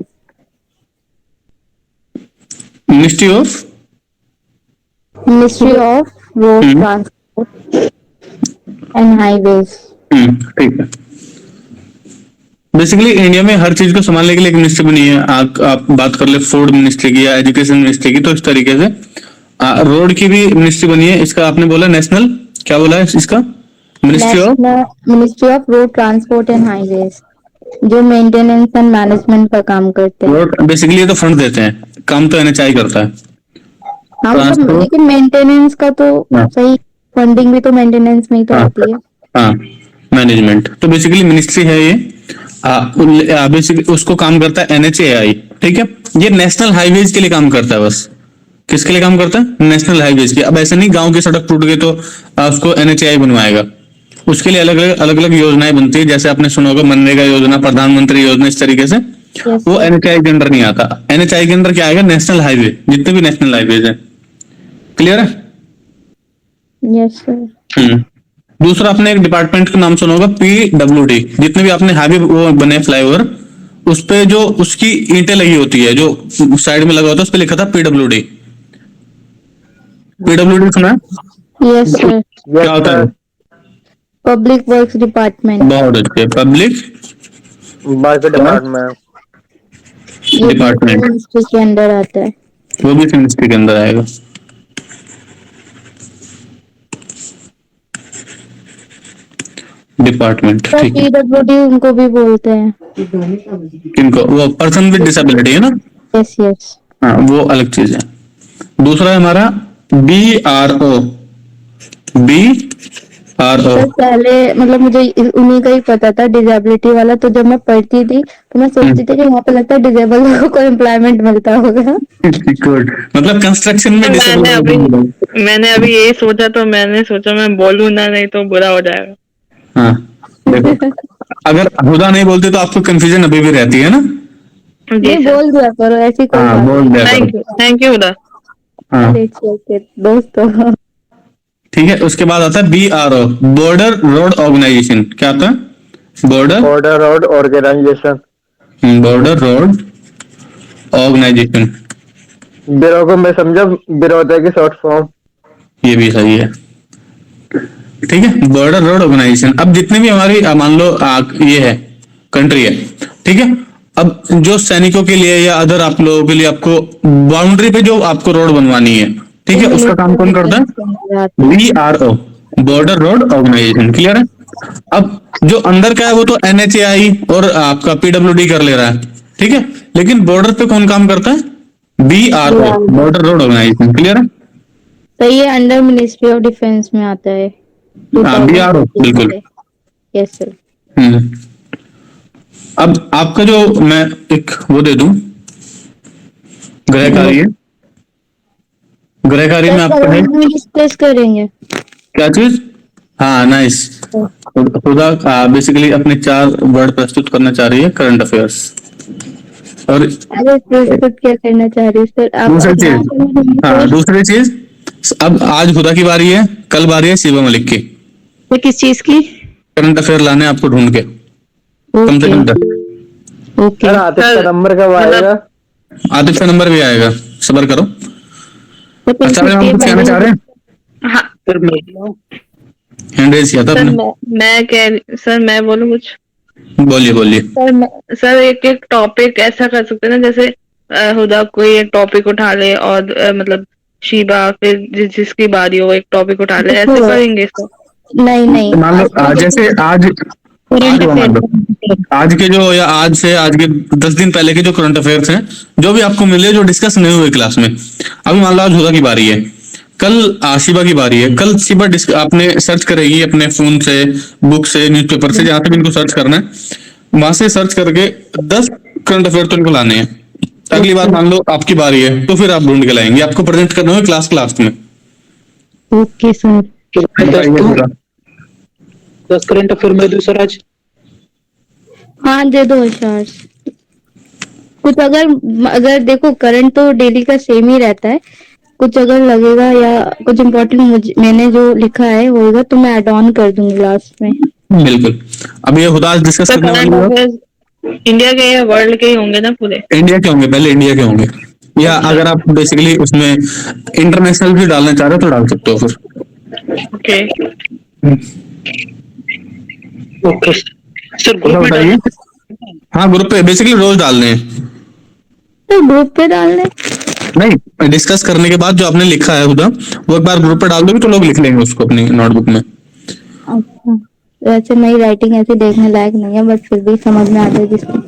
S1: Ministry of
S3: road
S1: hmm.
S3: Transport and highways.
S1: ठीक है। बेसिकली इंडिया में हर चीज को संभालने के लिए एक मिनिस्ट्री बनी है। आप बात कर ले फूड मिनिस्ट्री की या एजुकेशन मिनिस्ट्री की, तो इस तरीके से रोड की भी मिनिस्ट्री बनी है। इसका आपने बोला नेशनल, क्या बोला है इसका?
S3: Ministry of road transport and highways, जो मेंटेनेंस एंड मैनेजमेंट का काम करते हैं।
S1: रोड बेसिकली ये तो फंड देते हैं, काम तो एनएचआई करता है।
S3: हाँ, मतलब
S1: ट्रांसपोर्ट-
S3: लेकिन मेंटेनेंस का तो
S1: हाँ।
S3: सही, फंडिंग भी तो मेंटेनेंस में ही तो
S1: हाँ।
S3: आती है।
S1: हाँ, मैनेजमेंट तो बेसिकली मिनिस्ट्री है ये। बेसिकली उसको काम करता है एनएचएआई। ठीक है, ये नेशनल हाईवेज के लिए काम करता है। बस किसके लिए काम करता है? नेशनल हाईवेज के। अब ऐसे नहीं गांव की सड़क टूट गई तो उसको एनएचएआई बनवाएगा। उसके लिए अलग अलग योजनाएं बनती है, जैसे आपने सुना होगा मनरेगा योजना, प्रधानमंत्री योजना, इस तरीके से। वो एनएचआई के अंदर नहीं आता। एनएचआई के अंदर क्या आएगा? नेशनल हाईवे, जितने भी नेशनल हाईवेज है। क्लियर है?
S3: Yes sir.
S1: दूसरा आपने एक डिपार्टमेंट का नाम सुना होगा, पीडब्ल्यूडी। जितने भी आपने हाईवे वो बने फ्लाईओवर, उस पे जो उसकी ईंटें लगी होती है, जो साइड में लगा होता है, उस पे लिखा था पीडब्ल्यूडी। पीडब्ल्यूडी सुना है?
S3: Yes sir.
S1: क्या होता है?
S3: Public works department.
S1: बहुत अच्छे। Public
S4: market department.
S1: Department,
S3: ministry के अंदर आता है।
S1: वो भी मिनिस्ट्री के अंदर आएगा। डिपार्टमेंट, ठीक है।
S3: पीडब्ल्यूडी उनको भी बोलते हैं।
S1: किनको? वो पर्सन विद डिसेबिलिटी है ना?
S3: Yes yes.
S1: हाँ, वो अलग चीज है। दूसरा है हमारा BRO। BRO
S3: सर पहले मतलब मुझे उन्हीं का ही पता था, डिसेबिलिटी वाला। तो जब मैं पढ़ती थी तो मैं सोचती थी कि वहाँ पे लगता है डिसेबल लोगों को एम्प्लॉयमेंट मिलता होगा।
S1: गुड, मतलब कंस्ट्रक्शन में
S5: मैंने अभी यही सोचा, तो मैंने सोचा मैं बोलूं ना, नहीं तो बुरा हो जाएगा।
S1: हाँ, देखो, अगर हुदा नहीं बोलते तो आपको कंफ्यूजन अभी भी रहती है ना?
S5: जी
S3: नहीं,
S5: सर।
S3: बोल दिया करो, ऐसी कोई
S1: हाँ,
S3: बात
S1: बोल दिया करो।
S5: थैंक यू उदा।
S1: हाँ,
S3: नहीं। ओके दोस्तों।
S1: ठीक है। उसके बाद आता है BRO, बॉर्डर रोड ऑर्गेनाइजेशन। क्या आता है? Border
S4: road organisation.
S1: Border road organisation.
S4: Bureau को मैं समझा बिरोधा की शॉर्ट फॉर्म।
S1: ये भी सही है। ठीक है, बॉर्डर रोड ऑर्गेनाइजेशन। अब जितने भी हमारी मान लो ये है कंट्री है, ठीक है। अब जो सैनिकों के लिए या अदर आप लोगों के लिए आपको बाउंड्री पे जो आपको रोड बनवानी है, ठीक है, उसका काम कौन करता है? BRO, border road organisation. Clear है? अब जो अंदर का है वो तो NHAI और आपका PWD कर ले रहा है, ठीक है। लेकिन बॉर्डर पे कौन काम करता है? BRO, border road organisation. Clear है?
S3: तो ये अंडर मिनिस्ट्री ऑफ डिफेंस में आता है।
S1: हाँ, BRO, बिल्कुल।
S3: Yes sir.
S1: अब आपका जो मैं एक वो दे दूं, गृह कार्य। गृह कार्य में आपका है
S3: डिस्कस करेंगे।
S1: क्या चीज? हाँ, नाइस। खुदा बेसिकली अपने 4 वर्ड प्रस्तुत करना चाह रही है, करंट अफेयर्स। और
S3: अरे प्रस्तुत क्या करना चाह रही सर आप?
S1: दूसरी चीज, हाँ, दूसरी चीज, अब आज खुदा की बारी है, कल बारी है शिवा मलिक की।
S6: तो किस चीज की?
S1: करंट अफेयर लाने आपको ढूंढ के, कम से कम 10।
S6: ओके।
S4: सर आतिफ का नंबर कब आएगा?
S1: आतिफ का नंबर भी आएगा, सब्र करो। अच्छा, हम कुछ कहना चाह रहे हैं?
S5: हाँ
S8: सर मैं
S1: हैंड रेज किया था
S5: सर,
S1: आपने।
S5: सर मैं बोलूं कुछ?
S1: बोलिए बोलिए।
S5: सर एक टॉपिक ऐसा कर सकते हैं ना, जैसे हुदा कोई एक टॉपिक उठा ले और मतलब शीबा फिर जिसकी बारी हो एक टॉपिक उठा ले, ऐसे करेंगे सर?
S3: नहीं
S1: मान लो जैसे आज के जो, या आज के 10 दिन पहले के जो करंट अफेयर्स हैं, जो भी आपको मिले, जो डिस्कस नहीं हुए क्लास में, अभी मान लो आज हुदा की बारी है, कल शिवा की बारी है। कल शिवा आपने सर्च करेगी अपने फोन से, बुक से, न्यूज़पेपर से, जहां तक इनको सर्च करना है, वहां से सर्च करके 10 करंट अफेयर तो इनको लाने हैं। अगली बार मान लो आपकी बारी है तो फिर आप ढूंढ के लाएंगे, आपको प्रेजेंट करना होगा क्लास लास्ट में।
S6: Okay sir.
S1: बताइए पूरा।
S8: 10 करंट अफेयर में दूसरा आज
S3: हाँ दे दो अशार। कुछ अगर देखो करंट तो डेली का सेम ही रहता है, कुछ अगर लगेगा या कुछ इम्पोर्टेंट मैंने जो लिखा है होगा तो मैं ऐड ऑन कर दूंगी लास्ट में।
S1: बिल्कुल। अब ये हुदास डिस्कस करने वाली
S5: करंट
S1: है।
S5: अफेयर्स इंडिया के या वर्ल्ड के ही होंगे ना पूरे?
S1: इंडिया के होंगे, पहले इंडिया के होंगे, या अगर आप बेसिकली उसमें इंटरनेशनल भी डालना चाह रहे हो तो डाल सकते हो फिर।
S5: ओके
S8: ओके सर, ग्रुप
S1: तो
S8: में
S1: बताइए।
S8: डालिए।
S1: हाँ, ग्रुप पे बेसिकली रोज डालने हैं।
S3: तो ग्रुप पे डालने?
S1: नहीं, डिस्कस करने के बाद जो आपने लिखा है खुदा, वो एक बार ग्रुप पे डाल दोगे तो लोग लिख लेंगे उसको अपनी नोटबुक में।
S3: अच्छा, वैसे मेरी राइटिंग ऐसे देखने लायक नहीं है, बट फिर भी समझ में आ जाएगी इसको।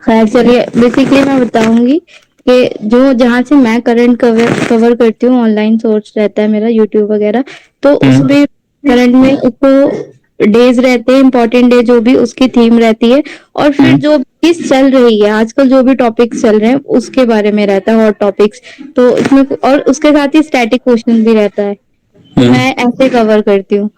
S3: खैर चलिए, बेसिकली मैं बताऊंगी कि जो जहाँ से मैं करंट कवर करती हूँ, ऑनलाइन सोर्स रहता है मेरा यूट्यूब वगैरह, तो उसमें करंट में उसको डेज रहते हैं, इम्पोर्टेंट डे जो भी उसकी थीम रहती है, और फिर जो चीज चल रही है आजकल, जो भी टॉपिक्स चल रहे हैं उसके बारे में रहता है, हॉट टॉपिक्स। तो इसमें और उसके साथ ही स्टैटिक क्वेश्चन भी रहता है। तो मैं ऐसे कवर करती हूँ।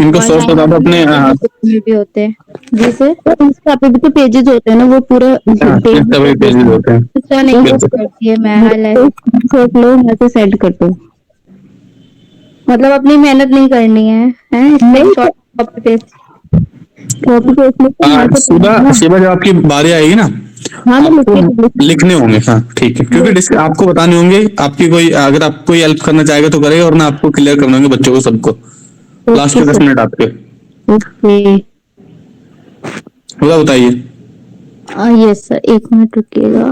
S1: इनको सोर्स बता दो अपने।
S3: में भी होते हैं जी सर। इंस्टा पे भी तो पेजेस होते हैं ना, वो पूरा
S1: पेजेस होते हैं।
S3: अच्छा नहीं करती है मैं, हाईलाइट लो ऐसे सेंड कर दो। मतलब अपनी मेहनत नहीं करनी है इसमें शॉर्ट कॉपी पेस्ट
S1: शिवा जब आपकी बारी आएगी ना, आपको लिखने होंगे। हाँ ठीक है, क्योंकि आपको बताने होंगे, आपकी कोई अगर आप कोई हेल्प करना चाहेगा तो करेगा, और ना आपको क्लियर करने होंगे बच्चों को सबको लास्ट के 10 मिनट आपके। बताइए।
S3: यस सर, 1 मिनट रुकिएगा।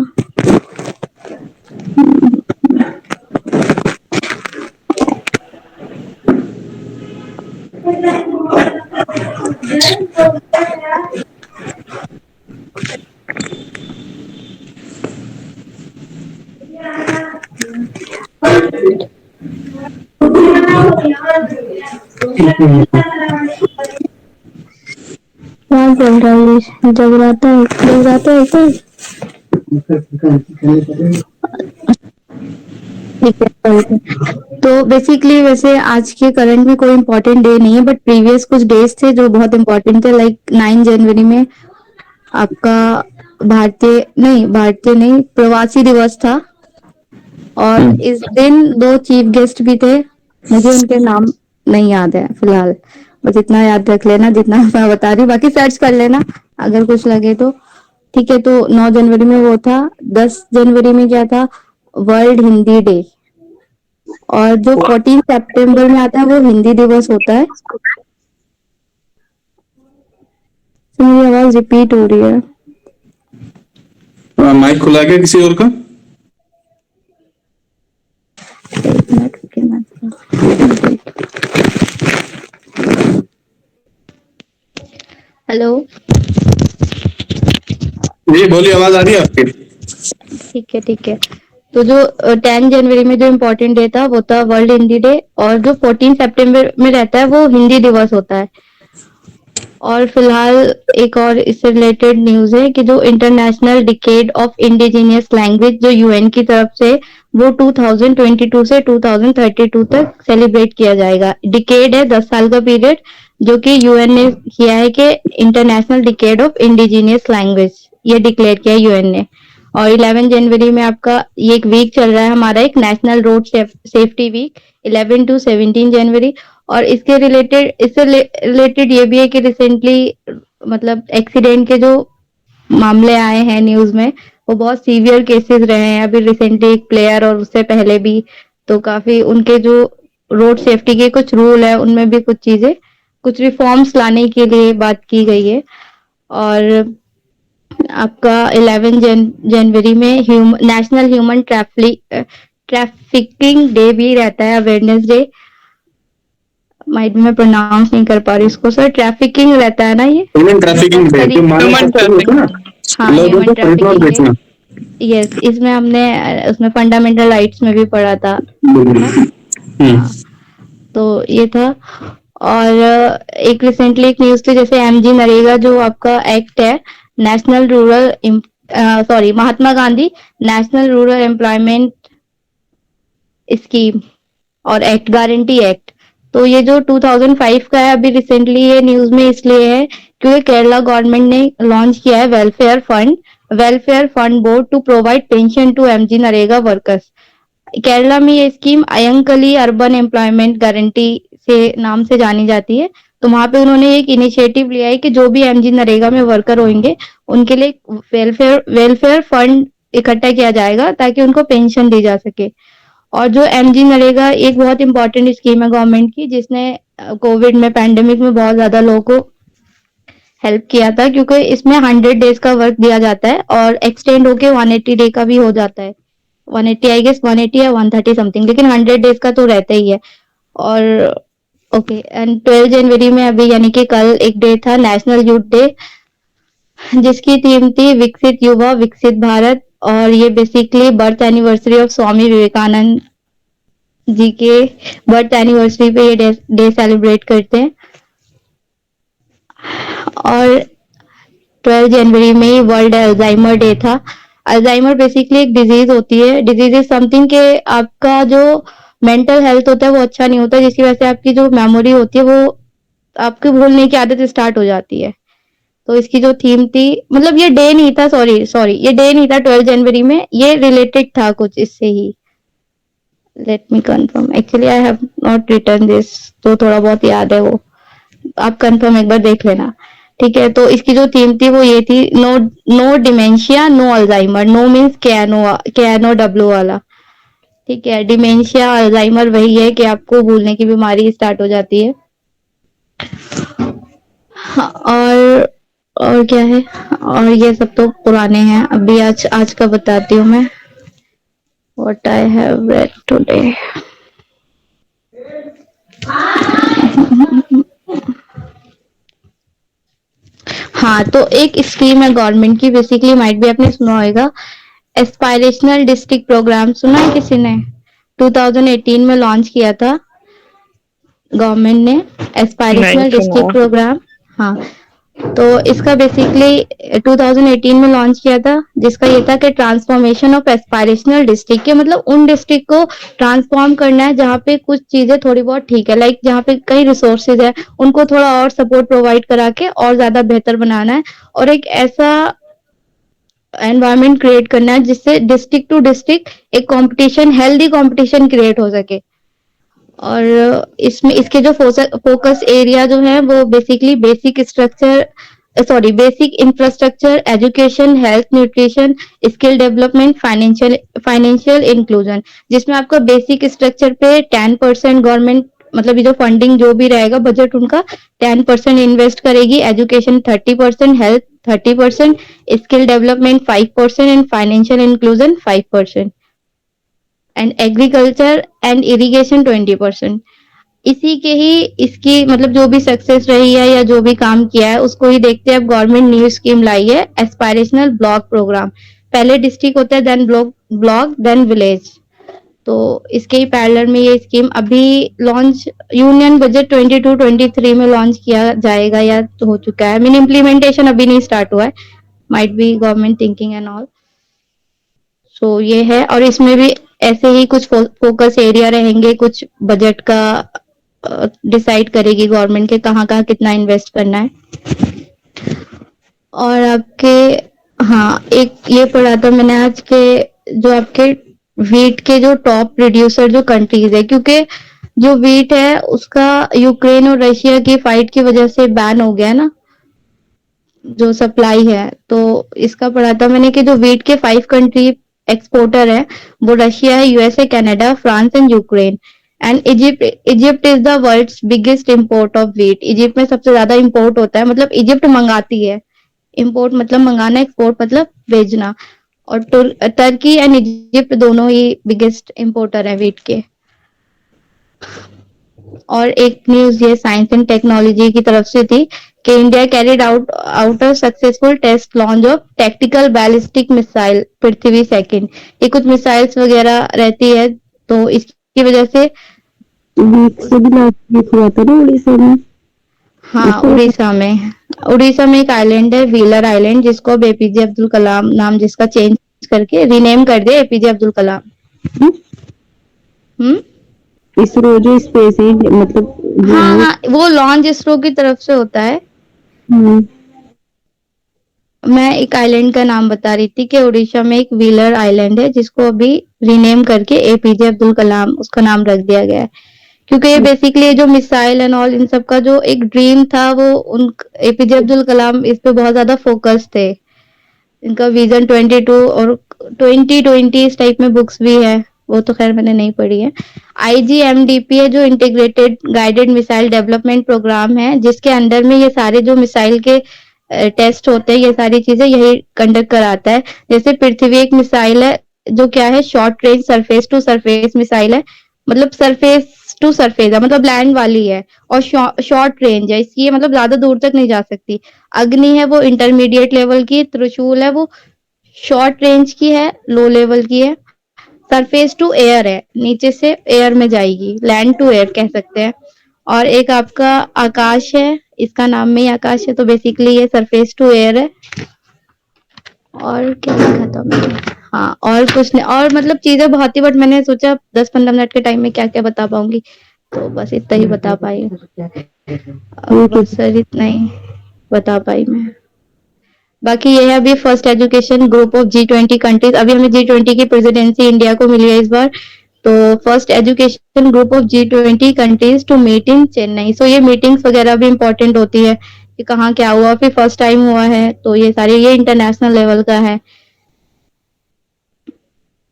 S3: क्या चल रहा है? जगराता है सर। ठीक है। तो बेसिकली वैसे आज के करंट में कोई इम्पोर्टेंट डे नहीं है, बट प्रीवियस कुछ डेज थे जो बहुत इम्पोर्टेंट थे। लाइक 9 जनवरी में आपका भारतीय नहीं प्रवासी दिवस था, और इस दिन 2 चीफ गेस्ट भी थे, मुझे उनके नाम नहीं याद है फिलहाल, बस इतना याद रख लेना जितना मैं बता रही हूँ, बाकी सर्च कर लेना अगर कुछ लगे तो। ठीक है, तो 9 जनवरी में वो था। 10 जनवरी में क्या था? World Hindi day. और जो 14 सितंबर में आता है वो हिंदी दिवस होता है। तो मेरी आवाज रिपीट हो रही है।
S1: माइक खुला गया किसी और का?
S3: एक मिनट रुकिए, हेलो
S1: जी बोलिए, आवाज आ रही है आपकी?
S3: ठीक है। तो जो 10 जनवरी में जो इम्पोर्टेंट डे था वो था वर्ल्ड हिंदी डे, और जो 14 सितंबर में रहता है वो हिंदी दिवस होता है। और फिलहाल एक और इससे रिलेटेड न्यूज है कि जो international decade of indigenous language जो यूएन की तरफ से, वो 2022 से 2032 तक सेलिब्रेट किया जाएगा। डिकेड है 10 साल का पीरियड, जो कि यूएन ने किया है कि international decade of indigenous language, ये डिक्लेयर किया यूएन ने। और 11 जनवरी में आपका ये एक वीक चल रहा है हमारा, एक national road safety week, 11 to 17 जनवरी। और इससे रिलेटेड ये भी है कि रिसेंटली मतलब एक्सीडेंट के जो मामले आए हैं न्यूज में, वो बहुत सीवियर केसेस रहे हैं। अभी रिसेंटली एक प्लेयर, और उससे पहले भी, तो काफी उनके जो रोड सेफ्टी के कुछ रूल है उनमें भी कुछ चीजें, कुछ रिफॉर्म्स लाने के लिए बात की गई है। और आपका 11 जनवरी में नेशनल ह्यूमन ट्रैफिकिंग डे भी रहता है, अवेयरनेस डे। माइट में प्रोनाउंस नहीं कर पा रही इसको सर, ट्रैफिकिंग रहता है ना ये,
S1: ह्यूमन ट्रैफिकिंग डे, जो
S5: ह्यूमन ट्रैफिकिंग।
S3: हाँ ह्यूमन ट्रैफिकिंग। यस, इसमें हमने उसमें फंडामेंटल राइट्स में भी पढ़ा था। हाँ, तो ये था। और एक रिसेंटली एक न्यूज थी, जैसे एमजी नरेगा जो आपका एक्ट है, national rural sorry Mahatma Gandhi national rural employment scheme और एक्ट, गारंटी एक्ट। तो ये जो 2005 का है, अभी रिसेंटली ये न्यूज में इसलिए है क्योंकि केरला गवर्नमेंट ने लॉन्च किया है welfare fund board to provide pension to MG NREGA workers. Kerala में ये scheme Ayyankali urban employment guarantee से नाम से जानी जाती है। तो वहां पे उन्होंने एक इनिशिएटिव लिया है कि जो भी एमजी नरेगा में वर्कर होंगे उनके लिए वेलफेयर फंड इकट्ठा किया जाएगा ताकि उनको पेंशन दी जा सके। और जो एमजी नरेगा एक बहुत इंपॉर्टेंट स्कीम है गवर्नमेंट की, जिसने कोविड में पैंडेमिक में बहुत ज्यादा लोगों को हेल्प किया था, क्योंकि इसमें 100 डेज का वर्क दिया जाता है और एक्सटेंड होके 180 डे का भी हो जाता है। 180 आई गेस 180 या 130 समथिंग, लेकिन 100 डेज का तो रहता ही है। और ओके, एंड 12 जनवरी में अभी यानी कि कल एक डे था नेशनल यूथ डे, जिसकी थीम थी विकसित युवा विकसित भारत। और ये basically birth anniversary of Swami Vivekananda ji के बर्थ एनिवर्सरी पे ये डे सेलिब्रेट करते हैं। और 12 जनवरी में ही वर्ल्ड अल्जाइमर डे था। अल्जाइमर बेसिकली एक डिजीज होती है, डिजीज इज समथिंग के आपका जो मेंटल हेल्थ होता है वो अच्छा नहीं होता, जिसकी वजह से आपकी जो मेमोरी होती है वो आपकी भूलने की आदत स्टार्ट हो जाती है। तो इसकी जो थीम थी, मतलब ये डे नहीं था, सॉरी ये डे नहीं था 12 जनवरी में, ये रिलेटेड था कुछ इससे ही। Let me confirm, actually I have not written this, तो थोड़ा बहुत याद है वो, आप कंफर्म एक बार देख लेना। ठीक है, तो इसकी जो थीम थी वो ये थी, no dementia no Alzheimer. No means K N O W वाला। ठीक है, डिमेंशिया अल्जाइमर वही है कि आपको भूलने की बीमारी स्टार्ट हो जाती है। हाँ, और क्या है, और ये सब तो पुराने हैं। अभी आज का बताती हूँ मैं, what I have read today. हाँ, तो एक स्कीम है गवर्नमेंट की, बेसिकली माइट भी आपने सुना होगा, एस्पायरेशनल डिस्ट्रिक्ट प्रोग्राम। सुना है किसी ने? 2018 में लॉन्च किया था गवर्नमेंट ने एस्पायरेशनल डिस्ट्रिक्ट प्रोग्राम। हाँ, तो इसका बेसिकली 2018 में लॉन्च किया था, जिसका ये था कि ट्रांसफॉर्मेशन ऑफ एस्पायरेशनल डिस्ट्रिक्ट, के मतलब उन डिस्ट्रिक्ट को ट्रांसफॉर्म करना है जहाँ पे कुछ चीजें थोड़ी बहुत ठीक है, लाइक जहाँ पे कई रिसोर्सेज है उनको थोड़ा और सपोर्ट प्रोवाइड करा के और ज्यादा बेहतर बनाना है, और एक ऐसा एनवायरनमेंट क्रिएट करना है जिससे डिस्ट्रिक्ट टू डिस्ट्रिक्ट एक कंपटीशन, हेल्दी कंपटीशन क्रिएट हो सके। और इसमें इसके जो फोकस एरिया जो है वो basically basic infrastructure, education, health, nutrition, skill development, financial inclusion, जिसमें आपका बेसिक स्ट्रक्चर पे 10% गवर्नमेंट, मतलब ये जो फंडिंग जो भी रहेगा बजट उनका 10% इन्वेस्ट करेगी, education 30%, health 30%, skill development 5% and financial inclusion 5%, and agriculture and irrigation 20%। इसी के ही इसकी मतलब जो भी सक्सेस रही है या जो भी काम किया है उसको ही देखते हैं। अब गवर्नमेंट न्यू स्कीम लाई है, एस्पायरेशनल ब्लॉक प्रोग्राम। पहले डिस्ट्रिक्ट होता है, देन ब्लॉक, देन विलेज। तो इसके ही पैरेलल में ये स्कीम अभी लॉन्च यूनियन बजट 22-23 में लॉन्च किया जाएगा या तो हो चुका है। मीन इम्प्लीमेंटेशन अभी नहीं स्टार्ट हुआ है, might be government thinking and all. So ये है, और इसमें भी ऐसे ही कुछ फोकस एरिया रहेंगे, कुछ बजट का डिसाइड करेगी गवर्नमेंट के कहाँ कहाँ कितना इन्वेस्ट करना है। और आपके हाँ, एक ये पढ़ा था मैंने आज के, जो आपके वीट के जो टॉप प्रोड्यूसर जो कंट्रीज है, क्योंकि जो वीट है उसका यूक्रेन और रशिया की फाइट की वजह से बैन हो गया ना जो सप्लाई है। तो इसका पढ़ा था मैंने कि जो वीट के 5 कंट्री एक्सपोर्टर है वो रशिया है, USA, Canada, France and Ukraine and Egypt is the world's biggest import of wheat. Egypt में सबसे ज्यादा इंपोर्ट होता है, मतलब इजिप्ट मंगाती है, इंपोर्ट मतलब मंगाना, एक्सपोर्ट मतलब भेजना। और टर्की एंड इजिप्ट दोनों ही बिगेस्ट इंपोर्टर है वीट के। और एक न्यूज ये साइंस एंड टेक्नोलॉजी की तरफ से थी कि India carried out a successful test launch of tactical ballistic missile Prithvi second. ये कुछ मिसाइल्स वगैरह रहती है, तो इसकी वजह से
S6: वीक से भी लास्ट वीक हुआ था ना उड़ीसा में।
S3: हाँ, उड़ीसा में एक आइलैंड है, व्हीलर आइलैंड, जिसको अब एपीजे अब्दुल कलाम नाम जिसका चेंज करके रीनेम कर दिया एपीजे अब्दुल कलाम।
S6: इसरो जो स्पेस है मतलब
S3: हाँ, वो लॉन्च इसरो की तरफ से होता है। मैं एक आइलैंड का नाम बता रही थी कि उड़ीसा में एक व्हीलर आइलैंड है, जिसको अभी रीनेम करके एपीजे अब्दुल कलाम उसका नाम रख दिया गया है, क्योंकि ये बेसिकली जो मिसाइल एंड ऑल इन सब का जो एक ड्रीम था, वो उन एपीजे अब्दुल कलाम इस पे बहुत ज्यादा फोकस थे। इनका विजन 22 और 2020 इस टाइप में बुक्स भी है, वो तो खैर मैंने नहीं पढ़ी है। आईजीएमडीपी है जो integrated guided missile development programme है, जिसके अंडर में ये सारे जो मिसाइल के टेस्ट होते हैं, ये सारी चीजें यही कंडक्ट कराता है। जैसे पृथ्वी एक मिसाइल है जो क्या है, short range surface to surface missile है, मतलब सरफेस टू सरफेस है, मतलब लैंड वाली है, और शॉर्ट रेंज है इसकी, मतलब ज्यादा दूर तक नहीं जा सकती। अग्नि है वो इंटरमीडिएट लेवल की, त्रिशूल है वो शॉर्ट रेंज की है, लो लेवल की है। सरफेस टू एयर है, नीचे से एयर में जाएगी, लैंड टू एयर कह सकते हैं। और एक आपका आकाश है, इसका नाम में ही आकाश है, तो बेसिकली ये सरफेस टू एयर है। और क्या लिखा था मैंने, हाँ और कुछ नहीं, और मतलब चीजें बहुत ही, बट मैंने सोचा 10-15 मिनट के टाइम में क्या क्या बता पाऊंगी, तो बस इतना ही बता पाई। बस सर इतना ही बता पाई मैं। बाकी ये है अभी first education group of G20 countries, अभी हमें G20 की प्रेसिडेंसी इंडिया को मिली है इस बार, तो first education group of G20 countries to meet in Chennai. So ये मीटिंग्स वगैरह भी इंपॉर्टेंट होती है कि कहाँ क्या हुआ, फिर फर्स्ट टाइम हुआ है, तो ये सारे ये इंटरनेशनल लेवल का है।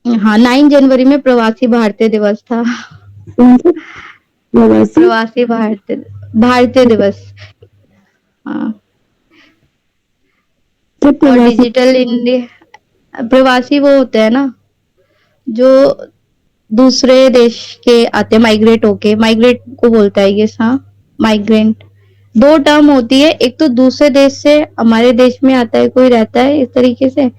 S3: हाँ, 9 जनवरी में प्रवासी भारतीय दिवस था। प्रवासी भारतीय दिवस। हाँ, और डिजिटल इंडिया, प्रवासी वो होते हैं ना जो दूसरे देश के आते, माइग्रेट होके, माइग्रेट को बोलता है ये, हाँ माइग्रेंट। 2 टर्म होती है, एक तो दूसरे देश से हमारे देश में आता है, कोई रहता है इस तरीके से,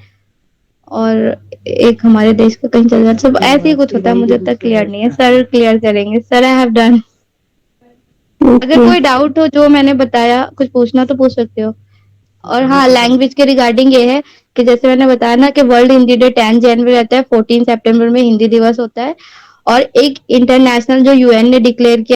S3: और एक हमारे देश का कहीं चल जाता है, सब ऐसे ही कुछ होता है, मुझे तक क्लियर नहीं है, सर क्लियर करेंगे। Sir I have done. अगर कोई डाउट हो जो मैंने बताया, कुछ पूछना तो पूछ सकते हो। और हाँ, लैंग्वेज के रिगार्डिंग ये है कि जैसे मैंने बताया ना कि वर्ल्ड हिंदी डे 10 जनवरी रहता है, 14 सितंबर में हिंदी दिवस होता है, और एक इंटरनेशनल जो यूएन ने डिक्लेयर किया